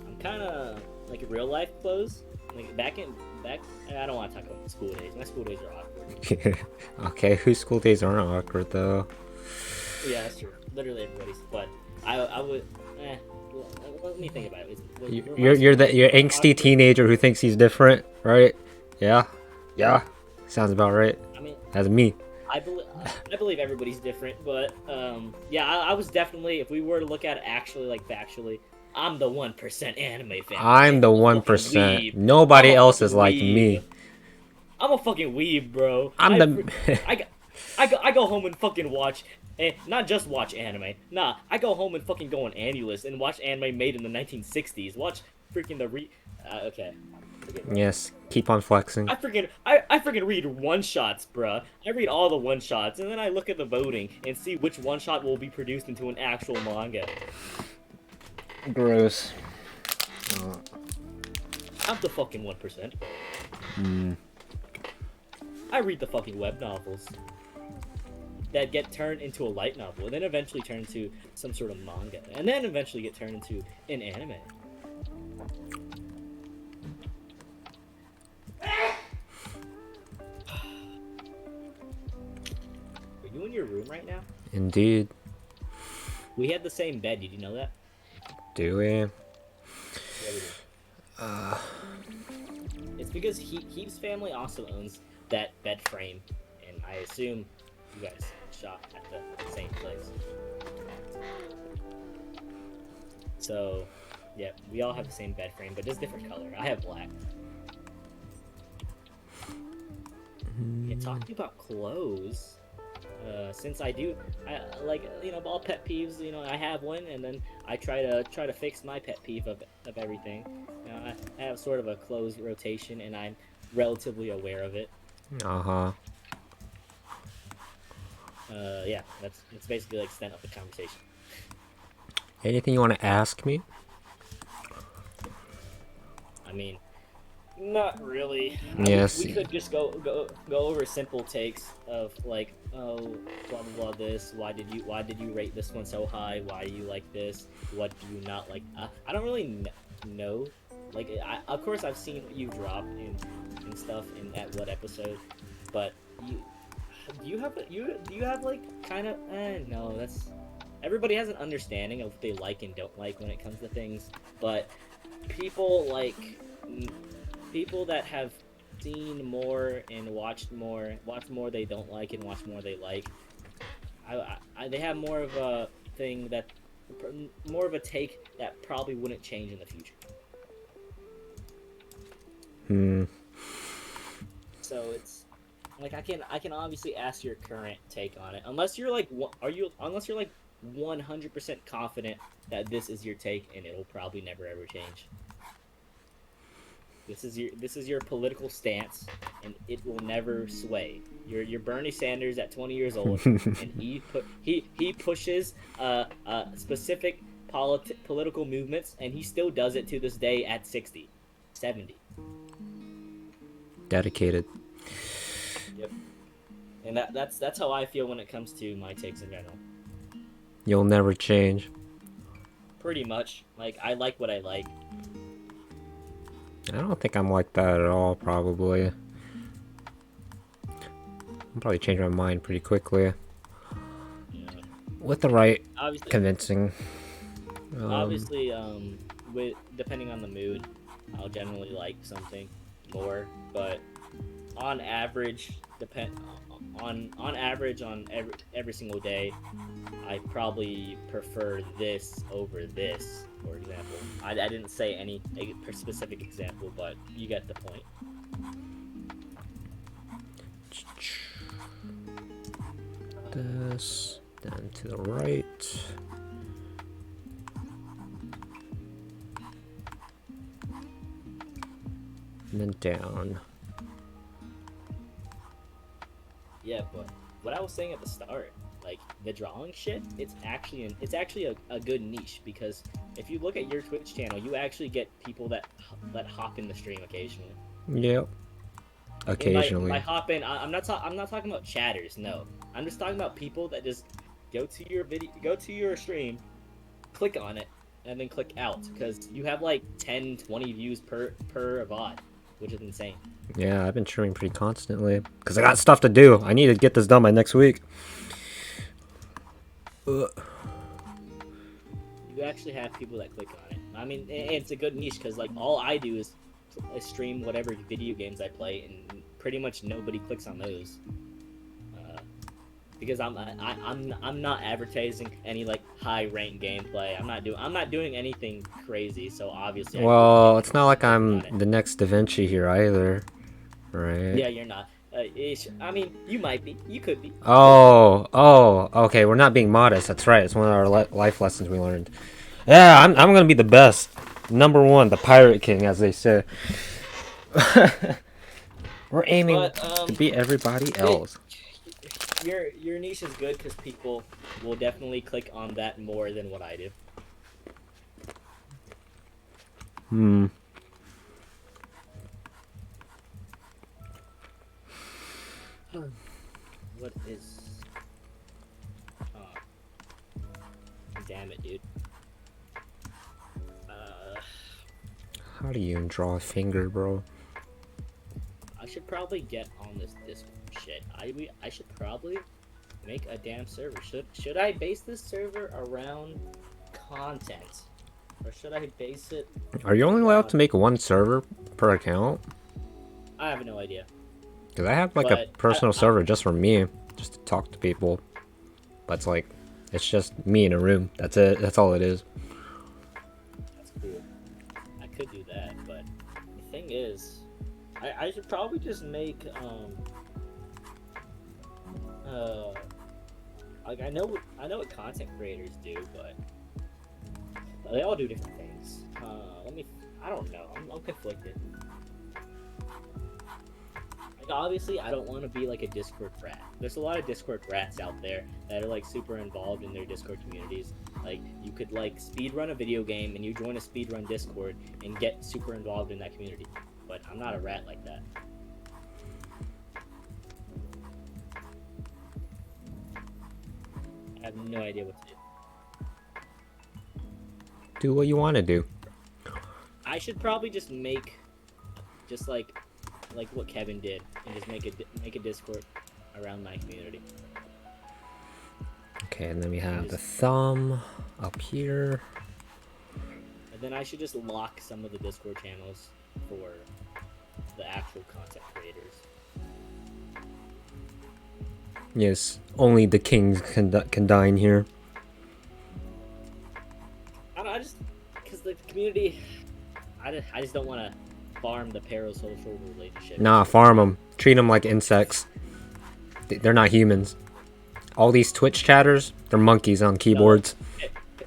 I'm kind of like real life clothes. Like back. I don't want to talk about school days. My school days are awkward. Okay, whose school days aren't awkward though? Yeah, that's true. Literally everybody's. But I would. Let me think about it. You're angsty teenager who thinks he's different, right? Yeah, yeah. Sounds about right. I mean, That's me. I believe everybody's different, but yeah, I was definitely. If we were to look at it actually, like factually, I'm the 1% anime fan. I'm the I'm a fucking 1%. weeb. I'm Nobody a else fucking is like weeb. me. I'm a fucking weeb, bro. I'm the. I go home and fucking watch, and not just watch anime. Nah, I go home and fucking go on AniList and watch anime made in the 1960s. Watch freaking okay. Yes, keep on flexing. I freaking read one shots, bruh. I read all the one shots, and then I look at the voting and see which one shot will be produced into an actual manga. Gross. I'm the fucking 1%. I read the fucking web novels that get turned into a light novel, and then eventually turn into some sort of manga, and then eventually get turned into an anime. Are you in your room right now? Indeed. We had the same bed. Did you know that? Do we? Yeah, we do. It's because Heap's family also owns that bed frame, and I assume you guys shop at the same place. So, yeah, we all have the same bed frame, but just different color. I have black. Yeah, talking about clothes. Since I like all pet peeves, I have one, and then I try to fix my pet peeve of everything. I have sort of a clothes rotation, and I'm relatively aware of it. Yeah, that's basically the extent of the conversation. Anything you want to ask me? I mean, not really. Yes. We could just go over simple takes of like, oh, blah blah blah. This. Why did you rate this one so high? Why do you like this? What do you not like? I don't really know. Like, of course, I've seen what you drop and stuff in at what episode, but do you have like kind of no, that's everybody has an understanding of what they like and don't like when it comes to things, but people that have seen more and watch more they don't like and watch more they like, they have more of a thing that more of a take that probably wouldn't change in the future. So it's like I can obviously ask your current take on it, unless you're like 100% confident that this is your take and it'll probably never ever change. This is your political stance, and it will never sway. You're Bernie Sanders at 20 years old, and he pushes specific political movements, and he still does it to this day at 60, 70. Dedicated. Yep. And that's how I feel when it comes to my takes in general. You'll never change. Pretty much. Like, I like what I like. I don't think I'm like that at all, probably. I'll probably change my mind pretty quickly. Yeah. With the right Obviously, convincing. obviously, with depending on the mood, I'll generally like something more. But on average, on average on every single day, I probably prefer this over this. For example, I didn't say any specific example, but you get the point. This, then to the right. And then down. Yeah, but what I was saying at the start, like the drawing shit, it's actually a good niche because if you look at your Twitch channel, you actually get people that hop in the stream occasionally. Yep. And Occasionally. by hop in, I'm not talking about chatters. No, I'm just talking about people that just go to your stream, click on it, and then click out because you have like 10, 20 views per VOD, which is insane. Yeah, I've been streaming pretty constantly because I got stuff to do. I need to get this done by next week. You actually have people that click on it. I mean, it's a good niche because like all I do is stream whatever video games I play, and pretty much nobody clicks on those. Because I'm not advertising any like high rank gameplay. I'm not doing anything crazy. So obviously. Well, it's not like I'm the next Da Vinci here either, right? Yeah, you're not. I mean, you might be. You could be. Oh, okay. We're not being modest. That's right. It's one of our life lessons we learned. Yeah, I'm gonna be the best, number one, the pirate king, as they say. We're aiming to beat everybody else. Your niche is good because people will definitely click on that more than what I do. What is? Damn it, dude. How do you even draw a finger, bro? I should probably get on this shit. I should probably make a damn server. Should I base this server around content, or should I base it? Are you only allowed to make one server per account? I have no idea. Because I have like a personal server just for me, just to talk to people. But it's like, it's just me in a room. That's it. That's all it is. That's cool. I could do that, but the thing is, I should probably just make like I know what content creators do, but they all do different things. I don't know. I'm conflicted. Like obviously, I don't want to be like a Discord rat. There's a lot of Discord rats out there that are like super involved in their Discord communities. Like you could like speedrun a video game and you join a speedrun Discord and get super involved in that community. But I'm not a rat like that. I have no idea what to do. Do what you want to do. I should probably just make, just like what Kevin did, and just make a Discord around my community. Okay, and then we have the thumb up here. And then I should just lock some of the Discord channels for the actual content creators. Yes, only the kings can dine here. I just because the community, I just don't want to farm the parasocial relationship. Nah, farm them. Treat them like insects. They're not humans. All these Twitch chatters, they're monkeys on keyboards.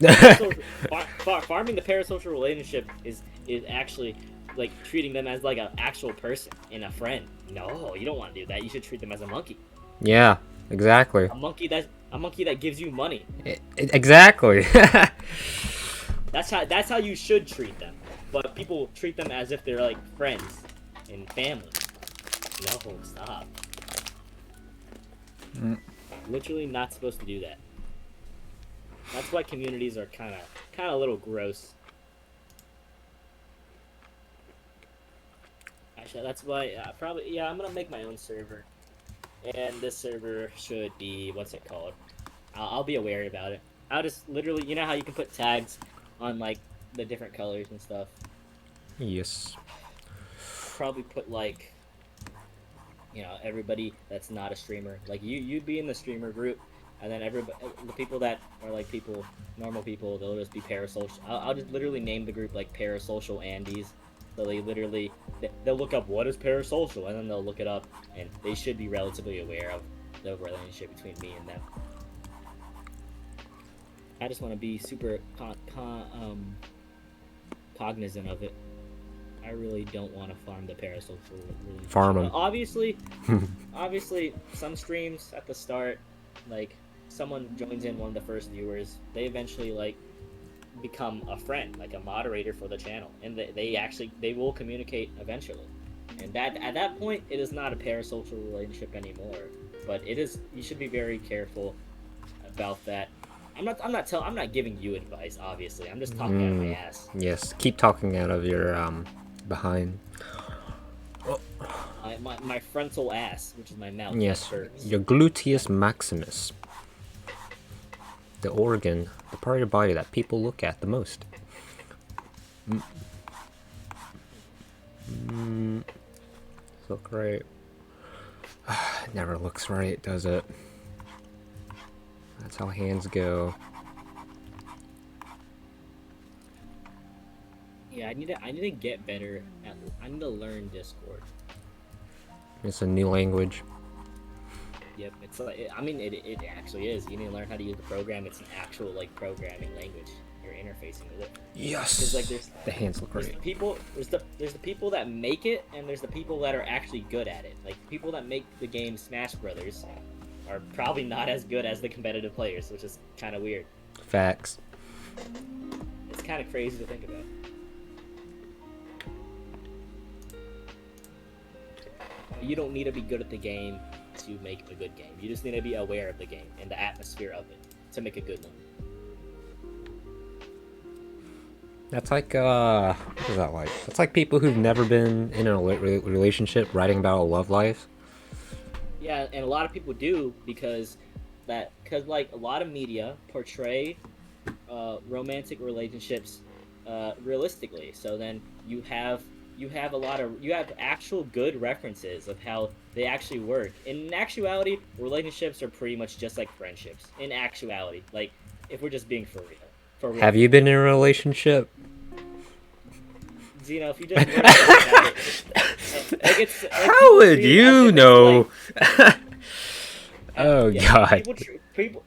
Farming the parasocial relationship is actually like treating them as like an actual person and a friend. No, you don't want to do that. You should treat them as a monkey. Yeah, exactly. A monkey that gives you money. Exactly. That's how you should treat them. But people treat them as if they're like friends and family. No, stop. Literally not supposed to do that. That's why communities are kind of a little gross. Actually, that's why probably yeah. I'm gonna make my own server, and this server should be what's it called? I'll be aware about it. I'll just literally, you know how you can put tags on like the different colors and stuff. Yes. I'll probably put like, everybody that's not a streamer, like you'd be in the streamer group, and then everybody, the people that are like normal people, they'll just be parasocial. I'll just literally name the group like parasocial Andes. So they literally they'll look up what is parasocial, and then they'll look it up, and they should be relatively aware of the relationship between me and them. I just want to be super cognizant of it. I really don't want to farm the parasocial relationship. Farm 'em. Obviously, some streams at the start, like someone joins in, one of the first viewers, they eventually like become a friend, like a moderator for the channel, and they will communicate eventually. And that at that point, it is not a parasocial relationship anymore. But it is. You should be very careful about that. I'm not giving you advice, obviously. I'm just talking out of my ass. Yes, keep talking out of your behind. My frontal ass, which is my mouth. Yes, your gluteus maximus. The organ, the part of your body that people look at the most. So great. It never looks right, does it? That's how hands go. Yeah, I need to get better at. I need to learn Discord. It's a new language. Yep, it's like I mean it actually is. You need to learn how to use the program. It's an actual like programming language. You're interfacing with it. Yes. Like there's the hands look great. There's the people that make it, and there's the people that are actually good at it. Like the people that make the game Smash Brothers are probably not as good as the competitive players, which is kind of weird. Facts. It's kind of crazy to think about. You don't need to be good at the game to make a good game. You just need to be aware of the game and the atmosphere of it to make a good one. That's like, what is that like? That's like people who've never been in a relationship writing about a love life. Yeah, and a lot of people do because like a lot of media portray romantic relationships realistically. So then you have actual good references of how they actually work. In actuality, relationships are pretty much just like friendships. In actuality, like if we're just being for real. Have you been in a relationship? Zeno, if you just learn about it, how would you know? Like, oh god.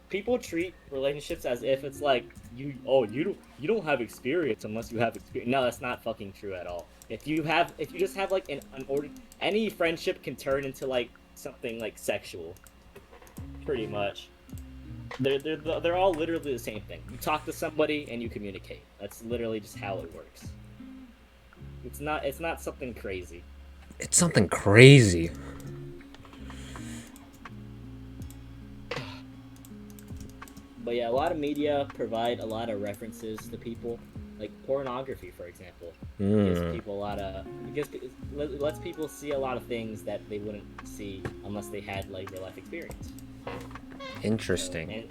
People treat relationships as if it's like you don't have experience unless you have experience. No, that's not fucking true at all. If you just have like an order, any friendship can turn into like something like sexual, pretty much. They're all literally the same thing. You talk to somebody and you communicate. That's literally just how it works. It's not something crazy. It's something crazy. But yeah, a lot of media provide a lot of references to people, like pornography, for example. Gives people lets people see a lot of things that they wouldn't see unless they had like real life experience. Interesting.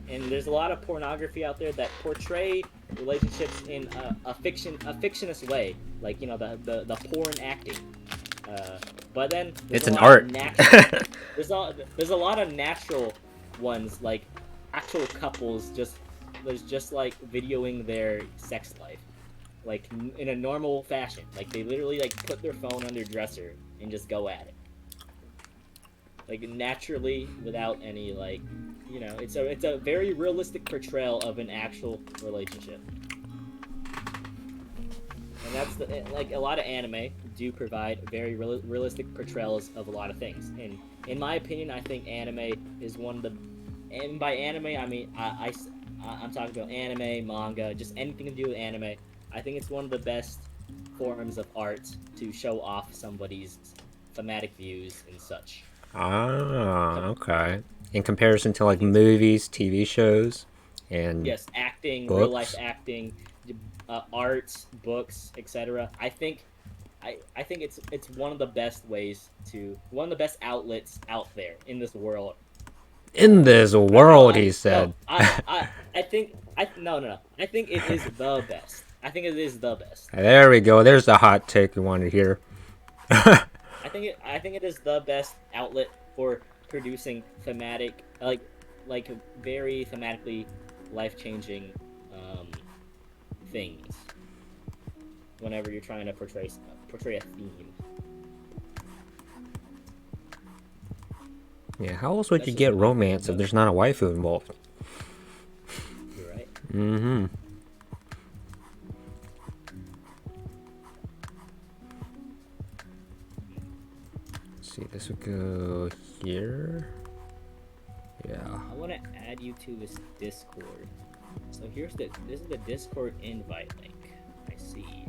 And there's a lot of pornography out there that portray relationships in a fictionist way, like the porn acting. But then it's an art. There's a lot of natural ones, like actual couples just like videoing their sex life, like in a normal fashion. Like they literally like put their phone on their dresser and just go at it. Like naturally, without any like, it's a very realistic portrayal of an actual relationship, and that's like a lot of anime do provide very realistic portrayals of a lot of things. And in my opinion, I think anime is one of the, and by anime I mean I'm talking about anime, manga, just anything to do with anime. I think it's one of the best forms of art to show off somebody's thematic views and such. Ah, okay. In comparison to like movies, TV shows, and Yes, acting, real life books. acting, arts, books, etc. I think it's one of the best ways to one of the best outlets out there in this world. In this I no world, I he no said. I think I no no no I think it is the best. I think it is the best. There we go. There's the hot take you wanted to hear. I think it is the best outlet for producing thematic like very thematically life changing things whenever you're trying to portray a theme. Yeah, how else would That's you just get my opinion, romance if though. there's not a waifu involved? You're right. Mm-hmm. Let's see, this would go here. Yeah. I want to add you to this Discord. So this is the Discord invite link. I see.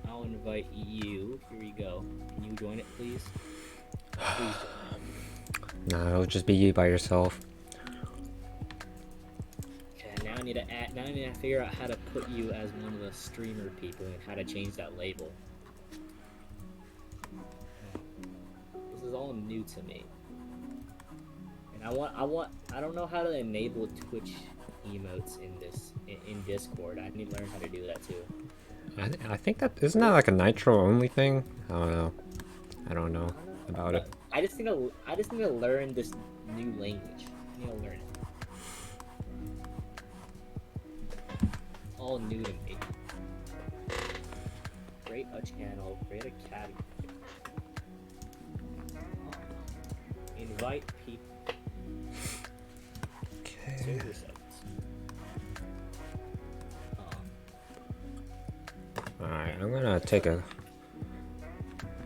I'll invite you. Here we go. Can you join it, please? Please join it. No, it'll just be you by yourself. Okay, now I need to add. Now I need to figure out how to put you as one of the streamer people and how to change that label. This is all new to me, and I don't know how to enable Twitch emotes in Discord. I need to learn how to do that too. I think that isn't that like a Nitro only thing. I don't know. I don't know about it. I just need to learn this new language. I need to learn it. All new to me. Create a channel. Create a category. Invite people. Okay. Server settings. Alright, I'm gonna take a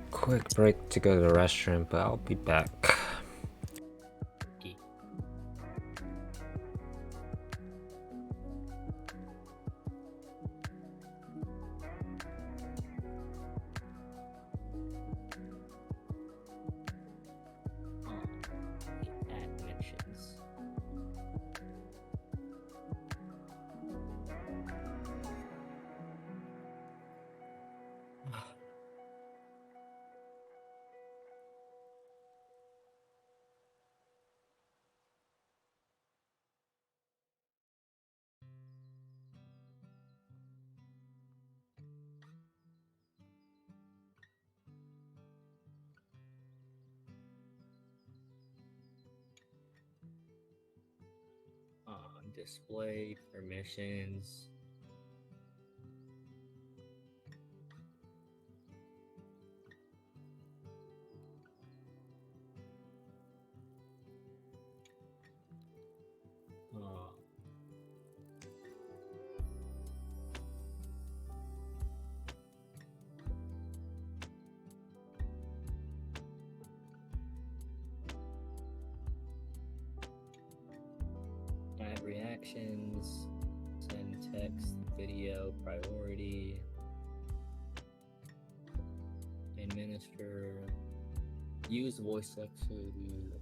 quick break to go to the restroom, but I'll be back. Key. Add mentions. Display permissions. Add reactions. Send text, video, priority. Administer. Use voice activity.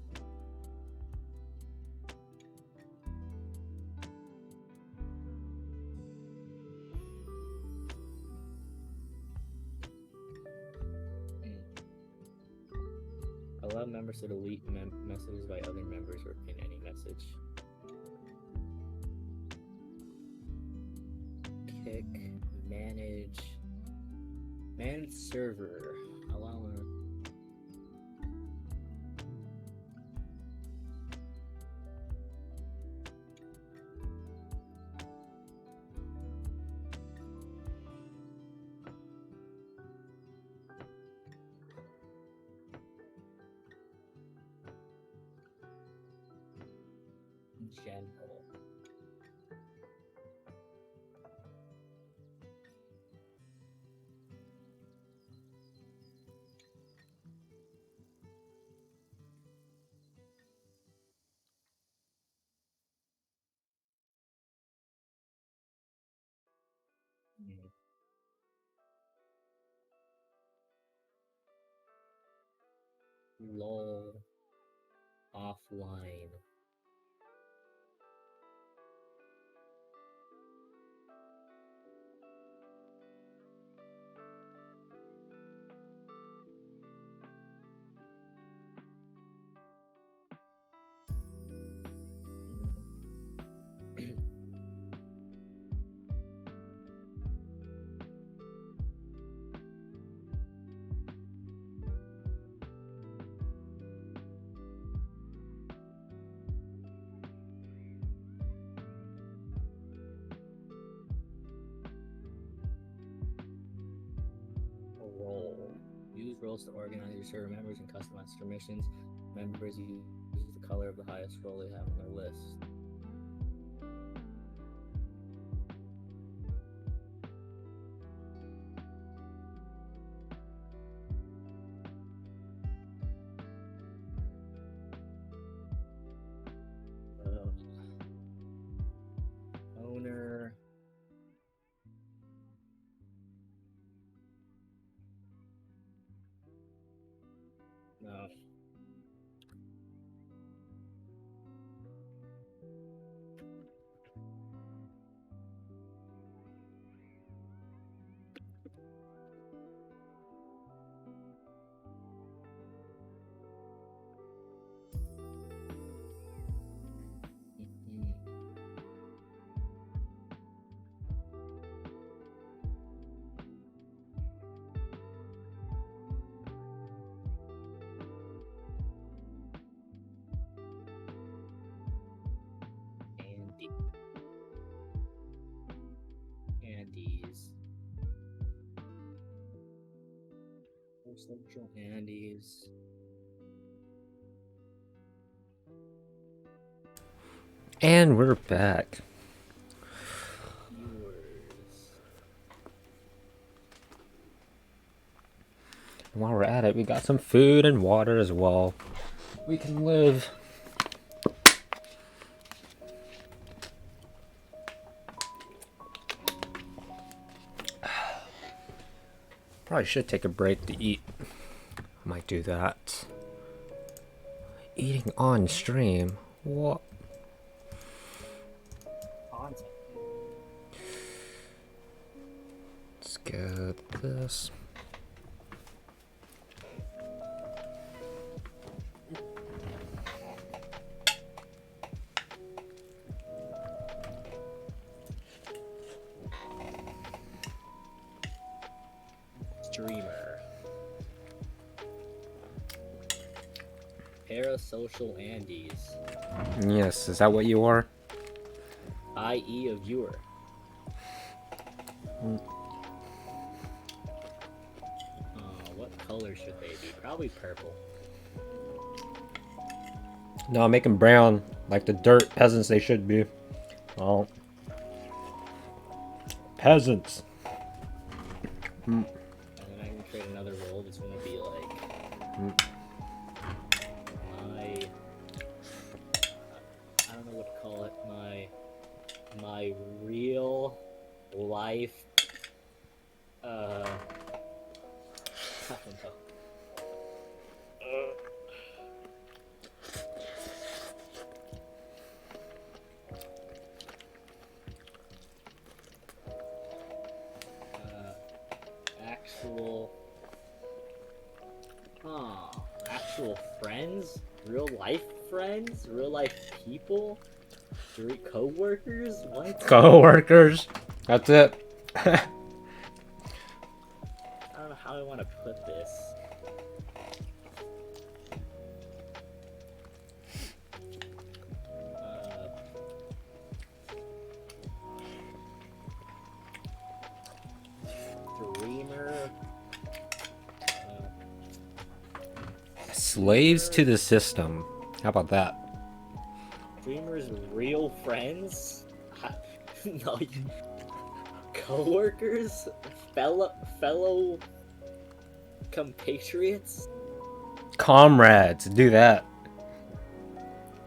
Allow members to delete messages by other members or pin any message. Kick, manage server. Allow general. LOL offline. roles to organize your server members and customize permissions. Members use the color of the highest role they have on their list. Owner. No. Andes. Central Andes. And we're back. Viewers. And while we're at it, we got some food and water as well. We can live. Probably should take a break to eat. I might do that. Eating on stream? What? Content. Let's get this. Streamer. Parasocial Andes. Yes, is that what you are? I.e. a viewer. What color should they be? Probably purple. No, make them brown, like the dirt peasants they should be. Oh. Peasants. And then I can create another role that's gonna be like I don't know what to call it. My real life I don't know. Actual friends, real life friends, real life people, co-workers. What? Co-workers. That's it. I don't know how I want to put this. Dreamer. Slaves to the system. How about that? Dreamers, real friends. No, co-workers, fellow compatriots. Comrades. Do that.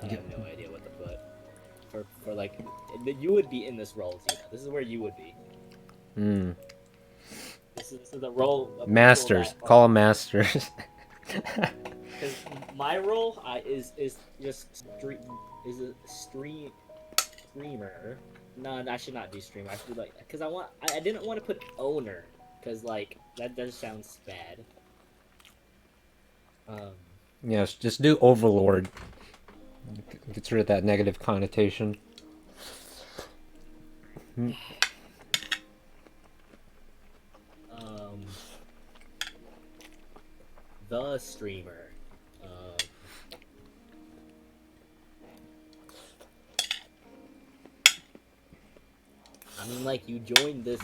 I have no idea what to put. For like, you would be in this role, Tina. This is where you would be. Hmm. This is the role of Masters. Call them masters. Because my role is just streamer. No, I should not do streamer. I should do like, because I didn't want to put owner, because like that does sound bad. Yes, just do overlord. Gets rid of that negative connotation. The streamer. I mean, like, you joined this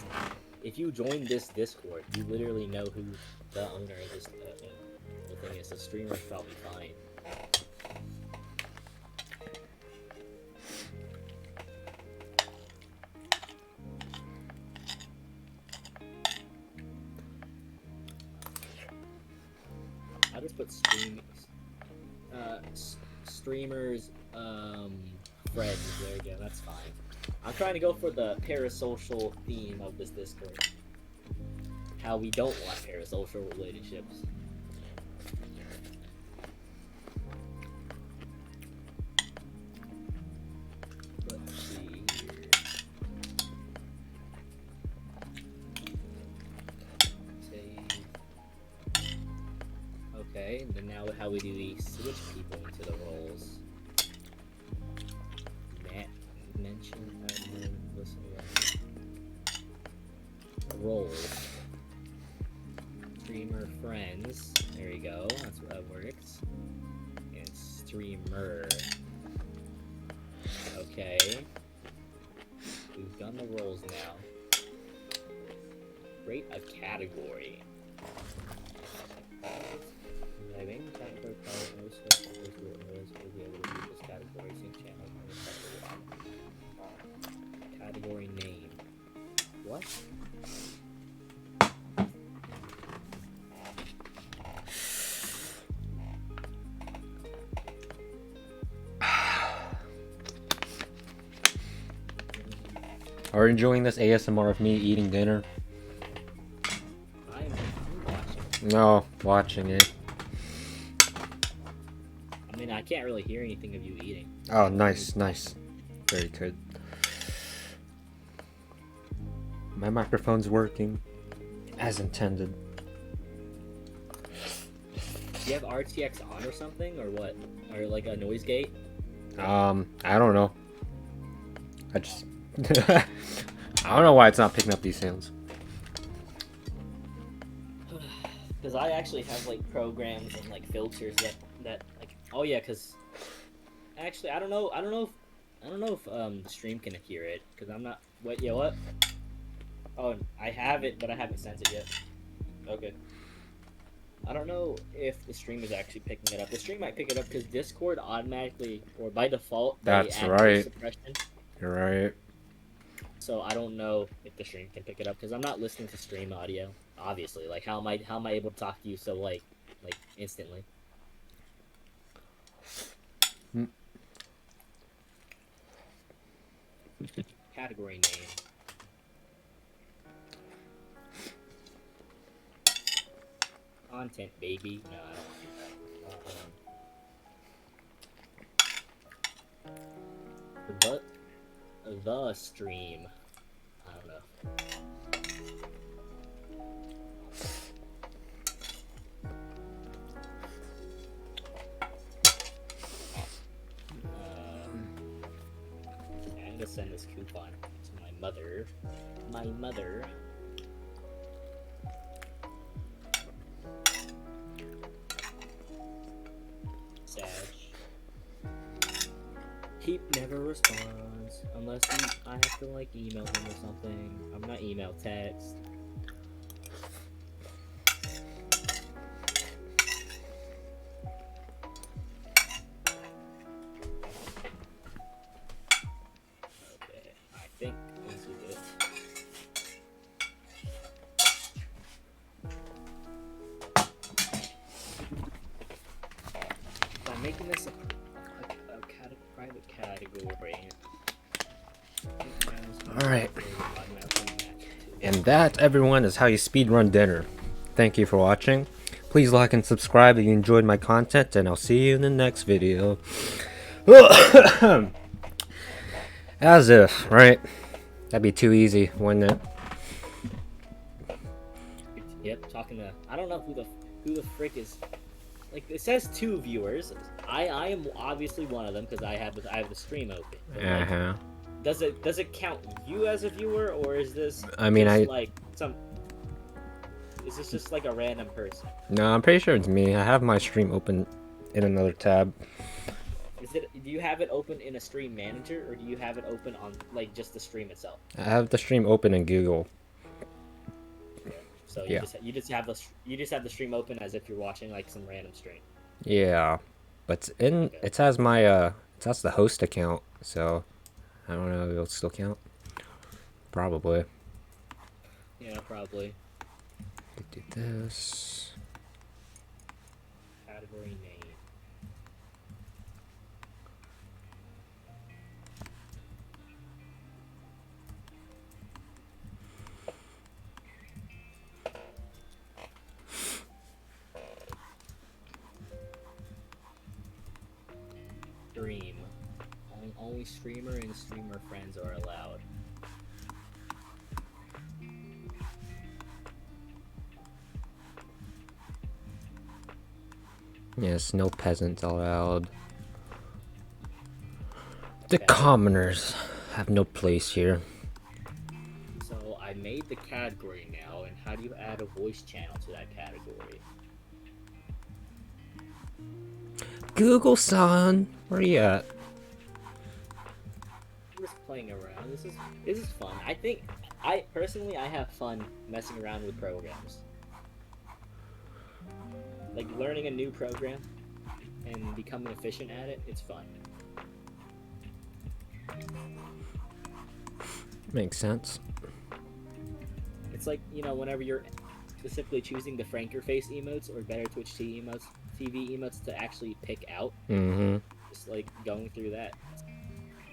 if you join this Discord, you literally know who the owner of this the thing is. The streamer's probably fine. I'll just put streamers, friends. There you go. That's fine. I'm trying to go for the parasocial theme of this Discord. How we don't want parasocial relationships. Let's see here. Save. Okay, then now how we do we switch people into the roles. Mention listen roles. Streamer friends. There you go. That's what that works. And streamer. Okay. We've done the roles now. Create a category. Category name. What? Are you enjoying this ASMR of me eating dinner? I'm watching. No, watching it. I mean, I can't really hear anything of you eating. Oh, nice, nice. Very good. My microphone's working as intended. Do you have RTX on or something, or what? Or like a noise gate? I don't know. I just I don't know why it's not picking up these sounds. Because I actually have like programs and like filters that like, oh yeah, because actually I don't know if the stream can hear it, because I'm not. Wait, yeah, what? Oh, I have it, but I haven't sent it yet. Okay. I don't know if the stream is actually picking it up. The stream might pick it up because Discord automatically, or by default, they That's add right. suppression. You're right. So I don't know if the stream can pick it up because I'm not listening to stream audio. Obviously, like how am I able to talk to you so like instantly? Category name. Content, baby. No, I don't want to do that. The stream. I don't know. I'm gonna send this coupon to my mother. My mother. Sag. He never responds unless I have to like email him or something. I'm not email, text. Okay, I think this is it. I'm making this a private category. Alright. And that, everyone, is how you speedrun dinner. Thank you for watching. Please like and subscribe if you enjoyed my content, and I'll see you in the next video. As if, right? That'd be too easy, wouldn't it? Yep, talking to. I don't know who the frick is. Like, it says 2 viewers. I am obviously one of them because I have the stream open. But, like, does it count you as a viewer, or is this? I mean, Is this just like a random person? No, I'm pretty sure it's me. I have my stream open in another tab. Do you have it open in a stream manager, or do you have it open on like just the stream itself? I have the stream open in Google. So Yeah. you just have the stream open as if you're watching like some random stream. Yeah, but Okay. it has my it has the host account, so I don't know if it'll still count. Probably. Yeah, probably. Do this. Category name. Stream. Only streamer and streamer friends are allowed. Yes, no peasants allowed. The Okay. commoners have no place here. So I made the category now, and how do you add a voice channel to that category? Google-san, where you at? I'm just playing around. This is fun. I personally have fun messing around with programs. Like learning a new program and becoming efficient at it, it's fun. Makes sense. It's like, you know, whenever you're specifically choosing the Franker face emotes or better Twitch TV emotes to actually pick out, just like going through that.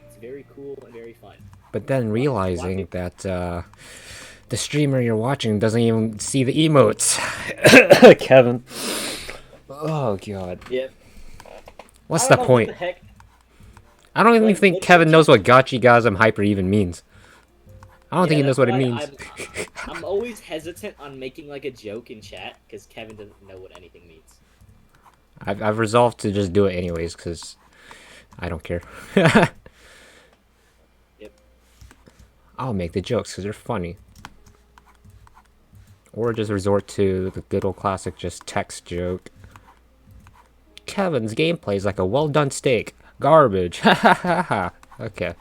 It's very cool and very fun. But then realizing that the streamer you're watching doesn't even see the emotes. Kevin. Oh god. Yep. What's the point? What the heck? I don't even Like, think Kevin knows what Gachigasm Hyper even means. I don't think he knows what it means. I'm always hesitant on making like a joke in chat because Kevin doesn't know what anything means. I've resolved to just do it anyways because I don't care. Yep. I'll make the jokes because they're funny. Or just resort to the good old classic just text joke. Kevin's gameplay is like a well done steak. Garbage. Ha ha ha ha. Okay.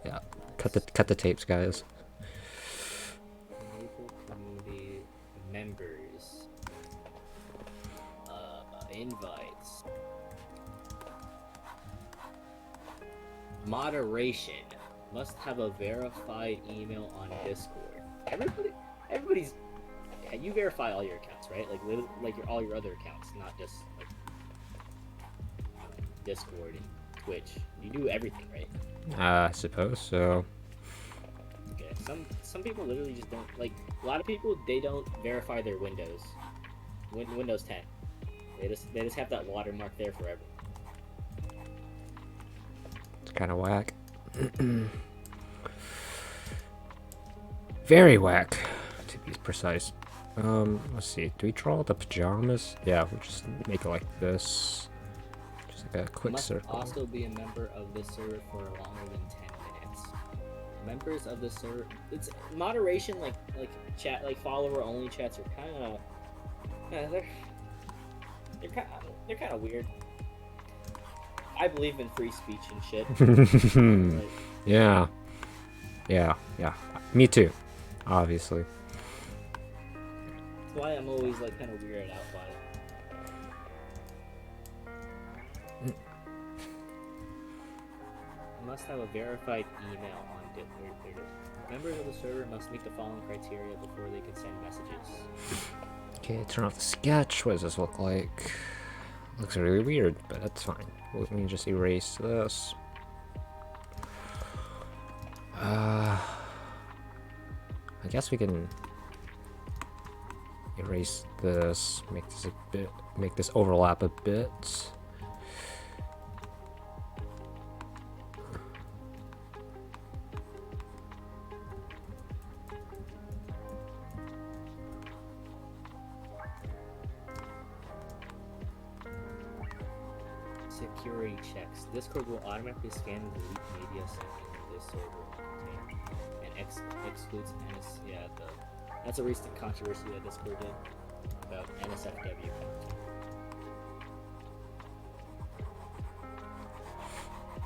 Yeah. Cut the tapes, guys. Local community members. Invites. Moderation. Must have a verified email on Discord. Everybody's. Yeah, you verify all your accounts, right? Like all your other accounts, not just like Discord and Twitch. You do everything, right? I suppose so. Okay. Some people literally just don't like. A lot of people they don't verify their Windows. Windows 10. They just have that watermark there forever. It's kind of whack. Very whack, to be precise. Let's see. Do we draw the pajamas? Yeah, we'll just make it like this. Just like a quick Must circle. also be a member of this server for longer than 10 minutes. Members of the server. It's moderation, like chat, like follower only chats are kind of. They're kind of weird. I believe in free speech and shit. Like, Yeah. Me too. Obviously. that's why I'm always like kind of weirded out by it. Must have a verified email on Discord. Members of the server must meet the following criteria before they can send messages. Okay, turn off the sketch. What does this look like? Looks really weird, but that's fine. Let me just erase this. I guess we can erase this, make this overlap a bit. Security checks. Discord will automatically scan and delete media sent in this server and excludes NS. Yeah, that's a recent controversy that Discord did about NSFW.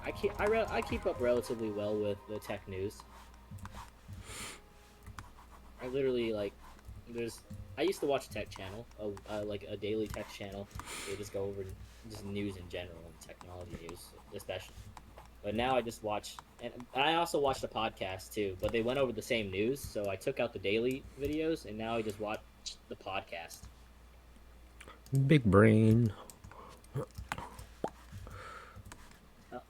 I keep up relatively well with the tech news. I literally like I used to watch a tech channel, like a daily tech channel. They just go over just news in general and technology news, especially. But now I just watch, and I also watched a podcast too. But they went over the same news, so I took out the daily videos, and now I just watch the podcast. Big brain.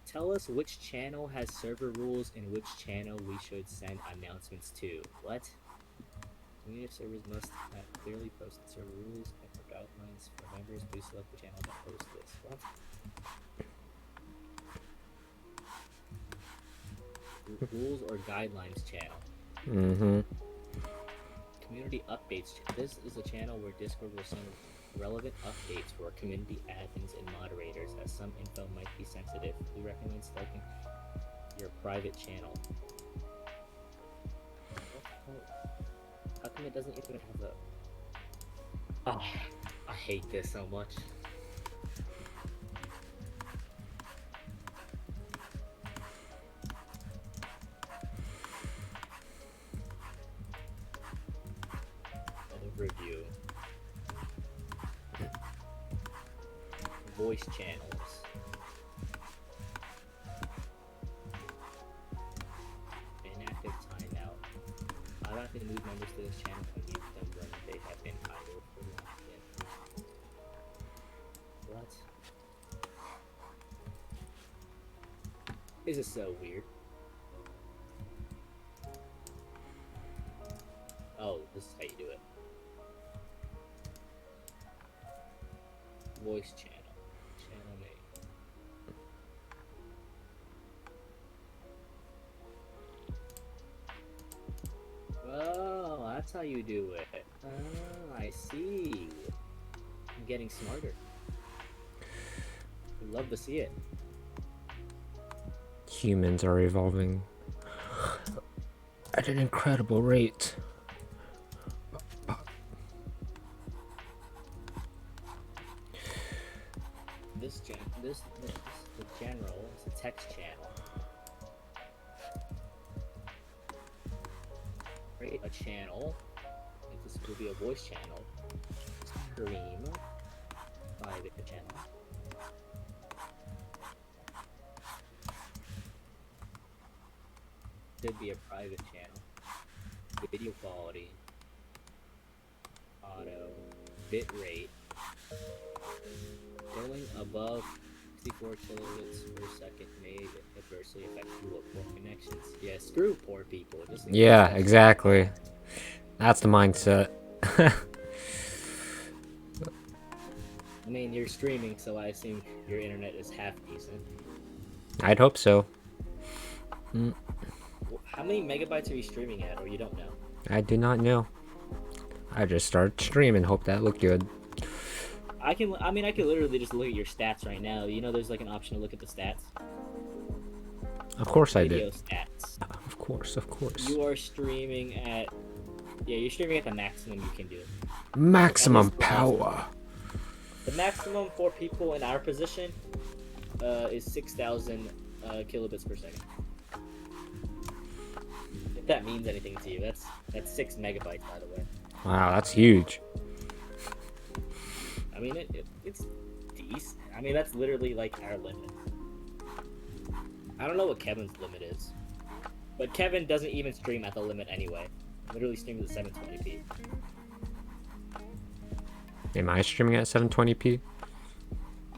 Tell us which channel has server rules and which channel we should send announcements to. What? Community servers must have clearly posted server rules and guidelines for members. Please select the channel that posts this. What? Rules or guidelines channel. Mm-hmm. Community updates. This is a channel where Discord will send relevant updates for community admins and moderators, as some info might be sensitive. We recommend selecting your private channel. How come it doesn't even have a... Oh, I hate this so much. Overview. Voice channels. Inactive timeout. I'll have to move members to this channel and mute them when they have been idle for long. What? This is so weird. Oh, this is how you do it. Voice channel. Channel name. Oh, that's how you do it. Oh, I see. I'm getting smarter. I'd love to see it. Humans are evolving at an incredible rate. This the general. It's a text channel. Create a channel. If this will be a voice channel. Stream. Private channel. Should be a private channel. Video quality. Auto. Bit rate. Going above 64 kilobits per second may adversely affect poor connections. Yeah, screw poor people. Yeah, exactly. That's the mindset. I mean, you're streaming, so I assume your internet is half decent. I'd hope so. How many megabytes are you streaming at, or you don't know? I do not know. I just started streaming, hope that looked good. I can literally just look at your stats right now. You know, there's like an option to look at the stats. Of course I Video did. stats. Of course. You are streaming at... Yeah, you're streaming at the maximum you can do. Maximum power. The maximum for people in our position is 6,000 kilobits per second. If that means anything to you, that's 6 megabytes, by the way. Wow, that's huge. I mean, it's decent. I mean, that's literally like our limit. I don't know what Kevin's limit is, but Kevin doesn't even stream at the limit anyway. Literally streams at 720p. Am I streaming at 720p?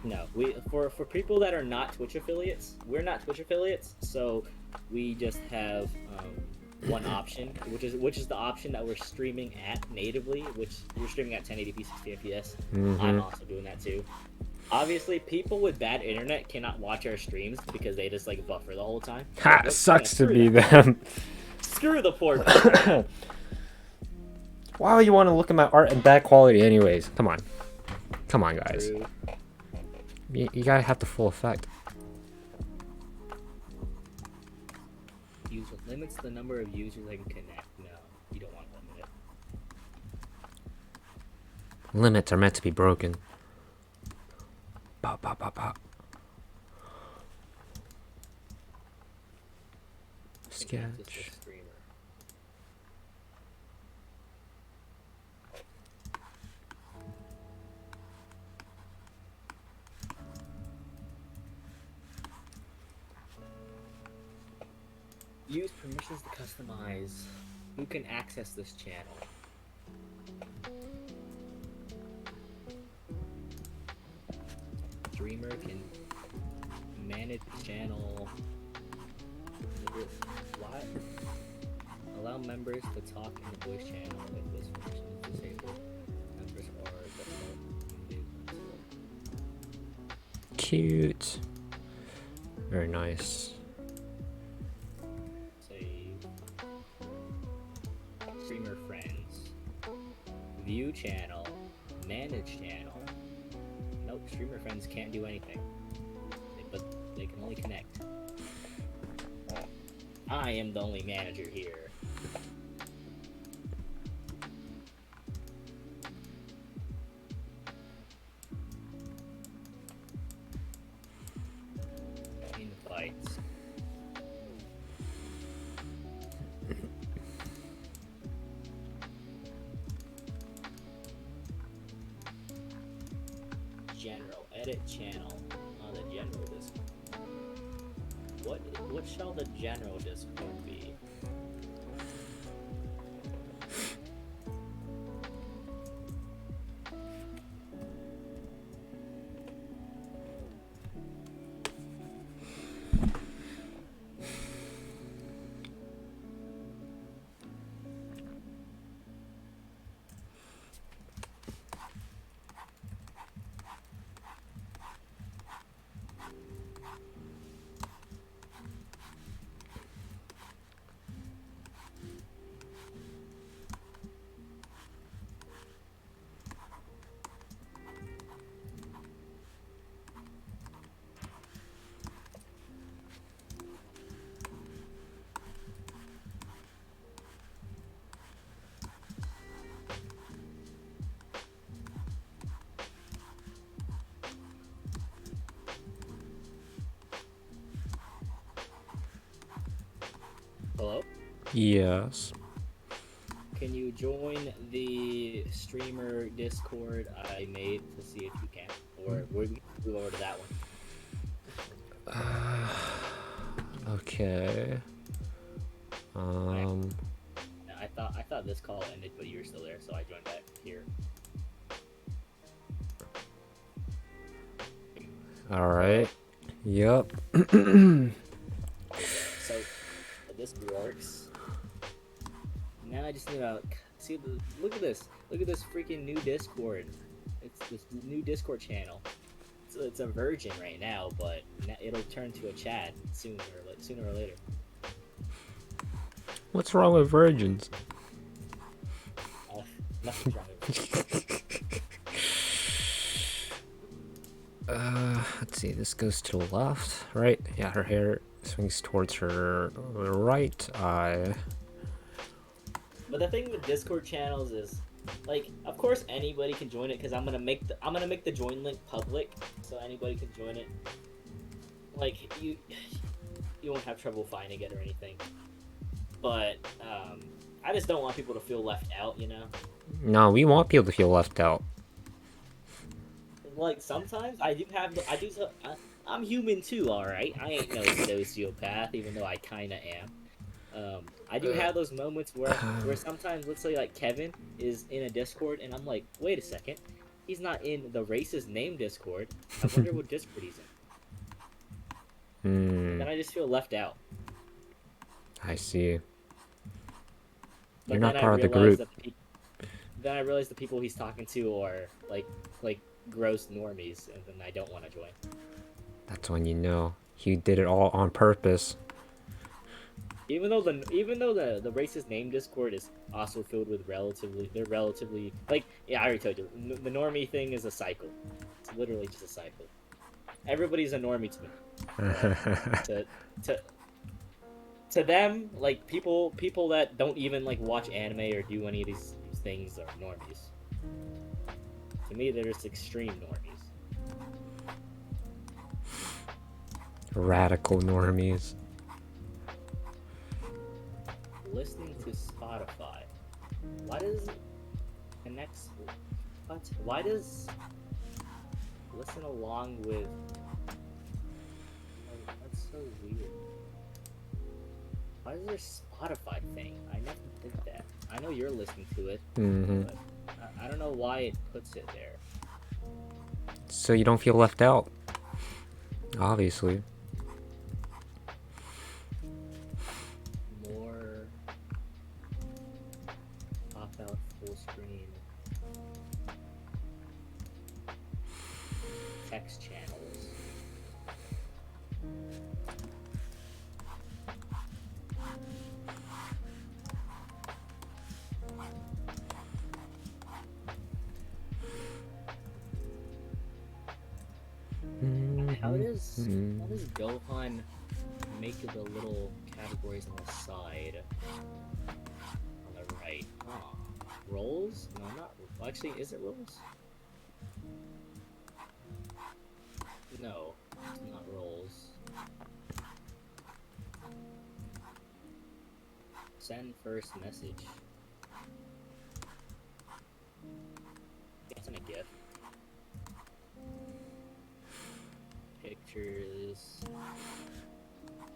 No, for people that are not Twitch affiliates, we're not Twitch affiliates, so we just have one option, which is the option that we're streaming at natively, which you're streaming at 1080p 60 fps. I'm also doing that too. Obviously, people with bad internet cannot watch our streams because they just like buffer the whole time. Ha! Sucks to be them. Screw the poor people. Why would you want to look at my art in bad quality anyways? Come on, guys. True. You gotta have the full effect. User limits the number of users I can connect. No, you don't want to limit it. Limits are meant to be broken. Pop, pop, pop, pop. I think I'm just a Sketch. streamer. Use permissions to customize who can access this channel. Streamer can manage channel. What? Allow members to talk in the voice channel if this function is disabled. Members are default. Cute. Very nice. Save. Streamer friends. View channel. Manage channel. Nope, streamer friends can't do anything. But they can only connect. I am the only manager here. Invites. General. Edit channel. On the general Discord. What shall the general Discord be? Hello? Yes. Can you join the streamer Discord I made to see if you can? Or we can move over to that one. Okay. I thought this call ended, but you were still there, so I joined back here. All right. Yep. So this works. Now I just need to see. Look at this. Look at this freaking new Discord. It's this new Discord channel. So it's a virgin right now, but it'll turn to a chat sooner or later. What's wrong with virgins? Nothing's wrong with it. Let's see. This goes to the left, right? Yeah, her hair swings towards her right eye. But the thing with Discord channels is, like, of course anybody can join it because I'm gonna make the join link public so anybody can join it. Like you won't have trouble finding it or anything. But I just don't want people to feel left out, you know. No, we want people to feel left out. Like sometimes I'm human too, all right. I ain't no sociopath, even though I kind of am. I do have those moments where sometimes, let's say, like Kevin is in a Discord, and I'm like, wait a second, he's not in the racist name Discord. I wonder what Discord he's in. And then I just feel left out. I see. But You're not part of the group. Then I realize the people he's talking to are like gross normies, and then I don't want to join. That's when you know he did it all on purpose. Even though the racist name Discord is also filled with relatively like, yeah, I already told you, the normie thing is a cycle. It's literally just a cycle. Everybody's a normie to me. To them, like people that don't even like watch anime or do any of these things are normies. To me, they're just extreme normies. Radical normies. Listening to Spotify. Why does connect? What? Why does listen along with? Oh, that's so weird. Why is there a Spotify thing? I never did that. I know you're listening to it, Mm-hmm. but I don't know why it puts it there. So you don't feel left out. Obviously. More pop out full screen text channels. How does Gohan make the little categories on the side? On the right. Huh. Roles? No, not. Well, actually, is it roles? No, it's not roles. Send first message. It's in a GIF. Pictures.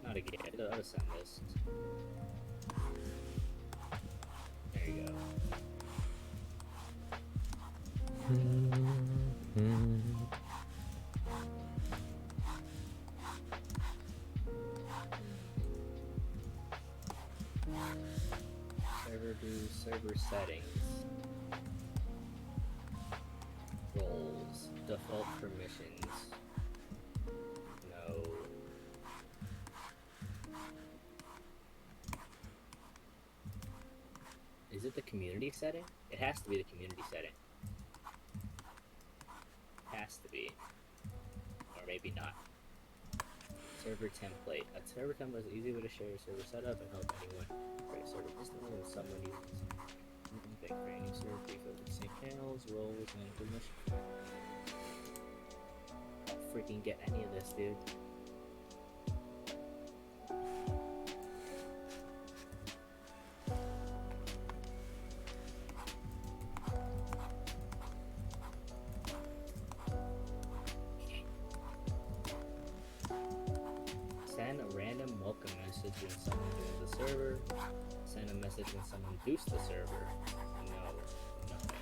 Not a GIF. I'll just send this. There you go. Server settings. Roles. Default permissions. No. Is it the community setting? It has to be the community setting. Has to be. Or maybe not. Server template. A server template is an easy way to share your server setup and help anyone create a server instantly when someone uses it. Create a new server, pre-filled with the same channels, roles, and permission. Don't freaking get any of this, dude. Send a random welcome message when someone joins the server. Send a message when someone boosts the server. No, nothing.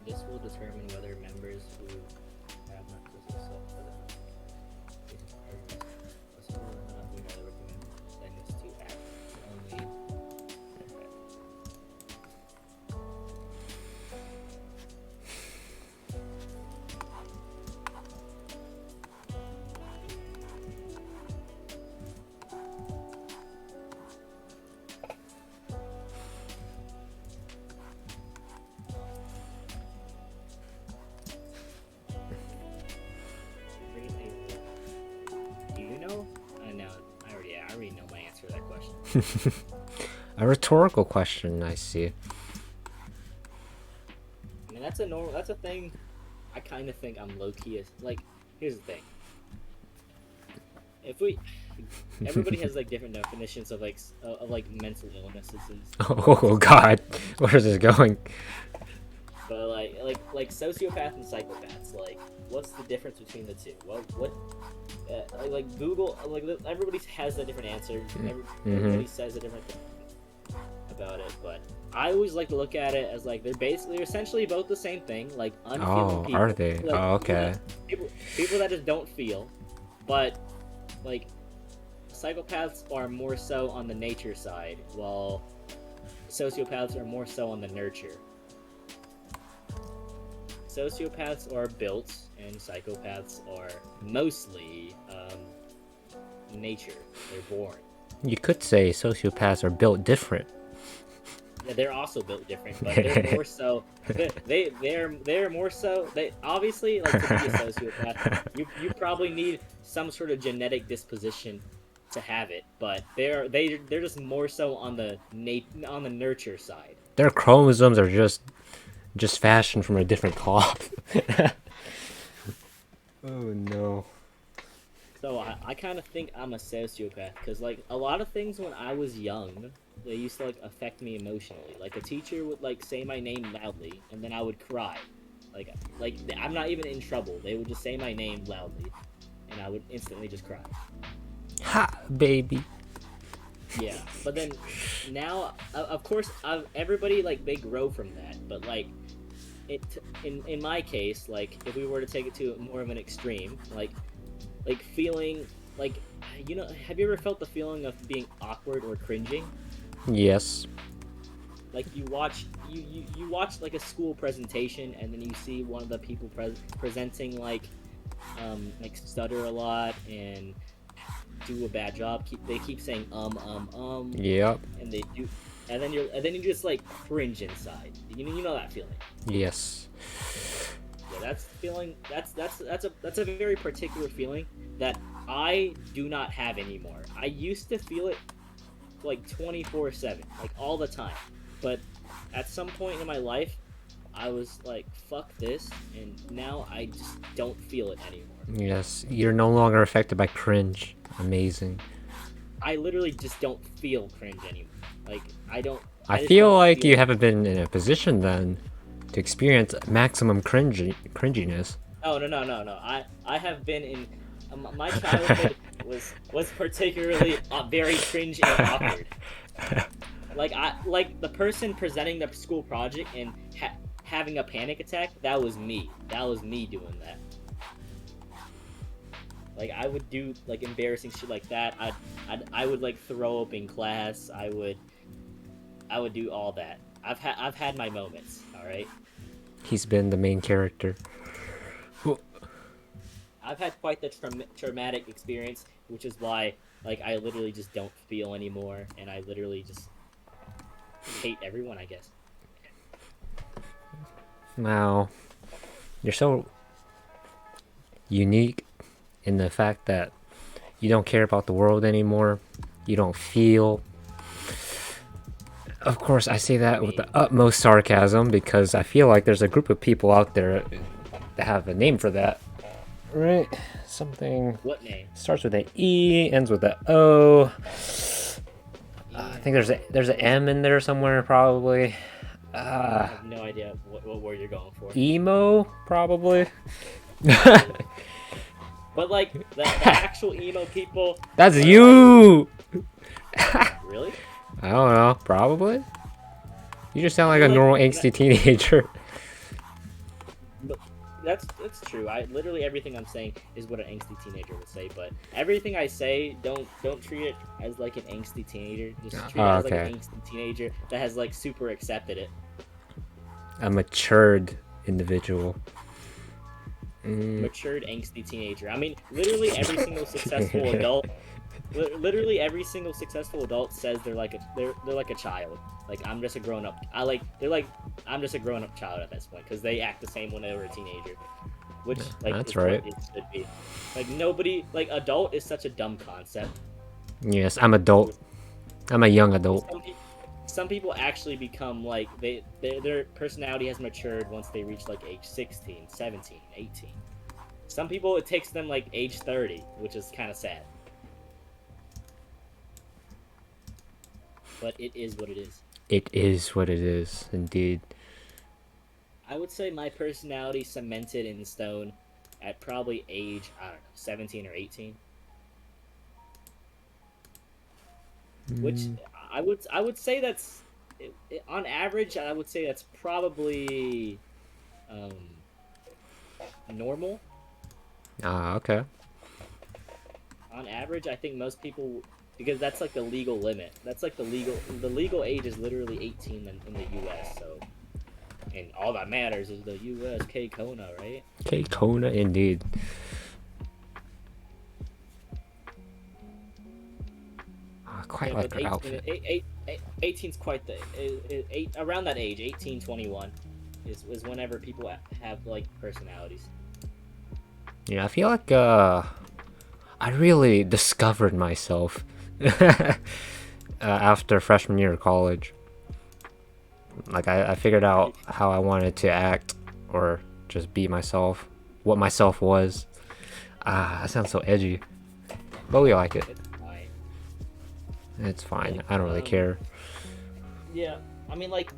This will determine whether members who have not access to whether or not we highly recommend sending this to actions only. Do you know? No, I already know my answer to that question. A rhetorical question, I see. I mean, that's a thing. I kind of think I'm low key. Like, here's the thing. Everybody has like different definitions of like mental illnesses. Oh God, where is this going? But like sociopaths and psychopaths, like, what's the difference between the two? What like Google, like, everybody has a different answer. Everybody says a different thing about it, but I always like to look at it as like they're essentially both the same thing. Like, unfeeling people. Are they? Like, oh, okay. People that just don't feel, but like psychopaths are more so on the nature side, while sociopaths are more so on the nurture. Sociopaths are built, and psychopaths are mostly nature. They're born. You could say sociopaths are built different. Yeah, they're also built different, but they're more so. They're more so. They obviously, like, to be a sociopath, you probably need some sort of genetic disposition to have it, but they're just more so on the nurture side. Their chromosomes are just fashioned from a different cloth. Oh no. So I kind of think I'm a sociopath, because like a lot of things when I was young, they used to like affect me emotionally. Like, a teacher would like say my name loudly, and then I would cry. Like I'm not even in trouble. They would just say my name loudly, and I would instantly just cry. Ha, baby. Yeah, but then now, of course, everybody like they grow from that. But like, in my case, like if we were to take it to more of an extreme, like feeling like, have you ever felt the feeling of being awkward or cringing? Yes. Like you watch like a school presentation, and then you see one of the people presenting like stutter a lot and do a bad job. They keep saying Yep. and they do, and then you just like cringe inside. You know that feeling. Yes. Yeah, that's a very particular feeling that I do not have anymore. I used to feel it like 24/7, like all the time. But at some point in my life, I was like, fuck this, and now I just don't feel it anymore. Yes, you're no longer affected by cringe. Amazing. I literally just don't feel cringe anymore. Like, I just feel don't like feel you haven't been in a position then to experience maximum cringiness. Oh, no. I have been in... my childhood was particularly very cringe and awkward. Like the person presenting the school project and having a panic attack, that was me. That was me doing that. Like I would do like embarrassing shit like that. I would like throw up in class. I would do all that. I've had my moments. All right. He's been the main character. I've had quite the traumatic experience, which is why like I literally just don't feel anymore, and I literally just hate everyone, I guess. Wow, you're so unique in the fact that you don't care about the world anymore. You don't feel. Of course, I say that with the utmost sarcasm because I feel like there's a group of people out there that have a name for that. Right? Something. What name? Starts with an E, ends with an O. I think there's an M in there somewhere, probably. I have no idea what word you're going for. Emo, probably. But like the actual emo people. That's you. Really? I don't know. Probably. You just sound like a normal angsty teenager. But that's true. Literally everything I'm saying is what an angsty teenager would say. But everything I say, don't treat it as like an angsty teenager. Just treat it as like an angsty teenager that has like super accepted it. A matured individual. Matured angsty teenager. I mean, literally every single successful adult. Literally every single successful adult says they're like a child. Like I'm just a grown up. I'm just a grown up child at this point because they act the same when they were a teenager. Which like that's right. It should be. Like nobody like adult is such a dumb concept. Yes, I'm adult. I'm a young adult. Some people actually become like their personality has matured once they reach like age 16, 17, 18. Some people it takes them like age 30, which is kind of sad. But it is what it is. It is what it is, indeed. I would say my personality cemented in stone at probably age, I don't know, 17 or 18. Which I would say that's on average. I would say that's probably normal. Okay. On average, I think most people, because that's like the legal limit. That's like the legal age is literally 18 in the U.S. So, and all that matters is the U.S. K-Kona, right? K-Kona, indeed. Quite like her outfit. 18's quite the around that age, 18, 21 is whenever people have like personalities. Yeah, I feel like I really discovered myself after freshman year of college. Like I figured out how I wanted to act or just be myself, what myself was. That sounds so edgy, but we like it. It's fine. I don't really care. Yeah, I mean, like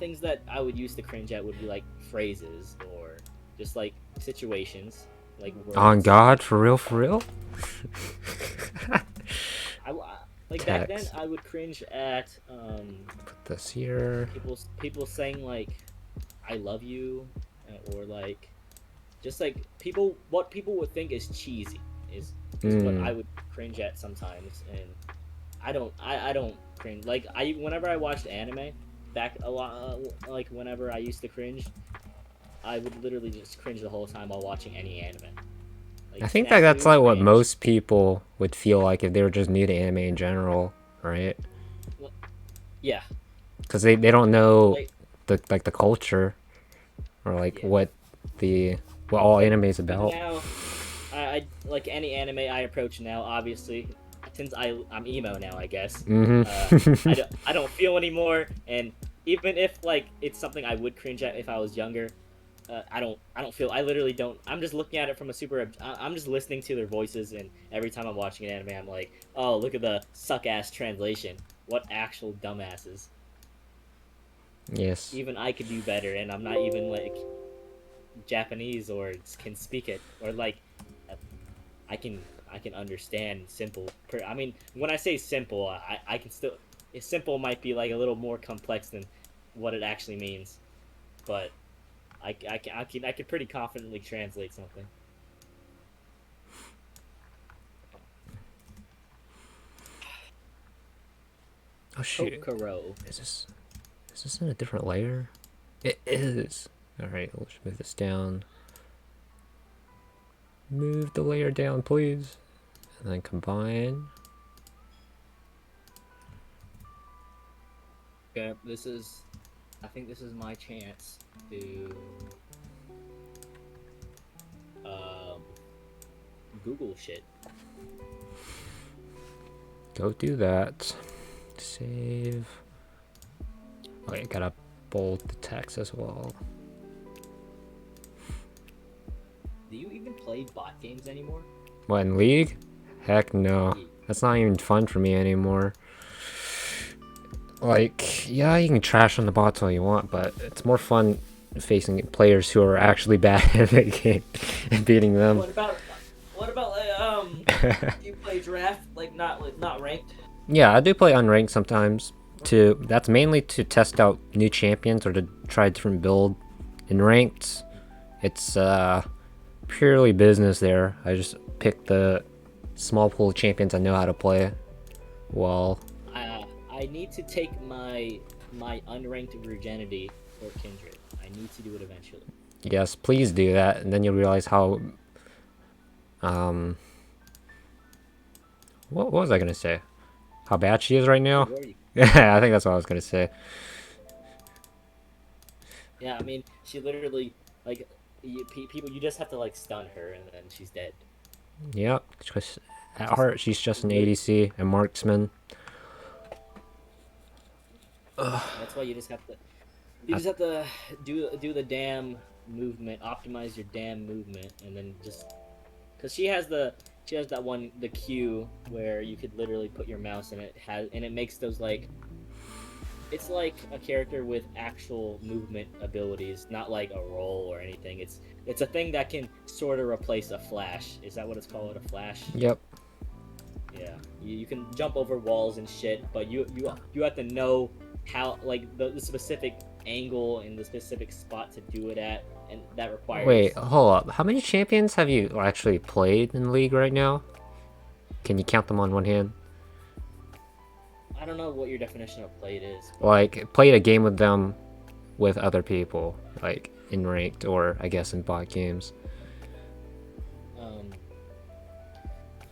things that I would use to cringe at would be like phrases or just like situations, like On words. God, for real, for real. Like back then, Text. I would cringe at Put this here. people saying like "I love you," or like just like people what people would think is cheesy is what Hmm. I would cringe at sometimes, and I don't cringe like I whenever I watched anime back a lot like whenever I used to cringe, I would literally just cringe the whole time while watching any anime. I Like think that that's snafu like what cringe. most people would feel like if they were just new to anime in general, right? Yeah, Because they don't know like the culture or like yeah. what the what all But anime is but about. now I like any anime I approach now. Obviously, since I'm emo now, I guess. Mm-hmm. I don't feel anymore, and even if like it's something I would cringe at if I was younger, I don't feel. I literally don't. I'm just looking at it from a super. I'm just listening to their voices, and every time I'm watching an anime, I'm like, oh, look at the suck ass translation. What actual dumbasses. Yes. Even I could do better, and I'm not even like Japanese or can speak it or like I can understand simple. I mean, when I say simple, I can still. Simple might be like a little more complex than what it actually means, but I can pretty confidently translate something. Oh shoot. Kokoro. Is this in a different layer? It is. All right. Let's move this down. Move the layer down, please. And then combine. Okay, this is. I think this is my chance to um, Google shit. Go do that. Save. Okay, gotta bold the text as well. Do you even play bot games anymore? What, in League? Heck no. Yeah. That's not even fun for me anymore. Like, yeah, you can trash on the bots all you want, but it's more fun facing players who are actually bad at the game and beating them. What about do you play draft like not ranked? Yeah, I do play unranked sometimes. That's mainly to test out new champions or to try a different build. In ranked, it's purely business there. I just pick the small pool of champions I know how to play. Well, I need to take my unranked virginity for Kindred. I need to do it eventually. yes, please do that, and then you'll realize how um what was I gonna say? How bad she is right now? Who are you? Yeah, I think that's what I was gonna say. Yeah, I mean, she literally like people. You just have to like stun her, and then she's dead. Yep, because at Just heart she's just an lit- ADC, a marksman. That's why you just have to. You just have to do the damn movement, optimize your damn movement, and then just because she has that one the Q where you could literally put your mouse and it makes those like it's like a character with actual movement abilities, not like a roll or anything. It's a thing that can sort of replace a flash. Is that what it's called? A flash? Yep. Yeah. You can jump over walls and shit, but you have to know how like the specific angle and the specific spot to do it at, and that Wait, requires. hold up. How many champions have you actually played in League right now? Can you count them on one hand? I don't know what your definition of played is, but Like, played a game with them with other people, like in ranked or I guess in bot games. um,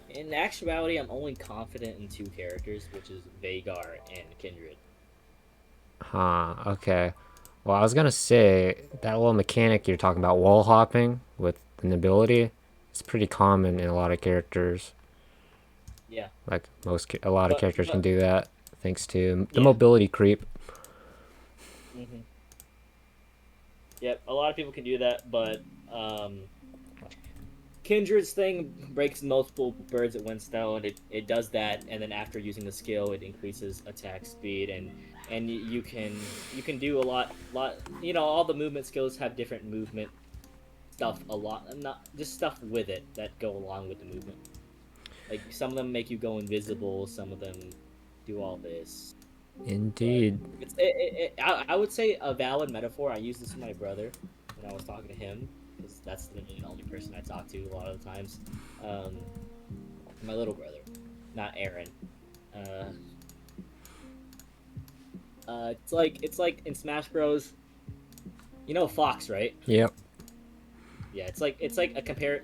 in actuality, I'm only confident in two characters, which is Vagar and Kindred. Huh, okay. Well, I was gonna say, that little mechanic you're talking about, wall hopping with an ability, it's pretty common in a lot of characters. Yeah, Like, a lot of characters can but do that, thanks to the yeah. mobility creep. hmm Yep, a lot of people can do that, but Kindred's thing breaks multiple birds at one stone. It does that, and then after using the skill, it increases attack speed, and you can do a lot. You know, all the movement skills have different movement stuff a lot, not just stuff with it that go along with the movement. Like some of them make you go invisible, some of them do all this. Indeed. I would say a valid metaphor. I used this with my brother when I was talking to him, because that's literally the only person I talk to a lot of the times. My little brother, not Aaron. It's like in Smash Bros. You know Fox, right? Yep. Yeah, it's like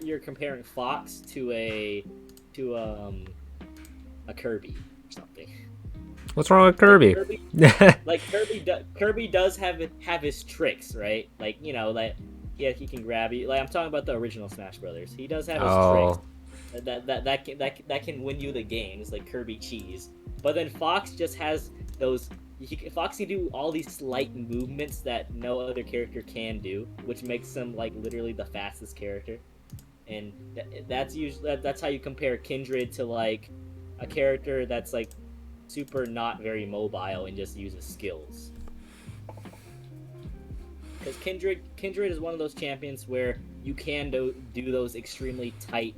you're comparing Fox to a Kirby or something. What's wrong with Kirby? Kirby does have his tricks, right? Like, you know, like, yeah, he can grab you. Like, I'm talking about the original Smash Brothers. He does have his tricks that can win you the games, like Kirby Cheese. But then Fox just has those. Fox can do all these slight movements that no other character can do, which makes him like literally the fastest character. And that's how you compare Kindred to like a character that's like super not very mobile and just uses skills. Because Kindred is one of those champions where you can do those extremely tight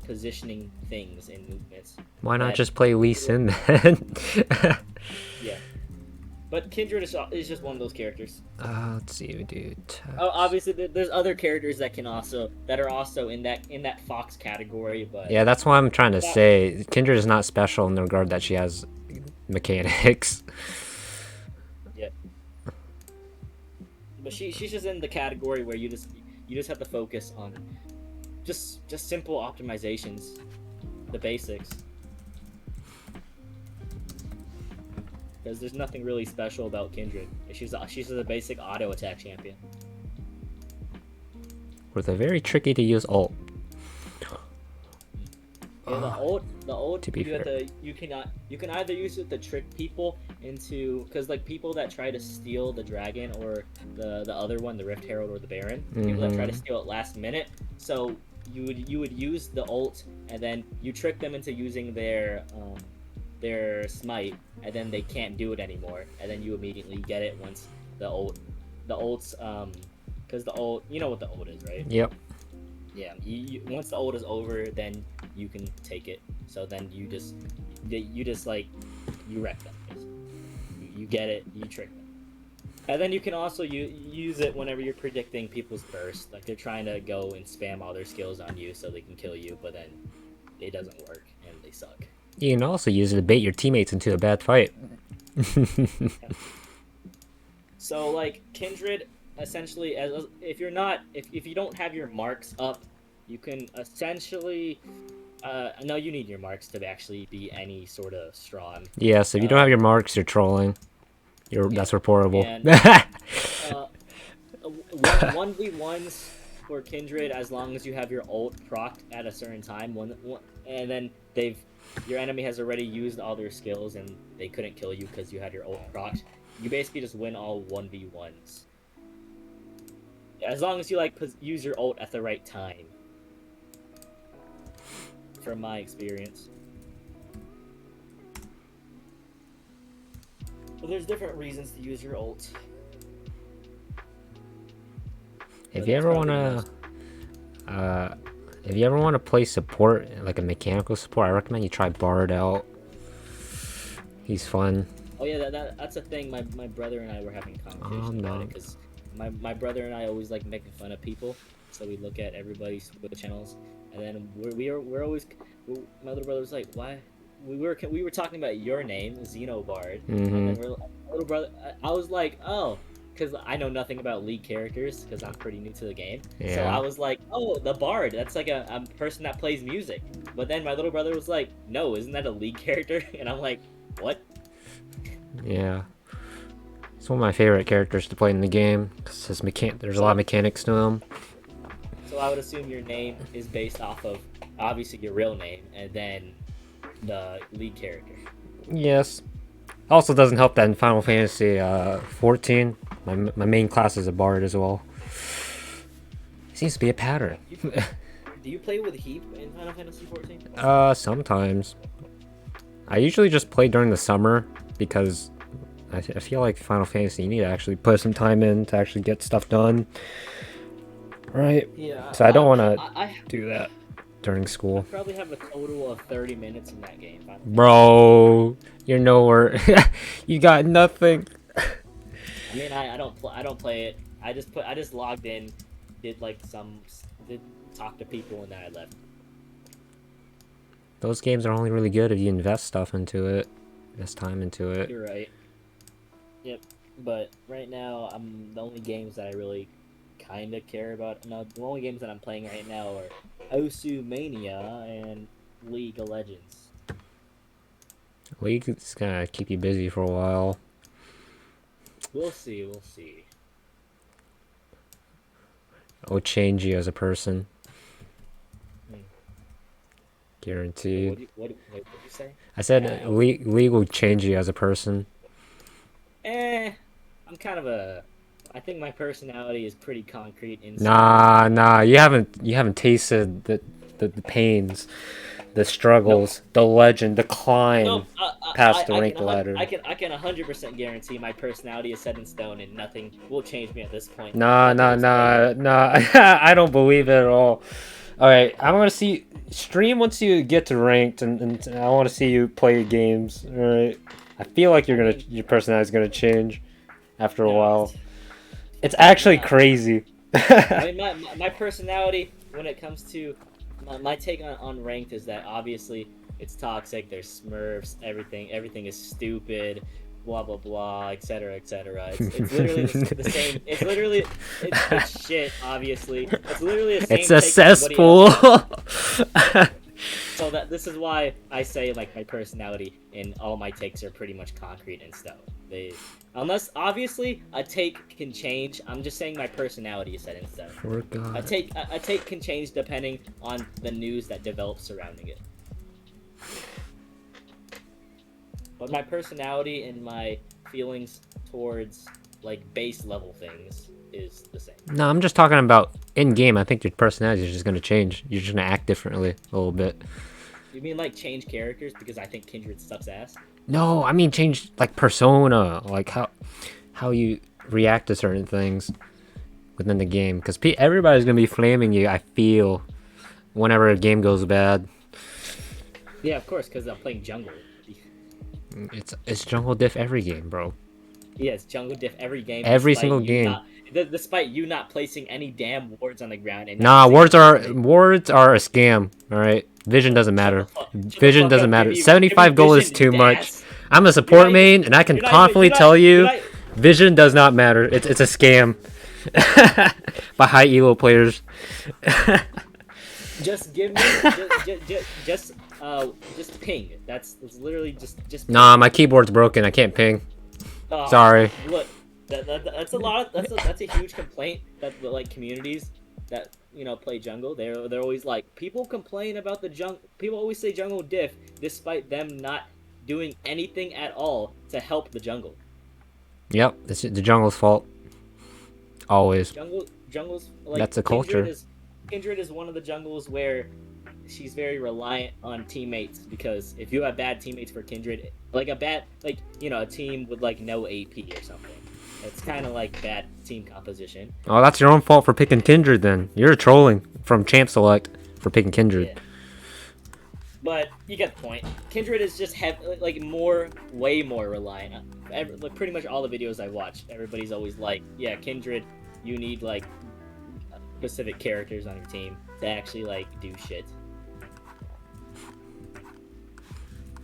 positioning things and movements. Why not just play Linework then? Yeah. But Kindred is just one of those characters. Let's see, dude. Oh, obviously, there's other characters that are also in that Fox category, but yeah, that's what I'm trying to say. Kindred is not special in the regard that she has mechanics. Yeah. But she's just in the category where you just have to focus on just simple optimizations, the basics. Because there's nothing really special about Kindred. She's a basic auto attack champion With a very tricky to use ult. Yeah, the ult. To be fair. You can either use it to trick people into, because like people that try to steal the dragon or the other one, the Rift Herald or the Baron, people that try to steal it last minute. So you would use the ult and then you trick them into using their smite, and then they can't do it anymore, and then you immediately get it once the ult's because the ult, you know what the ult is, right? Yep. Yeah, once the ult is over, then you can take it. So then you just like you wreck them. You get it, you trick them, and then you can also use it whenever you're predicting people's burst. Like they're trying to go and spam all their skills on you so they can kill you, but then it doesn't work and they suck. You can also use it to bait your teammates into a bad fight. So like Kindred, essentially, if you don't have your marks up, you can essentially no, you need your marks to actually be any sort of strong. Yes, if you don't have your marks, you're trolling. That's reportable. And, 1v1s for Kindred, as long as you have your ult procced at a certain time, and then your enemy has already used all their skills and they couldn't kill you because you had your ult procced, you basically just win all 1v1s. As long as you use your ult at the right time. From my experience. But there's different reasons to use your ult. If you ever wanna play support, like a mechanical support, I recommend you try Bard out. He's fun. Oh yeah, that's a thing. My brother and I were having a conversation about it, because my brother and I always like making fun of people, so we look at everybody's channels, and then we're always, my little brother was like, why? We were talking about your name, Xenobard, and then little brother, I was like, oh, because I know nothing about League characters because I'm pretty new to the game. Yeah. So I was like, oh, the Bard, that's like a person that plays music. But then my little brother was like, no, isn't that a League character? And I'm like, what? Yeah. It's one of my favorite characters to play in the game because there's a lot of mechanics to him. So I would assume your name is based off of, obviously, your real name and then the League character. Yes. Also doesn't help that in Final Fantasy 14, my main class is a Bard as well. Seems to be a pattern. Do you play with Heap in Final Fantasy 14? Sometimes. I usually just play during the summer because I feel like Final Fantasy, you need to actually put some time in to actually get stuff done. right? Yeah. So I don't want to I do that during school. probably have a total of 30 minutes in that game. Bro, you're nowhere. You got nothing. I mean, I don't play it. I just logged in, did like did talk to people, and then I left. Those games are only really good if you invest stuff into it, invest time into it. You're right. Yep. But right now, the only games that I really kind of care about. No, the only games that I'm playing right now are Osu Mania and League of Legends. League is gonna keep you busy for a while. We'll see. We'll see. It'll change you as a person. Hmm. Guaranteed. What did you say? I said League will change you as a person. I'm kind of a. I think my personality is pretty concrete inside. Nah, you haven't tasted the pains, the struggles, the legend, the climb past the ranked ladder. I can 100% guarantee my personality is set in stone and nothing will change me at this point. Nah. I don't believe it at all. All right, I'm gonna see stream once you get to ranked, and I want to see you play games. All right, I feel like your personality is gonna change after a while. It's actually crazy. I mean, my personality when it comes to my take on ranked is that obviously it's toxic. There's Smurfs. Everything is stupid. Blah blah blah, etc. etc. It's literally the same. It's shit. Obviously, it's literally the same. It's a cesspool. So this is why I say like my personality and all my takes are pretty much concrete and stone. Unless obviously a take can change. I'm just saying my personality is set in stone. A take can change depending on the news that develops surrounding it. But my personality and my feelings towards like base level things is the same. No, I'm just talking about in game. I think your personality is just gonna change. You're just gonna act differently a little bit. You mean like change characters because I think Kindred sucks ass? No, I mean change like persona, like how you react to certain things within the game. Because everybody's gonna be flaming you. I feel whenever a game goes bad. Yeah, of course, because I'm playing jungle. It's jungle diff every game, bro. Yeah, it's jungle diff every game. Every single game. Despite you not placing any damn wards on the ground. And wards are a scam. All right, vision doesn't matter. Vision doesn't matter. 75 gold is too much. I'm a support main, and I can confidently tell you, vision does not matter. It's a scam by high elo players. Just give me just ping. That's literally just. Ping. Nah, my keyboard's broken. I can't ping. Sorry. Look, that's a lot. That's a huge complaint that like communities that play jungle. They're always like people complain about the jungle. People always say jungle diff, despite them not doing anything at all to help the jungle. Yep, it's the jungle's fault. Always. Jungle's like that's a culture. Kindred is one of the jungles where she's very reliant on teammates because if you have bad teammates for Kindred, like a team with like no AP or something, it's kind of like bad team composition. Oh, that's your own fault for picking Kindred then. You're trolling from Champ Select for picking Kindred. Yeah. But you get the point. Kindred is just way more reliant on pretty much all the videos I've watched. Everybody's always like, yeah, Kindred, you need like specific characters on your team to actually like do shit.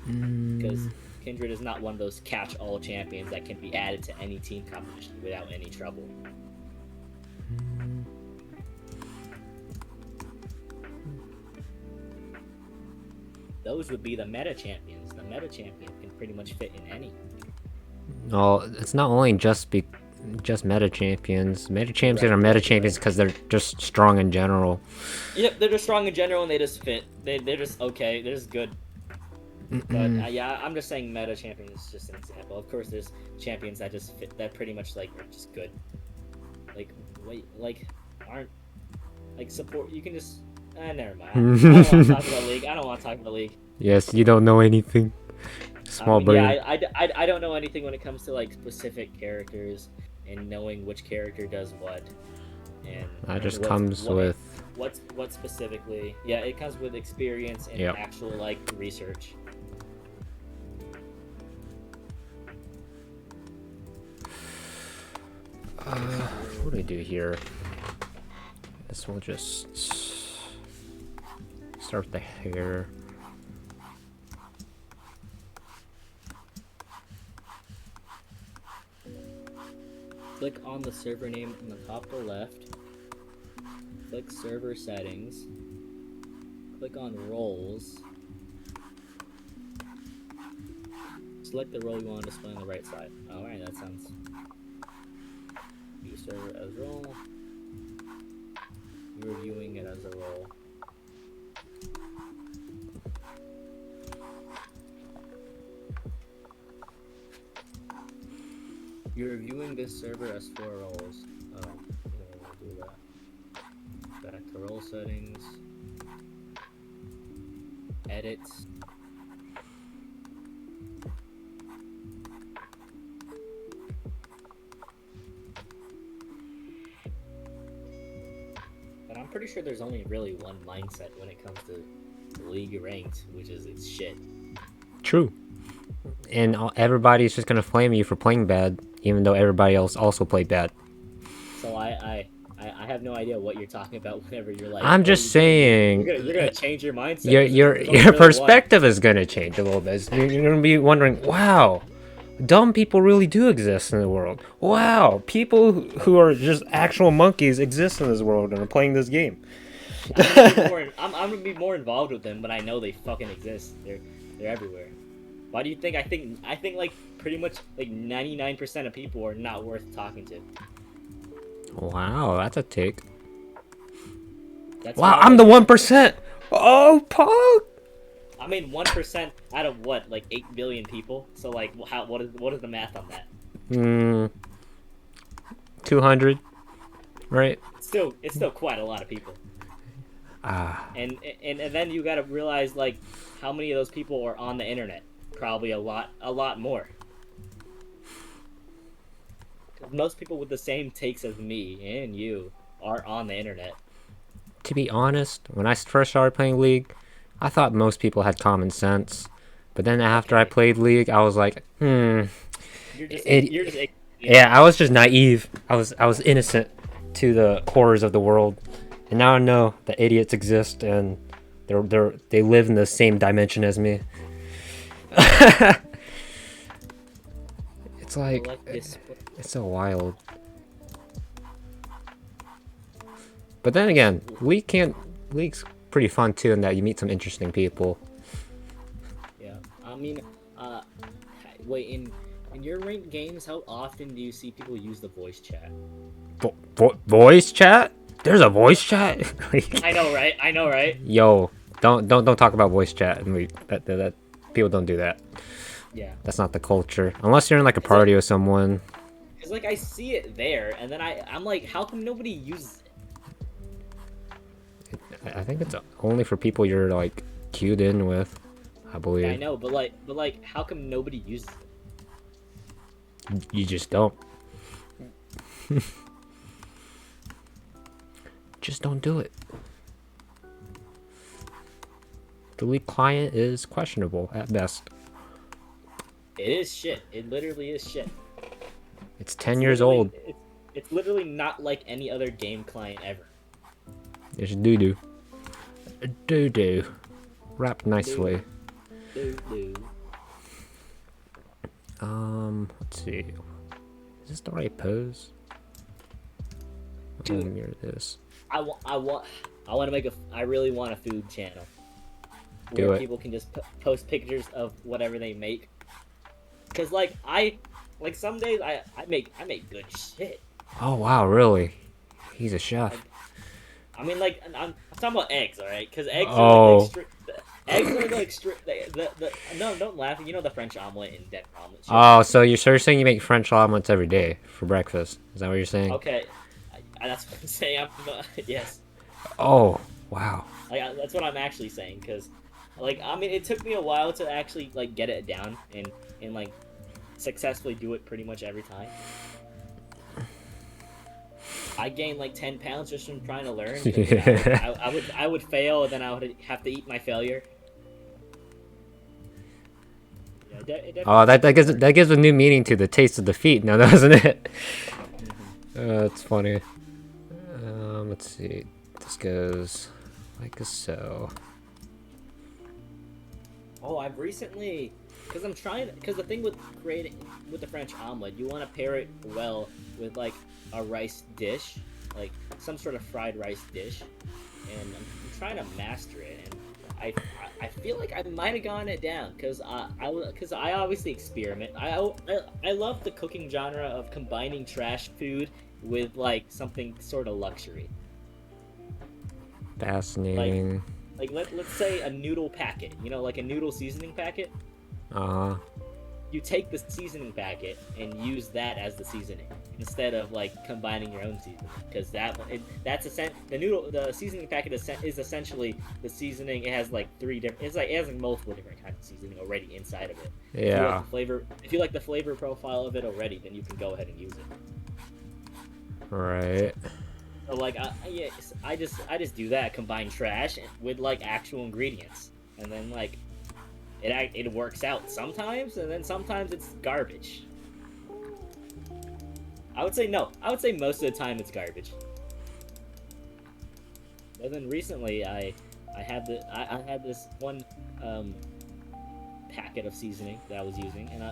Because Kindred is not one of those catch-all champions that can be added to any team competition without any trouble. Those would be the meta champions. The meta champion can pretty much fit in any. No, it's not only just meta champions. Meta champions are meta champions because they're just strong in general. Yep, they're just strong in general and they just fit. They're just okay. They're just good. But yeah, I'm just saying meta champion is just an example. Of course, there's champions that just fit, that pretty much like are just good. Aren't like support. You can just never mind. I don't want to talk about League. Yes, you don't know anything. Small brain. Yeah, I don't know anything when it comes to like specific characters and knowing which character does what. and That just what's, comes what, with. what specifically. Yeah, it comes with experience and Yep. actual like research. What do we do here? This will just start with the hair. Click on the server name in the top to left. Click server settings. Click on roles. Select the role you want to display on the right side. Alright, that sounds. View server as role. You're viewing it as a role. You're viewing this server as 4 roles. Oh, I want to do that. Back to role settings. Edits. But I'm pretty sure there's only really one mindset when it comes to League ranked, which is it's shit. True. And everybody's just gonna flame you for playing bad, even though everybody else also played bad. So I have no idea what you're talking about whenever you're like. I'm just saying. You're gonna change your mindset. Your There's only really perspective is gonna change a little bit. You're gonna be wondering, wow, dumb people really do exist in the world. Wow, people who are just actual monkeys exist in this world and are playing this game. I'm gonna be more involved with them, but I know they fucking exist. They're everywhere. Why do you think? I think like pretty much like 99% of people are not worth talking to. Wow, that's a take. That's Wow, why I'm the 1%. Oh, Pog. I mean, 1% out of what, like 8 billion people. So like, what is the math on that? 200, right? It's still quite a lot of people. And then you gotta realize like how many of those people are on the internet. Probably a lot more. Most people with the same takes as me and you are on the internet. To be honest, when I first started playing League, I thought most people had common sense. But then after I played League, I was like, You're just yeah, I was just naive. I was innocent to the horrors of the world. And now I know that idiots exist and they live in the same dimension as me. It's like it's so wild. But then again, League's pretty fun too in that you meet some interesting people. Yeah, I mean, wait, in your ranked games, how often do you see people use the voice chat? Voice chat? There's a voice chat? I know, right? Yo, don't talk about voice chat in League. That people don't do that. Yeah. That's not the culture. Unless you're in like a party with someone. Cause like I see it there, and then I'm like, how come nobody uses it? I think it's only for people you're like queued in with, I believe. I know, but like, how come nobody uses it? You just don't. Just don't do it. The League client is questionable at best. It is shit. It literally is shit. It's 10 years old. It's literally not like any other game client ever. It's doo-doo. Doo-doo. Wrapped nicely. Doo-doo. Let's see. Is this the right pose? Dude, mirror this. I really want a food channel. Do where it. people can just post pictures of whatever they make. Cause like some days I make good shit. Oh wow, really? He's a chef. I mean, like I'm talking about eggs, all right? Cause eggs Oh. eggs are like no, don't laugh. You know the French omelet and Denver omelet. Shit. Oh, so you're saying you make French omelets every day for breakfast? Is that what you're saying? Okay, that's what I'm saying. Yes. Oh, wow. Like that's what I'm actually saying, cause like I mean it took me a while to actually like get it down and like successfully do it pretty much every time. I gained like 10 pounds just from trying to learn. 'Cause, Yeah. I would fail, and then I would have to eat my failure. Yeah, it Oh, definitely takes work. that gives a new meaning to the taste of defeat now, doesn't it? It's funny. Let's see. This goes like so. Oh, I've recently, because I'm trying, because the thing with creating with the French omelet, you want to pair it well with like a rice dish, like some sort of fried rice dish, and I'm trying to master it, and I feel like I might have gotten it down because I obviously experiment. I love the cooking genre of combining trash food with like something sort of luxury. Like Fascinating. let's say a noodle packet, you know, like a noodle seasoning packet. Uh, You take the seasoning packet and use that as the seasoning instead of like combining your own seasoning, because the seasoning packet is essentially the seasoning. It has like three different. It has like multiple different kinds of seasoning already inside of it. yeah. If you like the flavor profile of it already, then you can go ahead and use it. Right. So like I just do that, combine trash with like actual ingredients, and then like it works out sometimes, and then sometimes it's garbage. I would say no. I would say most of the time it's garbage. But then recently I had this one um, packet of seasoning that I was using, and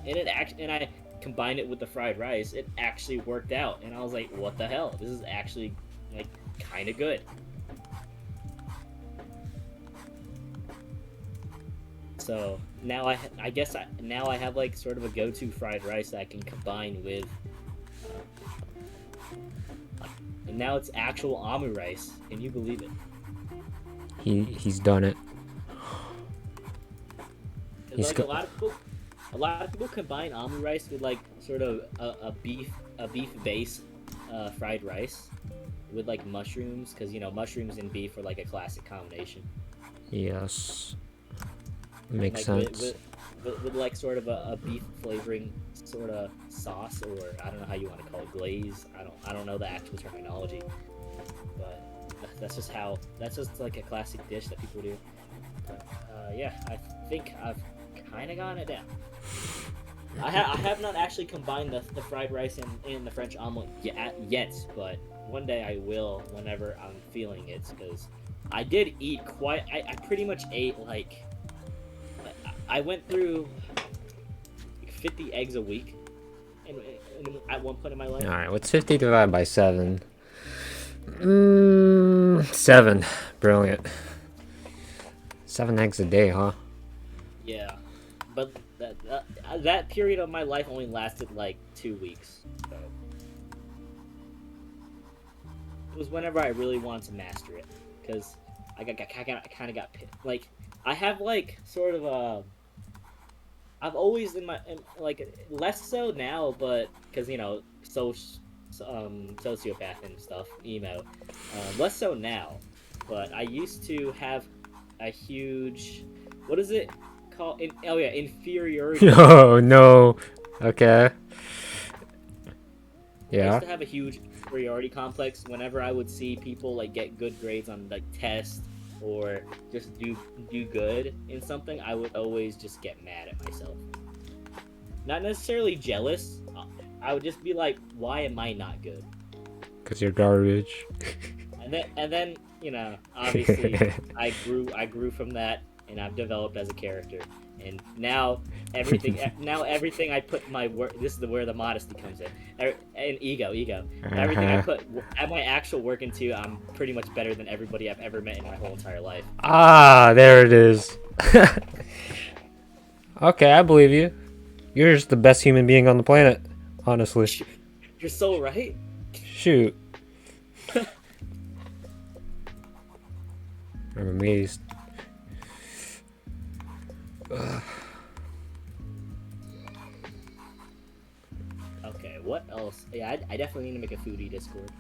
I combined it with the fried rice. It actually worked out, and I was like, what the hell? This is actually like kind of good. So now I guess now I have like sort of a go-to fried rice that I can combine with, and now it's actual amu rice. Can you believe it? He's done it. 'Cause, He's like go- a lot of people combine amu rice with like sort of a beef base fried rice with like mushrooms, because you know mushrooms and beef are like a classic combination. Yes. And, Makes like sense. with like sort of a beef flavoring sort of sauce, or I don't know how you want to call it, glaze. I don't know the actual terminology, but that's just like a classic dish that people do. But yeah, I think I've kind of gotten it down. I have not actually combined the fried rice and the French omelet yet, but one day I will whenever I'm feeling it, because I did eat quite. I pretty much ate like I went through 50 eggs a week, at one point in my life. All right. What's 50 divided by 7? 7. Brilliant. 7 eggs a day, huh? Yeah, but that period of my life only lasted like 2 weeks. So it was whenever I really wanted to master it, because I kind of got like I have like sort of a. I've always like less so now, but because you know sociopath and stuff, emo, less so now. But I used to have a huge, what is it called? Oh yeah, inferiority Oh complex. no. Okay. I used Yeah. to have a huge inferiority complex whenever I would see people like get good grades on like tests, or just do good in something. I would always just get mad at myself. Not necessarily jealous. I would just be like, why am I not good? Cause you're garbage. And then you know, obviously, I grew from that, and I've developed as a character. And now everything I put my work. This is where the modesty comes in, and ego. Everything I Uh-huh. put at my actual work into, I'm pretty much better than everybody I've ever met in my whole entire life. Ah, there it is. Okay, I believe you. You're just the best human being on the planet, honestly. You're so right. Shoot. I'm amazed. Okay, what else? Yeah, I definitely need to make a foodie Discord.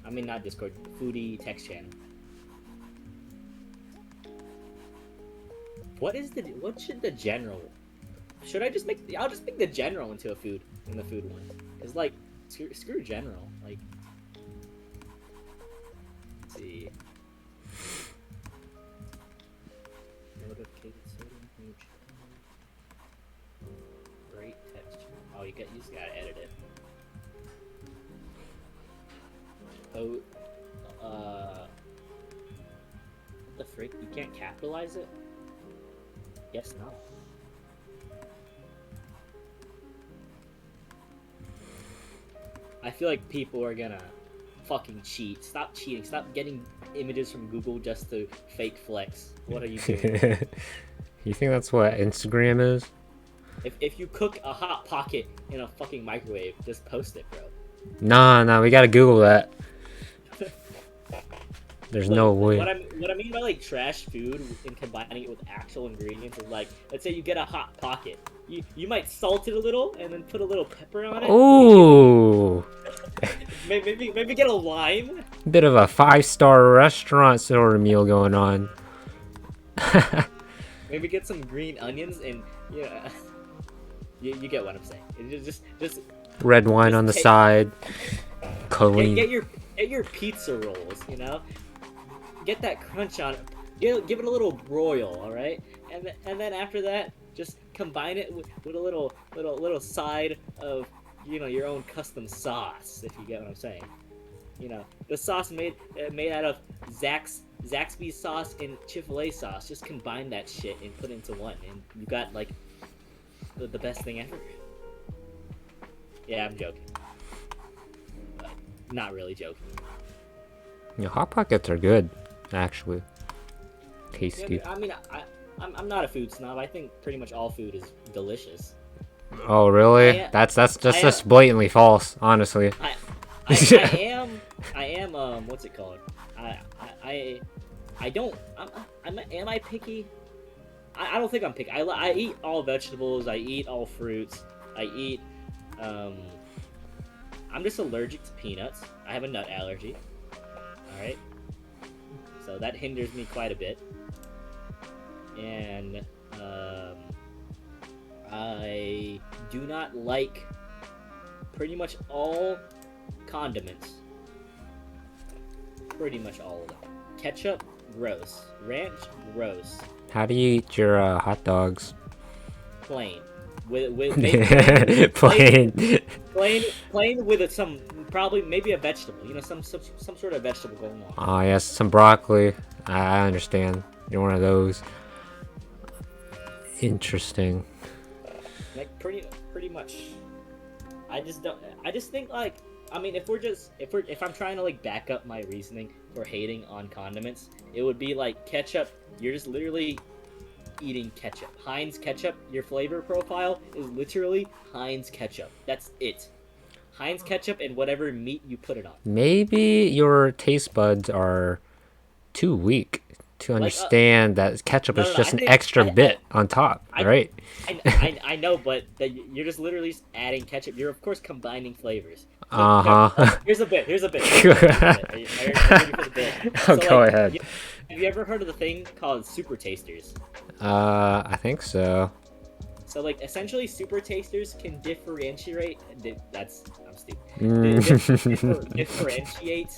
I mean, not Discord, foodie text channel. What should the general? Should I just make? I'll just make the general into a food in the food one. It's like screw general. Like see. Notificated sodium huge. Great texture. Oh, you just gotta edit it. Oh, what the frick? You can't capitalize it? Guess not. I feel like people are gonna fucking cheat. Stop cheating. Stop getting images from Google just to fake flex. What are you doing? You think that's what Instagram is? If you cook a hot pocket in a fucking microwave, just post it, bro. Nah, we gotta Google that. There's Like, no way. What I mean by like trash food and combining it with actual ingredients is like, let's say you get a hot pocket. You might salt it a little and then put a little pepper on it. Ooh, Maybe get a lime. bit of a 5-star restaurant sort of meal going on. Maybe get some green onions and yeah, you get what I'm saying. Just Red wine just on the take- side. Clean. get your pizza rolls. You know, get that crunch on it. Give it a little broil, all right, and then after that, just combine it with a little side of your own custom sauce, if you get what I'm saying. The sauce made out of Zaxby's sauce and Chick-fil-A sauce. Just combine that shit and put it into one, and you got like the best thing ever. Yeah, I'm joking. But not really joking. Yeah, hot pockets are good, actually. Tasty. I mean, I'm not a food snob. I think pretty much all food is delicious. Oh, really? That's just blatantly false, honestly. I am what's it called? I don't am I picky? I don't think I'm picky. I eat all vegetables, I eat all fruits, I eat I'm just allergic to peanuts. I have a nut allergy. Alright? So that hinders me quite a bit. And I do not like pretty much all condiments. Pretty much all of them. Ketchup, gross. Ranch, gross. How do you eat your hot dogs? Plain. With Plain. plain with some probably maybe a vegetable. Some sort of vegetable going on. Oh, yes, some broccoli. I understand. You're one of those. Interesting. Like pretty much. I just think like, I mean, if I'm trying to like back up my reasoning for hating on condiments, it would be like ketchup. You're just literally eating ketchup. Heinz ketchup, your flavor profile is literally Heinz ketchup. That's it. Heinz ketchup and whatever meat you put it on. Maybe your taste buds are too weak to understand that ketchup is just an extra bit on top, right? I know, but you're just literally adding ketchup. You're of course combining flavors. So, Here's a bit. Are you ready for the bit? Oh, go ahead. Have you ever heard of the thing called super tasters? I think so. So like essentially super tasters can differentiate. I'm stupid. Differentiate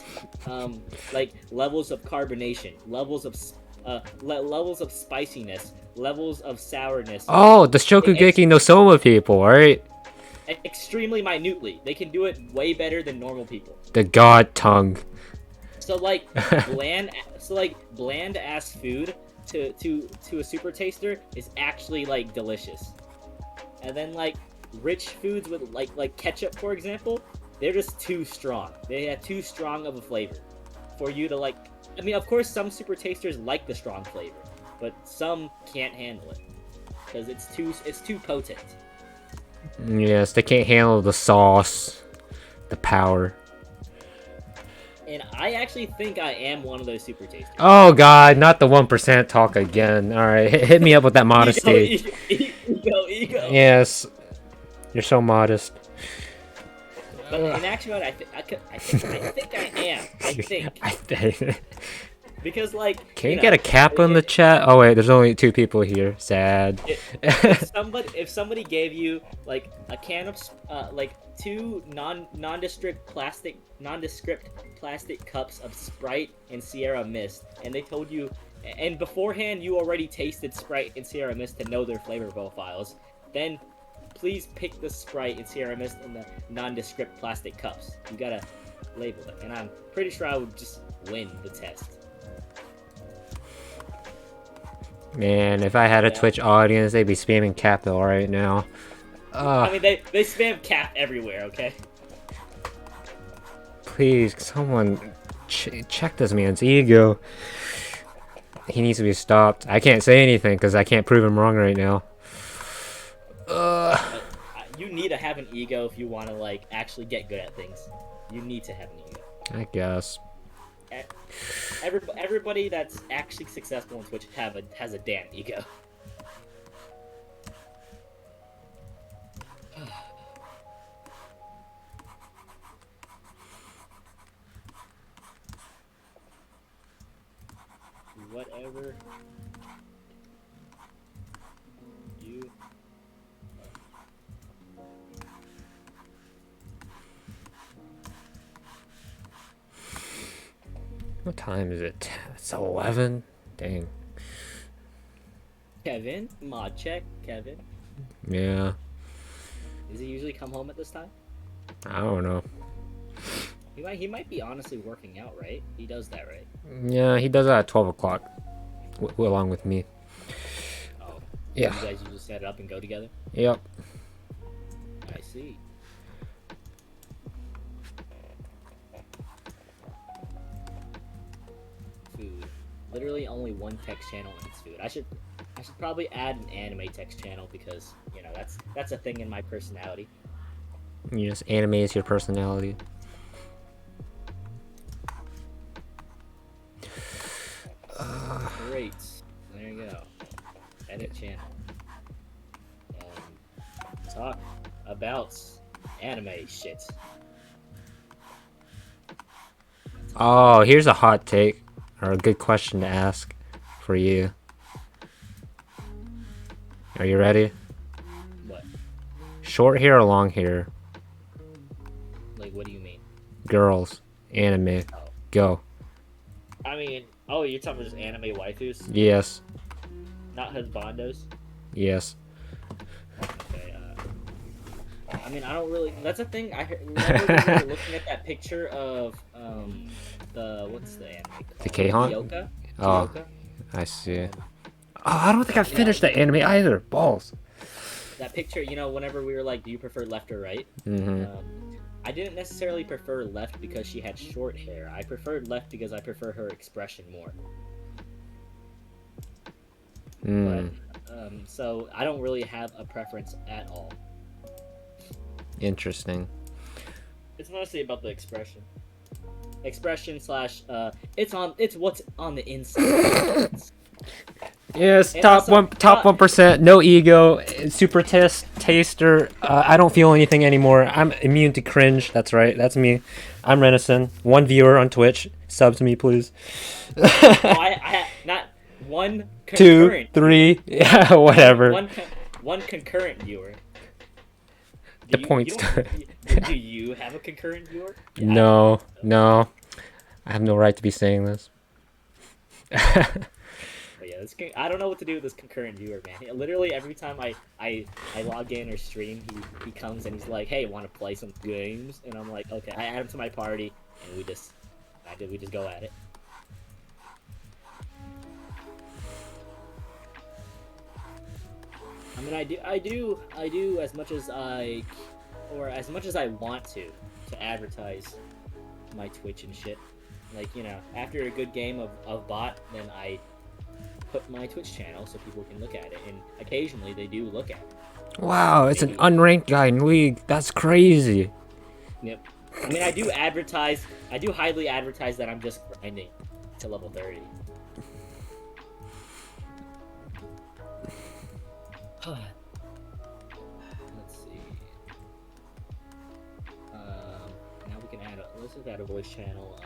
like levels of carbonation, levels of spiciness, levels of sourness. Oh, the Shokugeki no Soma people, right? Extremely minutely. They can do it way better than normal people. The god tongue. So like bland ass food to a super taster is actually like delicious. And then like rich foods with like ketchup, for example, they're just too strong. They have too strong of a flavor for you to like. I mean, of course, some super tasters like the strong flavor, but some can't handle it because it's too potent. Yes, they can't handle the sauce, the power. And I actually think I am one of those super tasters. Oh god, not the 1% talk again. Alright, hit me up with that modesty. Ego. Yes, you're so modest. But in actuality, I think I am. I think. Because like Can you get a cap on the chat? Oh wait, there's only 2 people here. Sad. if somebody gave you like a can of like 2 nondescript plastic cups of Sprite and Sierra Mist, and they told you, and beforehand you already tasted Sprite and Sierra Mist to know their flavor profiles, then please pick the Sprite and Sierra Mist in the nondescript plastic cups. You gotta label them, and I'm pretty sure I would just win the test. Man, if I had a Twitch audience, they'd be spamming capital right now. I mean, they spam cap everywhere, okay? Please, someone check this man's ego. He needs to be stopped. I can't say anything because I can't prove him wrong right now. You need to have an ego if you want to like actually get good at things. You need to have an ego. I guess. Everybody that's actually successful on Twitch has a damn ego. Whatever you What time is it? It's 11? Dang. Kevin, mod check, Kevin. Yeah. Does he usually come home at this time? I don't know. He might be honestly working out, right? He does that, right? Yeah, he does that at 12 o'clock. Along with me. Oh. Yeah. You guys usually set it up and go together? Yep. I see. Food. Literally only one text channel eats food. I should probably add an anime text channel because, you know, that's a thing in my personality. Yes, anime is your personality. Great. There you go. Edit channel. Talk about anime shit. Oh, here's a hot take. Or a good question to ask for you. Are you ready? What? Short hair or long hair? Like, what do you mean? Girls. Anime. Oh. Go. I mean, oh, you're talking about just anime waifus? Yes. Not husbandos? Yes. Okay, I mean, I don't really... That's a thing. I remember when we were looking at that picture of, what's the anime called? The K-haunt? Kyoka? Oh, Kyoka? I see. Oh, I don't think I finished that anime either. Balls. That picture, you know, whenever we were like, do you prefer left or right? Mm-hmm. I didn't necessarily prefer left because she had short hair. I preferred left because I prefer her expression more. Mm. But, so I don't really have a preference at all. Interesting. It's mostly about the expression. Expression slash, it's what's on the inside. Yes, And top also, 1%, no ego, super taster. I don't feel anything anymore. I'm immune to cringe. That's right. That's me. I'm Reniscen. 1 viewer on Twitch. Sub to me, please. I not one 2, concurrent. 3, yeah, whatever. One concurrent viewer. The points. Do you have a concurrent viewer? Yeah, No. I have no right to be saying this. But yeah, I don't know what to do with this concurrent viewer, man. Literally every time I log in or stream, he comes and he's like, "Hey, want to play some games?" And I'm like, "Okay." I add him to my party, and we just go at it. I mean, I do as much as I want to advertise my Twitch and shit. Like, you know, after a good game of bot, then I put my Twitch channel so people can look at it, and occasionally they do look at it. Wow, it's an unranked guy in League. That's crazy. Yep. I mean, I do highly advertise that I'm just grinding to level 30. Let's see. Now we can let's just add a voice channel.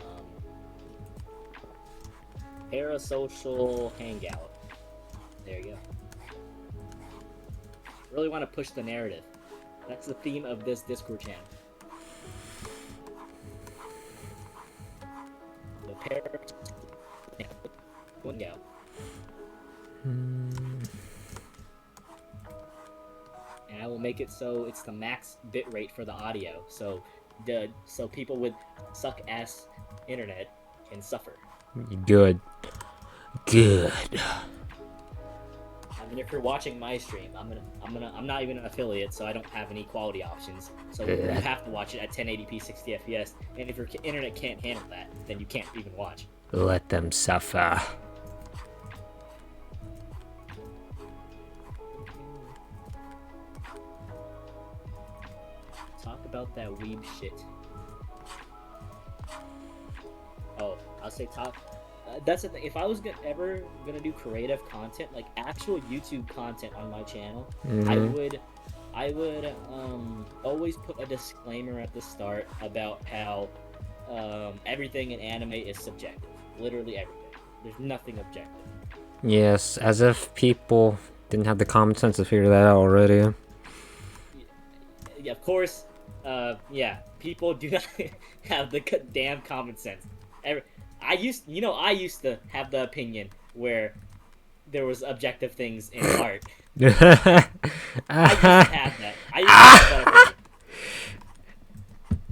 Parasocial hangout. There you go. Really want to push the narrative. That's the theme of this Discord channel. The parasocial hangout. And I will make it so it's the max bit rate for the audio, so people with suck ass internet can suffer. Good. Good. I mean, if you're watching my stream, I'm not even an affiliate, so I don't have any quality options. So you have to watch it at 1080p 60 FPS. And if your internet can't handle that, then you can't even watch. Let them suffer. Talk about that weeb shit. Oh, I'll say talk. That's the thing. If I was ever gonna do creative content, like actual YouTube content on my channel, I would always put a disclaimer at the start about how everything in anime is subjective. Literally everything. There's nothing objective. Yes, as if people didn't have the common sense to figure that out already. Yeah, of course. Yeah, people do not have the damn common sense. I used to have the opinion where there was objective things in art. I used to have that. I used to have that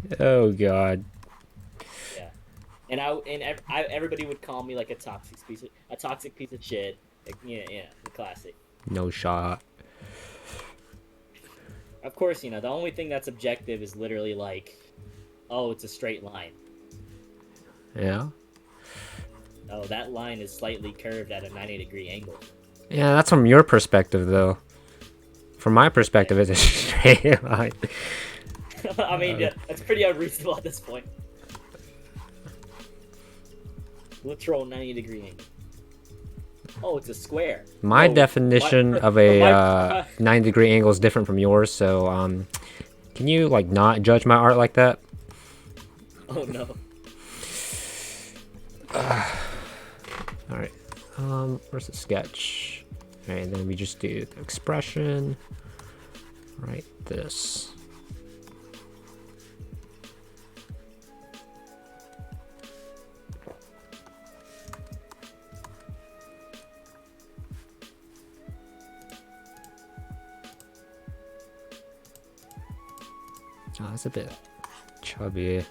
opinion. Oh god. Yeah, and everybody would call me like a toxic piece of shit. Like, yeah, the classic. No shot. Of course, the only thing that's objective is literally like, oh, it's a straight line. Yeah. Oh, that line is slightly curved at a 90-degree angle. Yeah, that's from your perspective, though. From my perspective, it's a straight line. I mean, yeah, that's pretty unreasonable at this point. Literal 90-degree angle. Oh, it's a square. My definition of a 90-degree angle is different from yours, so can you not judge my art like that? Oh no. Alright, where's the sketch? Alright, and then we just do the expression. Right, this. Oh, that's a bit chubby.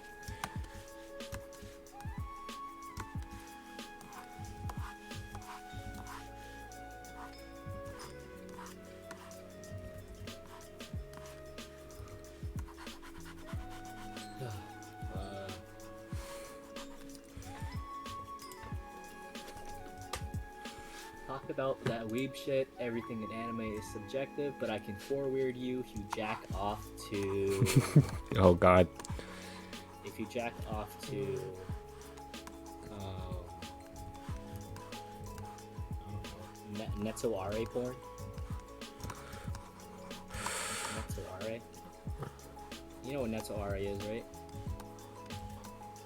Talk about that weeb shit. Everything in anime is subjective, but I can forward you if you jack off to. Oh god. If you jack off to. Netsuare porn. Netsuare. You know what Netsuare is, right?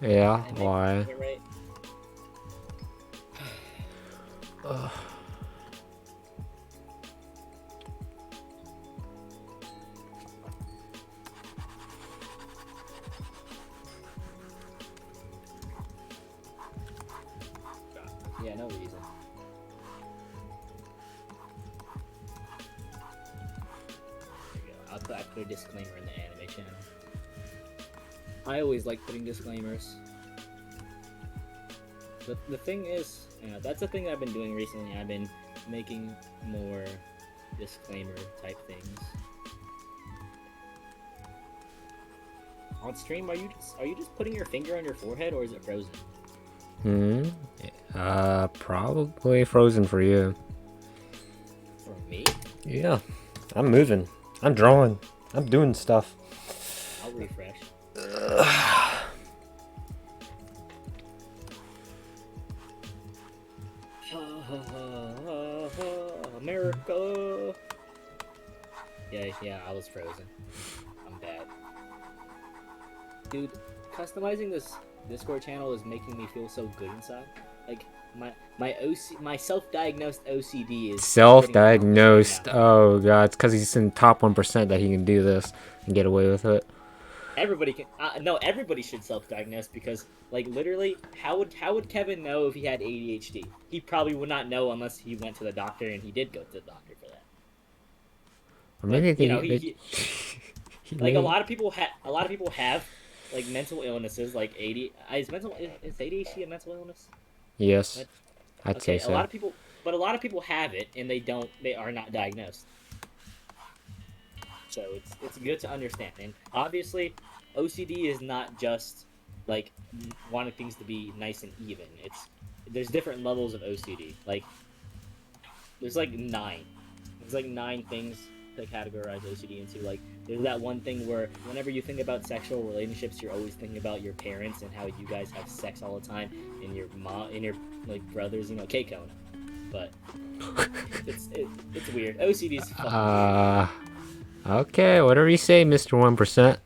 Yeah, why? Right? Yeah, no reason. There you go. I put a disclaimer in the anime channel. I always like putting disclaimers. The thing is, that's the thing that I've been doing recently. I've been making more disclaimer type things. On stream, are you just putting your finger on your forehead, or is it frozen? Probably frozen for you. For me? Yeah, I'm moving. I'm drawing. I'm doing stuff. I'll refresh. America. Yeah, I was frozen. I'm bad. Dude, customizing this Discord channel is making me feel so good inside. Like, my self-diagnosed OCD is Self-diagnosed. getting Oh god, it's because he's in top 1% that he can do this and get away with it. everybody can no everybody should self-diagnose because like literally how would Kevin know if he had ADHD? He probably would not know unless he went to the doctor, and he did go to the doctor for that. Or But maybe you know he like may... a lot of people have like mental illnesses like is ADHD a mental illness? Yes, What? I'd say Okay, so. a lot of people have it and they are not diagnosed. So it's good to understand. And obviously, OCD is not just like wanting things to be nice and even. There's different levels of OCD. Like there's like nine. There's like nine things to categorize OCD into. Like there's that one thing where whenever you think about sexual relationships, you're always thinking about your parents and how you guys have sex all the time, and your mom and your like brothers, K-cone. But it's weird. OCD's fucking weird. Okay, whatever you say, Mr. 1%.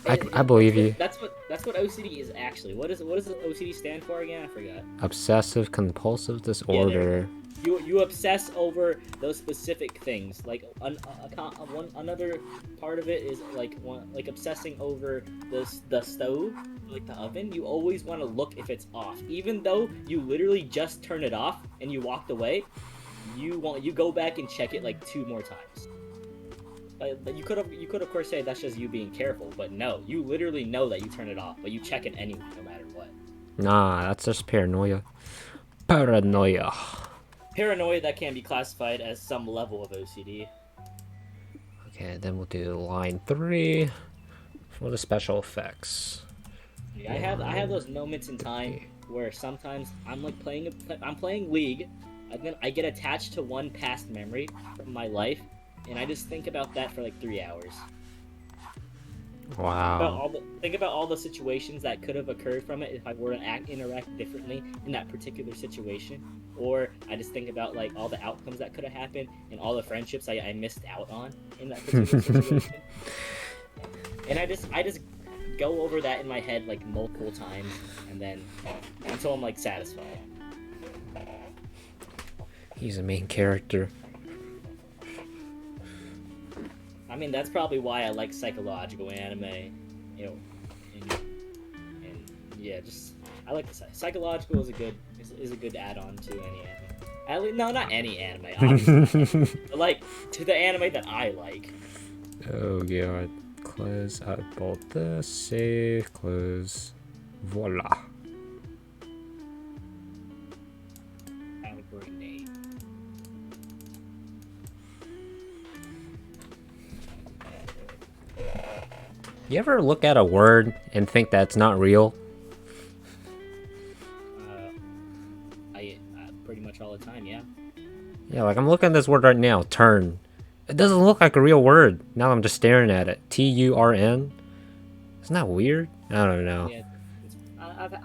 I believe you. That's what OCD is actually. What does OCD stand for again? I forgot. Obsessive compulsive Yeah, disorder. you obsess over those specific things. Like another part of it is like obsessing over the stove, like the oven. You always want to look if it's off, even though you literally just turn it off and you walked away. You go back and check it like 2 more times. You could of course say that's just you being careful, but no, you literally know that you turn it off, but you check it anyway, no matter what. Nah, that's just paranoia. Paranoia. Paranoia that can be classified as some level of OCD. Okay, then we'll do line 3 for the special effects. I have those moments in time where sometimes I'm like playing League, and then I get attached to one past memory from my life, and I just think about that for like 3 hours. Wow. Think about all the situations that could have occurred from it if I were to interact differently in that particular situation. Or I just think about like all the outcomes that could have happened and all the friendships I missed out on in that particular situation. And I just go over that in my head like multiple times, and then until I'm like satisfied. He's a main character. I mean, that's probably why I like psychological anime, and yeah, just I like the psychological is a good add-on to any anime. No, not any anime, obviously, but like to the anime that I like. Oh god. Close out both this, save, close. Voila. Have a grenade. You ever look at a word and think that's not real? I pretty much all the time, yeah. Yeah, like I'm looking at this word right now, turn. It doesn't look like a real word. Now I'm just staring at it. Turn? Isn't that weird? I don't know. Yeah,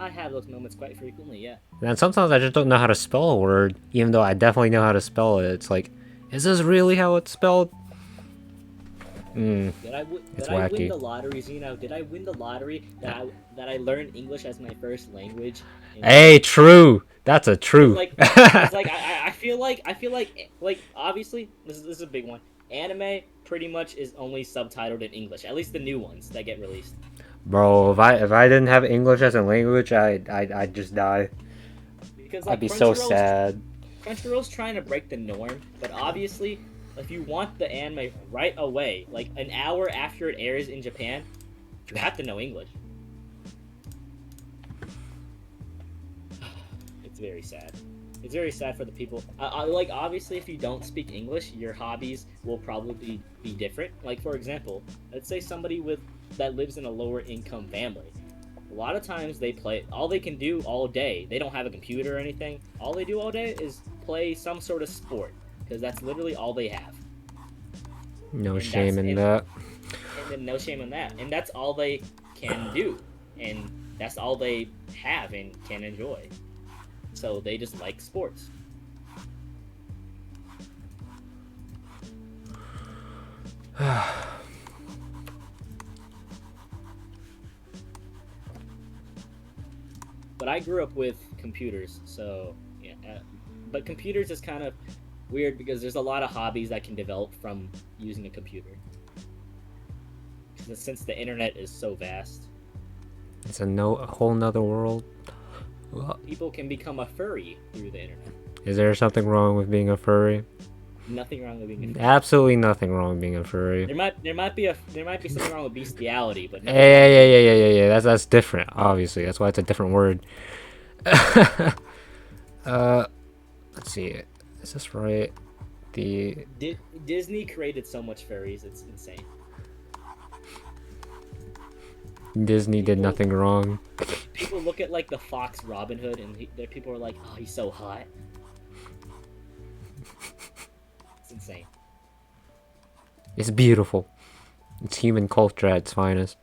I have those moments quite frequently, yeah. And sometimes I just don't know how to spell a word, even though I definitely know how to spell it. It's like, is this really how it's spelled? Did I wacky. win the lottery, Zeno? Did I win the lottery that I learned English as my first language? Hey, true. That's a true. It's like I feel like obviously this is a big one. Anime pretty much is only subtitled in English. At least the new ones that get released. Bro, if I didn't have English as a language, I'd just die. Because I'd be so sad. Crunchyroll's trying to break the norm, but obviously, if you want the anime right away, like an hour after it airs in Japan, you have to know English. It's very sad. It's very sad for the people. Like, obviously, if you don't speak English, your hobbies will probably be different. Like, for example, let's say somebody that lives in a lower income family. A lot of times they play, all they can do all day, they don't have a computer or anything. All they do all day is play some sort of sport, because that's literally all they have. No shame in that. And then no shame in that. And that's all they can do. And that's all they have and can enjoy. So they just like sports. But but I grew up with computers, so yeah. But computers is kind of weird because there's a lot of hobbies that can develop from using a computer. Since the internet is so vast, It's a whole nother world. people can become a furry through the internet. Is there something wrong with being a furry? Nothing wrong with being a furry. Absolutely nothing wrong with being a furry. There might be something wrong with bestiality, but Yeah. That's different. Obviously, that's why it's a different word. Let's see. Is this right? Disney created so much furries, it's insane. Disney did nothing wrong. People look at like the Fox Robin Hood, and people are like, "Oh, he's so hot." It's insane. It's beautiful. It's human culture at its finest.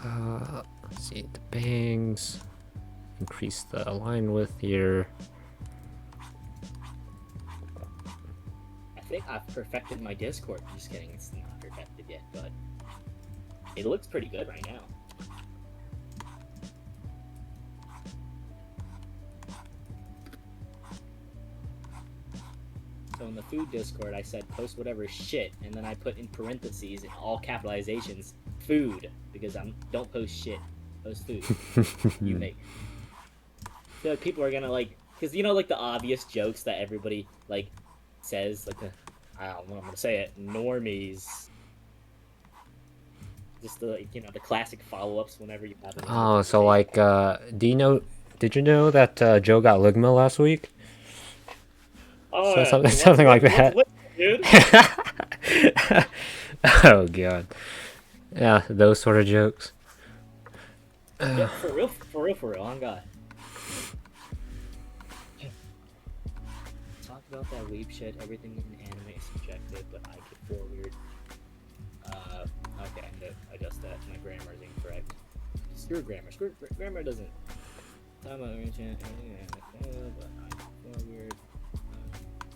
Let's see the bangs. Increase the line width here. I think I've perfected my Discord. Just kidding, it's not perfected yet, but it looks pretty good right now. So in the food Discord, I said post whatever shit, and then I put in parentheses in all capitalizations food, because don't post shit, post food. You make. I feel like people are gonna like, because you know, like the obvious jokes that everybody like says, like I don't know, I'm gonna say it, normies. Just the the classic follow-ups whenever you have. Oh, so like, did you know that Joe got ligma last week? Oh, So, something like that. Dude? Oh god. Yeah, those sort of jokes. Yeah, for real, on God. Talk about that weeb shit. Everything in anime is subjective, but I get forward. Okay, I need to adjust that. My grammar is incorrect. Screw grammar. Grammar doesn't. Talk about ancient, but I get forward.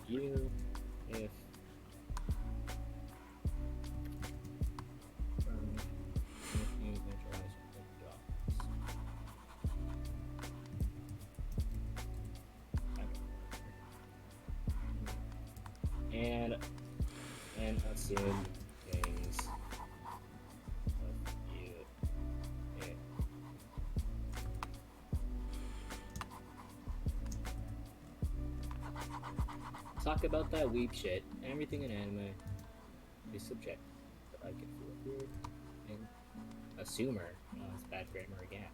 You, if. And assume things of you. Yeah. Talk about that weeb shit. Everything in anime is subjective, but I can feel weird and assumer. No, it's bad grammar again.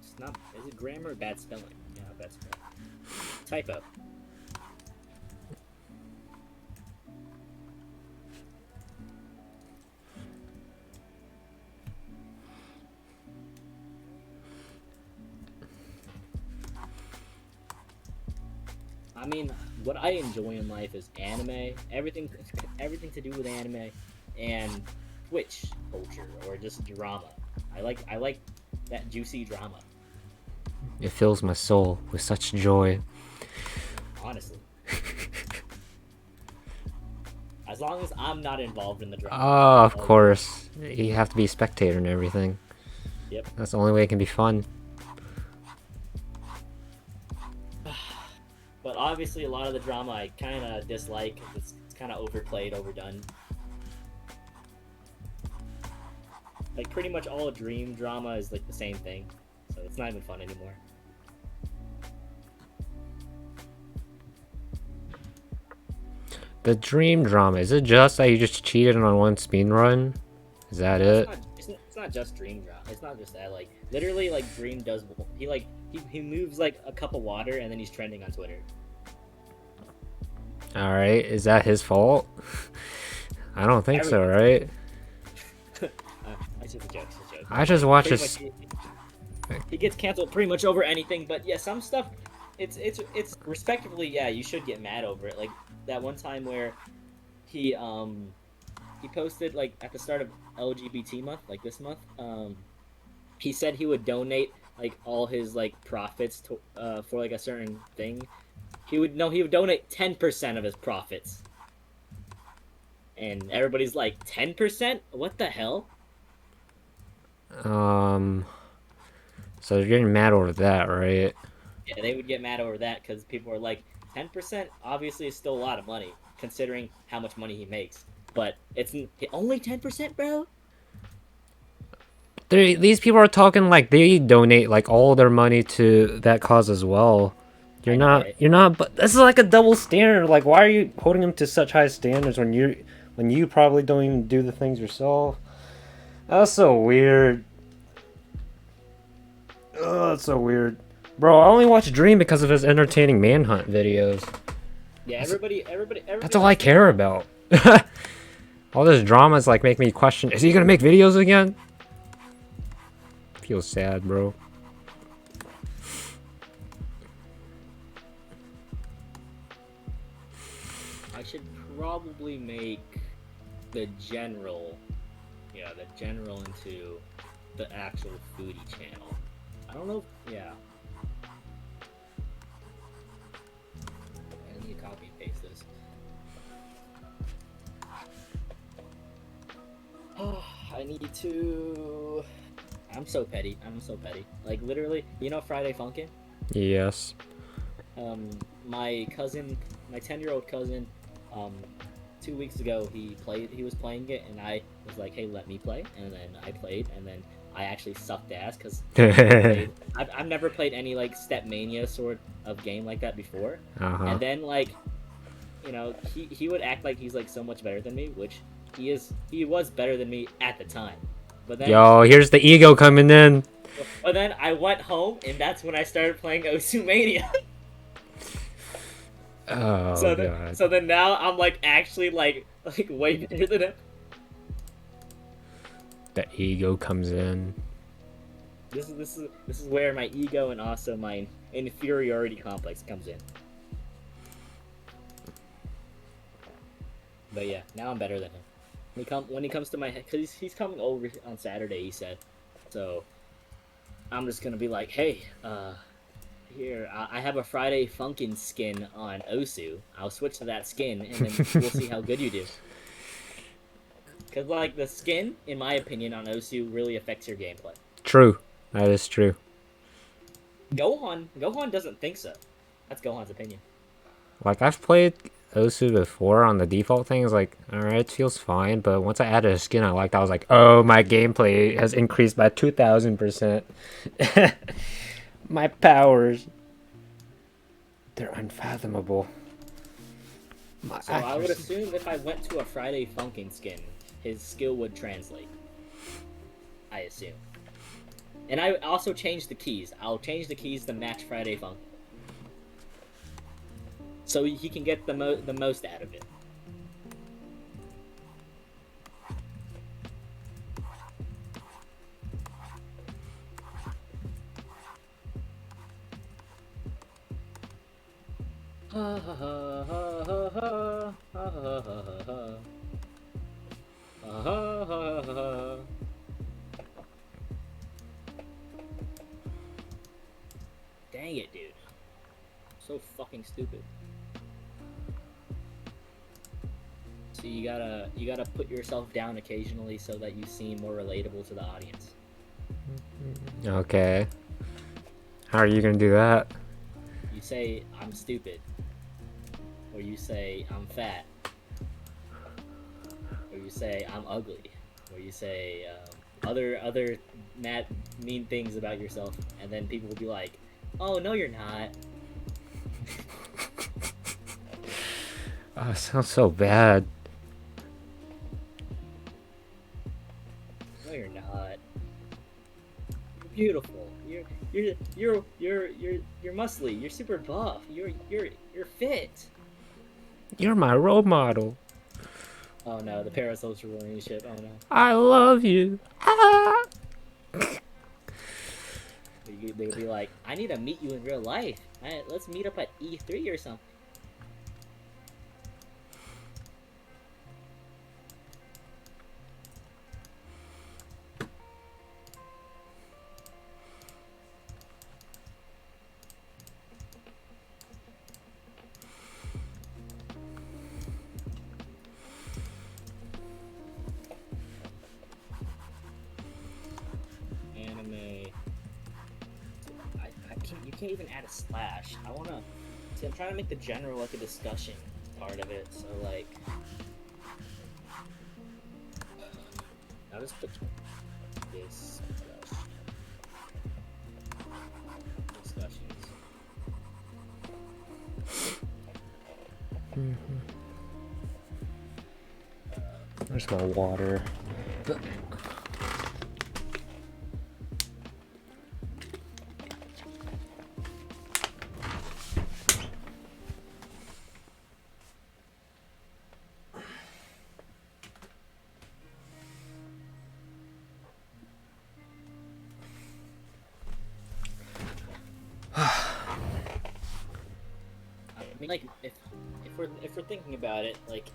It's not. Is it grammar or bad spelling? Yeah, bad spelling. Typo. I mean, what I enjoy in life is anime, everything to do with anime, and Twitch culture or just drama. I like that juicy drama. It fills my soul with such joy. Honestly, as long as I'm not involved in the drama. Oh, of course. You have to be a spectator and everything. Yep. That's the only way it can be fun. But obviously, a lot of the drama I kind of dislike. It's kind of overplayed, overdone. Like, pretty much all dream drama is like the same thing. So it's not even fun anymore. The dream drama, is it just that you just cheated on one speed run? Is that it? It's not just dream drama. It's not just that. Like, literally, like, Dream does... He moves, like, a cup of water, and then he's trending on Twitter. Alright, is that his fault? I don't think so, right? It's just a joke. I just watch this. He gets canceled pretty much over anything, but yeah, some stuff, it's respectively, yeah, you should get mad over it. Like that one time where he posted like at the start of LGBT month, like this month, he said he would donate like all his like profits to for like a certain thing. He would donate 10% of his profits. and everybody's like 10%. What the hell? So you're getting mad over that, right? Yeah, they would get mad over that because people are like, 10% obviously is still a lot of money considering how much money he makes. But it's only 10%, bro. These people are talking like they donate like all their money to that cause as well. I know, right? You're not. But this is like a double standard. Like, why are you holding them to such high standards when you probably don't even do the things yourself? That's so weird. Oh, that's so weird. Bro, I only watch Dream because of his entertaining manhunt videos. Yeah, everybody. That's all I care about. All this drama is like make me question, is he gonna make videos again? Feels sad, bro. I should probably make the general, the general into the actual foodie channel. I don't know. Yeah. I need to copy and paste this. Oh, I need to. I'm so petty. I'm so petty. Like literally, Friday Funkin'? Yes. My cousin, my 10-year-old cousin, 2 weeks ago he was playing it, and I was like, hey, let me play, and then I played, and then I actually sucked ass because I've never played any like Step Mania sort of game like that before. And then like, he would act like he's like so much better than me, which he was better than me at the time. But then Yo, here's the ego coming in. But then I went home, and that's when I started playing Osu Mania. Oh, God. So then now I'm like actually like way better than him. The ego comes in. This is where my ego and also my inferiority complex comes in. But yeah, now I'm better than him. When he comes to my head, because he's coming over on Saturday, he said. So I'm just gonna be like, hey, here, I have a Friday Funkin' skin on Osu. I'll switch to that skin, and then we'll see how good you do. Because, like, the skin, in my opinion, on Osu really affects your gameplay. True. That is true. Gohan doesn't think so. That's Gohan's opinion. Like, I've played Osu before on the default things, like, alright, it feels fine, but once I added a skin I liked, I was like, oh, my gameplay has increased by 2,000%. My powers. They're unfathomable. So I would assume if I went to a Friday Funkin' skin, his skill would translate. I assume. And I also changed the keys. I'll change the keys to match Friday Funkin'. So he can get the most out of it. Ha ha ha ha ha ha ha ha ha ha ha ha. Dang it, dude. So fucking stupid. So you gotta put yourself down occasionally so that you seem more relatable to the audience. Okay. How are you gonna do that? You say I'm stupid, or you say I'm fat, or you say I'm ugly, or you say other mad mean things about yourself, and then people will be like, "Oh no, you're not." Oh, it sounds so bad. No, you're not. You're beautiful. You're muscly. You're super buff. You're fit. You're my role model. Oh no, the parasocial relationship. Oh no. I love you. Ah! They would be like, I need to meet you in real life. Let's meet up at E3 or something. can't even add a slash. I wanna. See, I'm trying to make the general like a discussion part of it. So like, I'll just put this discussions. There's my water. I mean, like, if we're thinking about it, like,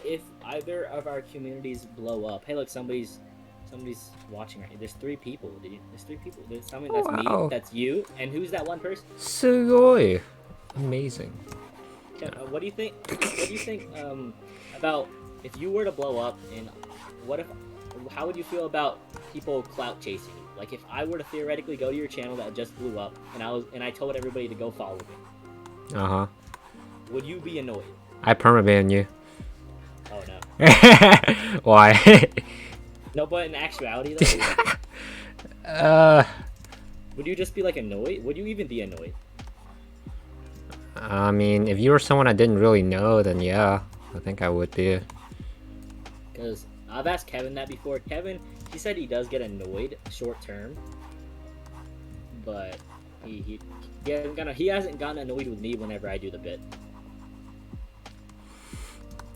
if either of our communities blow up, hey, look, somebody's watching right here. There's 3 people, dude. There's 3 people. There's someone that's Wow. me, that's you, and who's that one person? Sugoi. Amazing. What do you think? What do you think about if you were to blow up, and what if? How would you feel about people clout chasing you? Like, if I were to theoretically go to your channel that just blew up, and I told everybody to go follow me, Uh-huh. would you be annoyed? I permaban you. Oh no. Why? No, but in actuality, though, would you just be like annoyed? Would you even be annoyed? I mean, if you were someone I didn't really know, then yeah, I think I would be. Because I've asked Kevin that before. Kevin, he said he does get annoyed short term, but he hasn't gotten annoyed with me whenever I do the bit.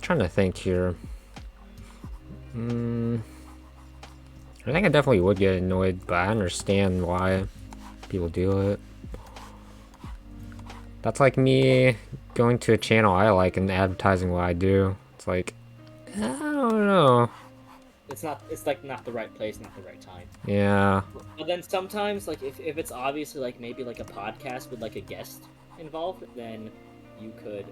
Trying to think here. I think I definitely would get annoyed, but I understand why people do it. That's like me going to a channel I like and advertising what I do. It's like, I don't know. It's like not the right place, not the right time. Yeah. But then sometimes, like, if it's obviously like maybe like a podcast with like a guest involved, then you could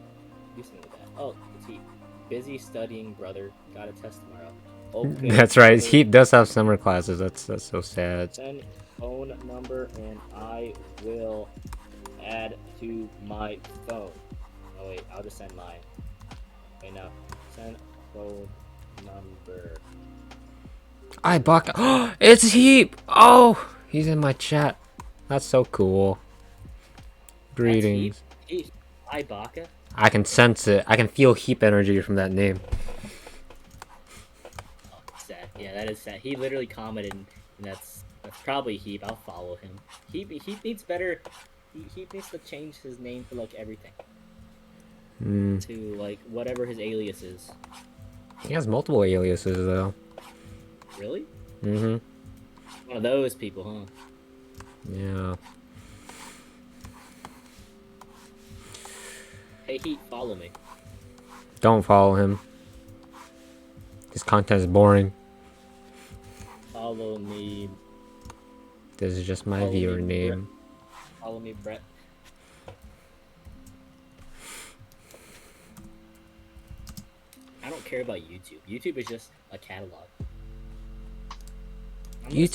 do something with that. Oh, it's he. Busy studying, brother. Got a test tomorrow. Okay. That's right. He does have summer classes. That's so sad. Send phone number and I will add to my phone. Oh wait, I'll just send mine. Okay, now send phone number. I buck. It's Heap. Oh, he's in my chat. That's so cool. Greetings. Heap. Hi, Baka. I can sense it. I can feel Heap energy from that name. Oh, sad. Yeah, that is sad. He literally commented, and that's probably Heap. I'll follow him. Heap needs better. He needs to change his name for like everything. To like whatever his alias is. He has multiple aliases though. Really? Mm-hmm. One of those people, huh? Yeah. Hey, Heat, follow me. Don't follow him. His content is boring. Follow me. This is just my Follow viewer me, name. Follow me, Brett. I don't care about YouTube. YouTube is just a catalog. I'm gonna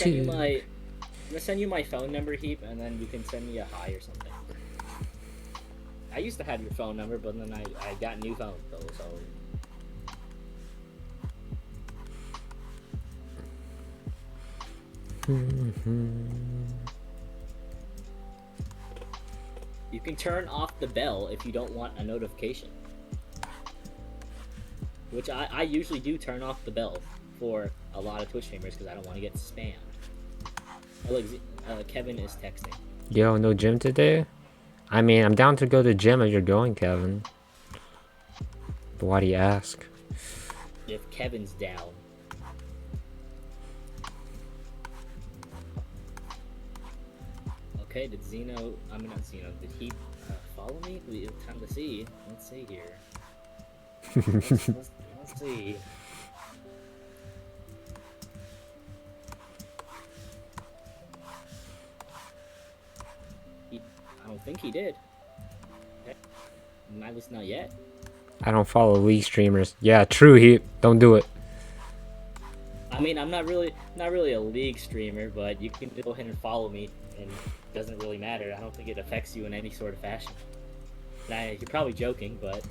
send you my phone number, Heap, and then you can send me a hi or something. I used to have your phone number, but then I got a new phone, though, so... You can turn off the bell if you don't want a notification. Which I usually do turn off the bell for a lot of Twitch streamers because I don't want to get spammed. Oh, look, Kevin is texting. Yo, no gym today? I mean, I'm down to go to the gym if you're going, Kevin. But why do you ask? If Kevin's down. Okay, did Zeno... I mean, not Zeno. Did he follow me? We have time to see. Let's see here. Let's see. I don't think he did. Okay. At least not yet. I don't follow League streamers. Yeah, true, Heap. Don't do it. I mean, I'm not really a League streamer, but you can go ahead and follow me, and doesn't really matter. I don't think it affects you in any sort of fashion. Now, you're probably joking, but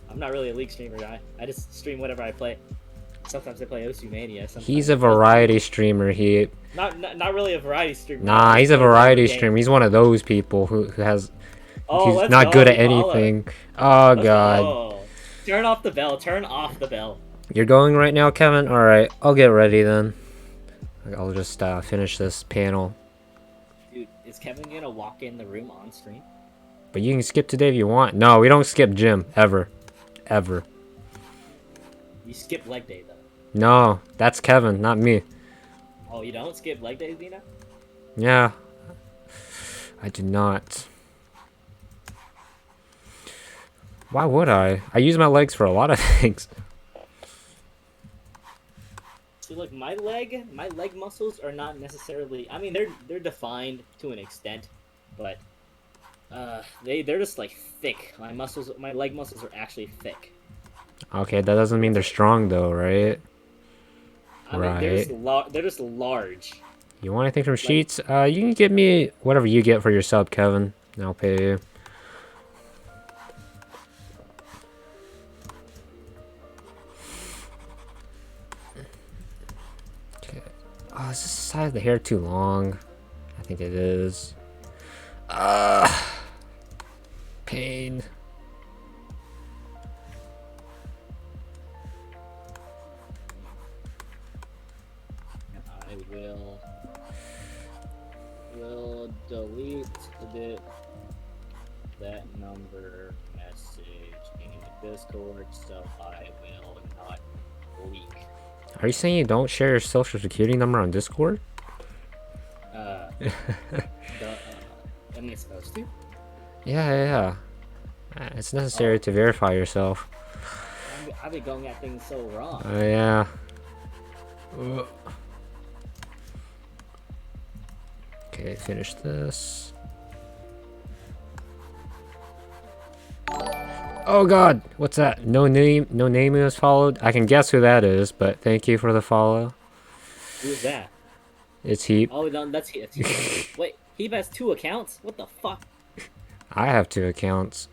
I'm not really a League streamer. I just stream whatever I play. Sometimes I play Osu Mania. He's a variety streamer. Not really a variety streamer. Nah, he's a variety streamer. He's one of those people who has. Oh, he's not good at anything. Oh god. Go. Turn off the bell. Turn off the bell. You're going right now, Kevin? Alright, I'll get ready then. I'll just finish this panel. Dude, is Kevin gonna walk in the room on stream? But you can skip today if you want. No, we don't skip gym. Ever. Ever. You skip leg day, though. No, that's Kevin, not me. Oh, you don't skip leg days, Dina? Yeah. I do not. Why would I? I use my legs for a lot of things. See, look, my leg muscles are not necessarily. I mean, they're defined to an extent, but they're just like thick. My leg muscles are actually thick. Okay, that doesn't mean they're strong though, right? I mean, they're just large. You want anything from Sheets? You can get me whatever you get for your sub, Kevin. And I'll pay you. Okay. Oh, is this side of the hair too long? I think it is. Pain. I will delete that number message in the Discord, so I will not leak. Are you saying you don't share your social security number on Discord? Am I supposed to? Yeah. It's necessary to verify yourself. I've been going at things so wrong. Yeah. Okay, finish this. Oh god, what's that? No name was followed. I can guess who that is, but thank you for the follow. Who's that? It's Heap. Oh, no, that's Heap. Wait, Heap has 2 accounts? What the fuck? I have 2 accounts.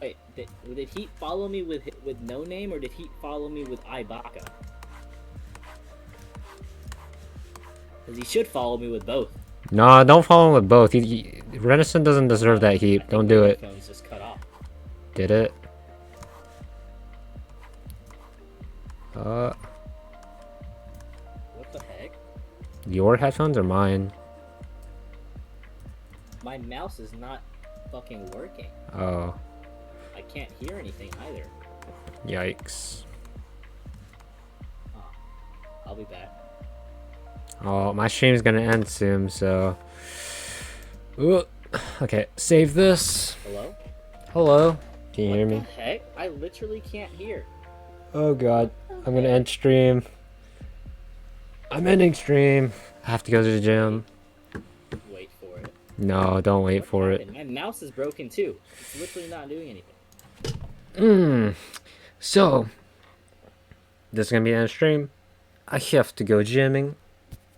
Wait, did Heap follow me with no name, or did Heap follow me with Ibaka? Because he should follow me with both. Nah, don't follow him with both. Reniscen doesn't deserve that Heap. Don't do it. Phone's just cut off. Did it? What the heck? Your headphones or mine? My mouse is not fucking working. Oh. I can't hear anything either. Yikes. Oh, I'll be back. Oh, my stream's gonna end soon, so... Ooh. Okay, save this. Hello? Hello? Can you hear me? What the heck? I literally can't hear. Oh god. I'm gonna end stream. I'm ending stream. I have to go to the gym. Wait for it. No, don't wait for it. My mouse is broken too. It's literally not doing anything. So, this is gonna be an end stream. I have to go gymming.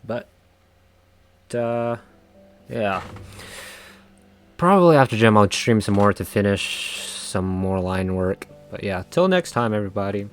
But, yeah. Probably after gym I'll stream some more to finish some more line work. But yeah, till next time everybody.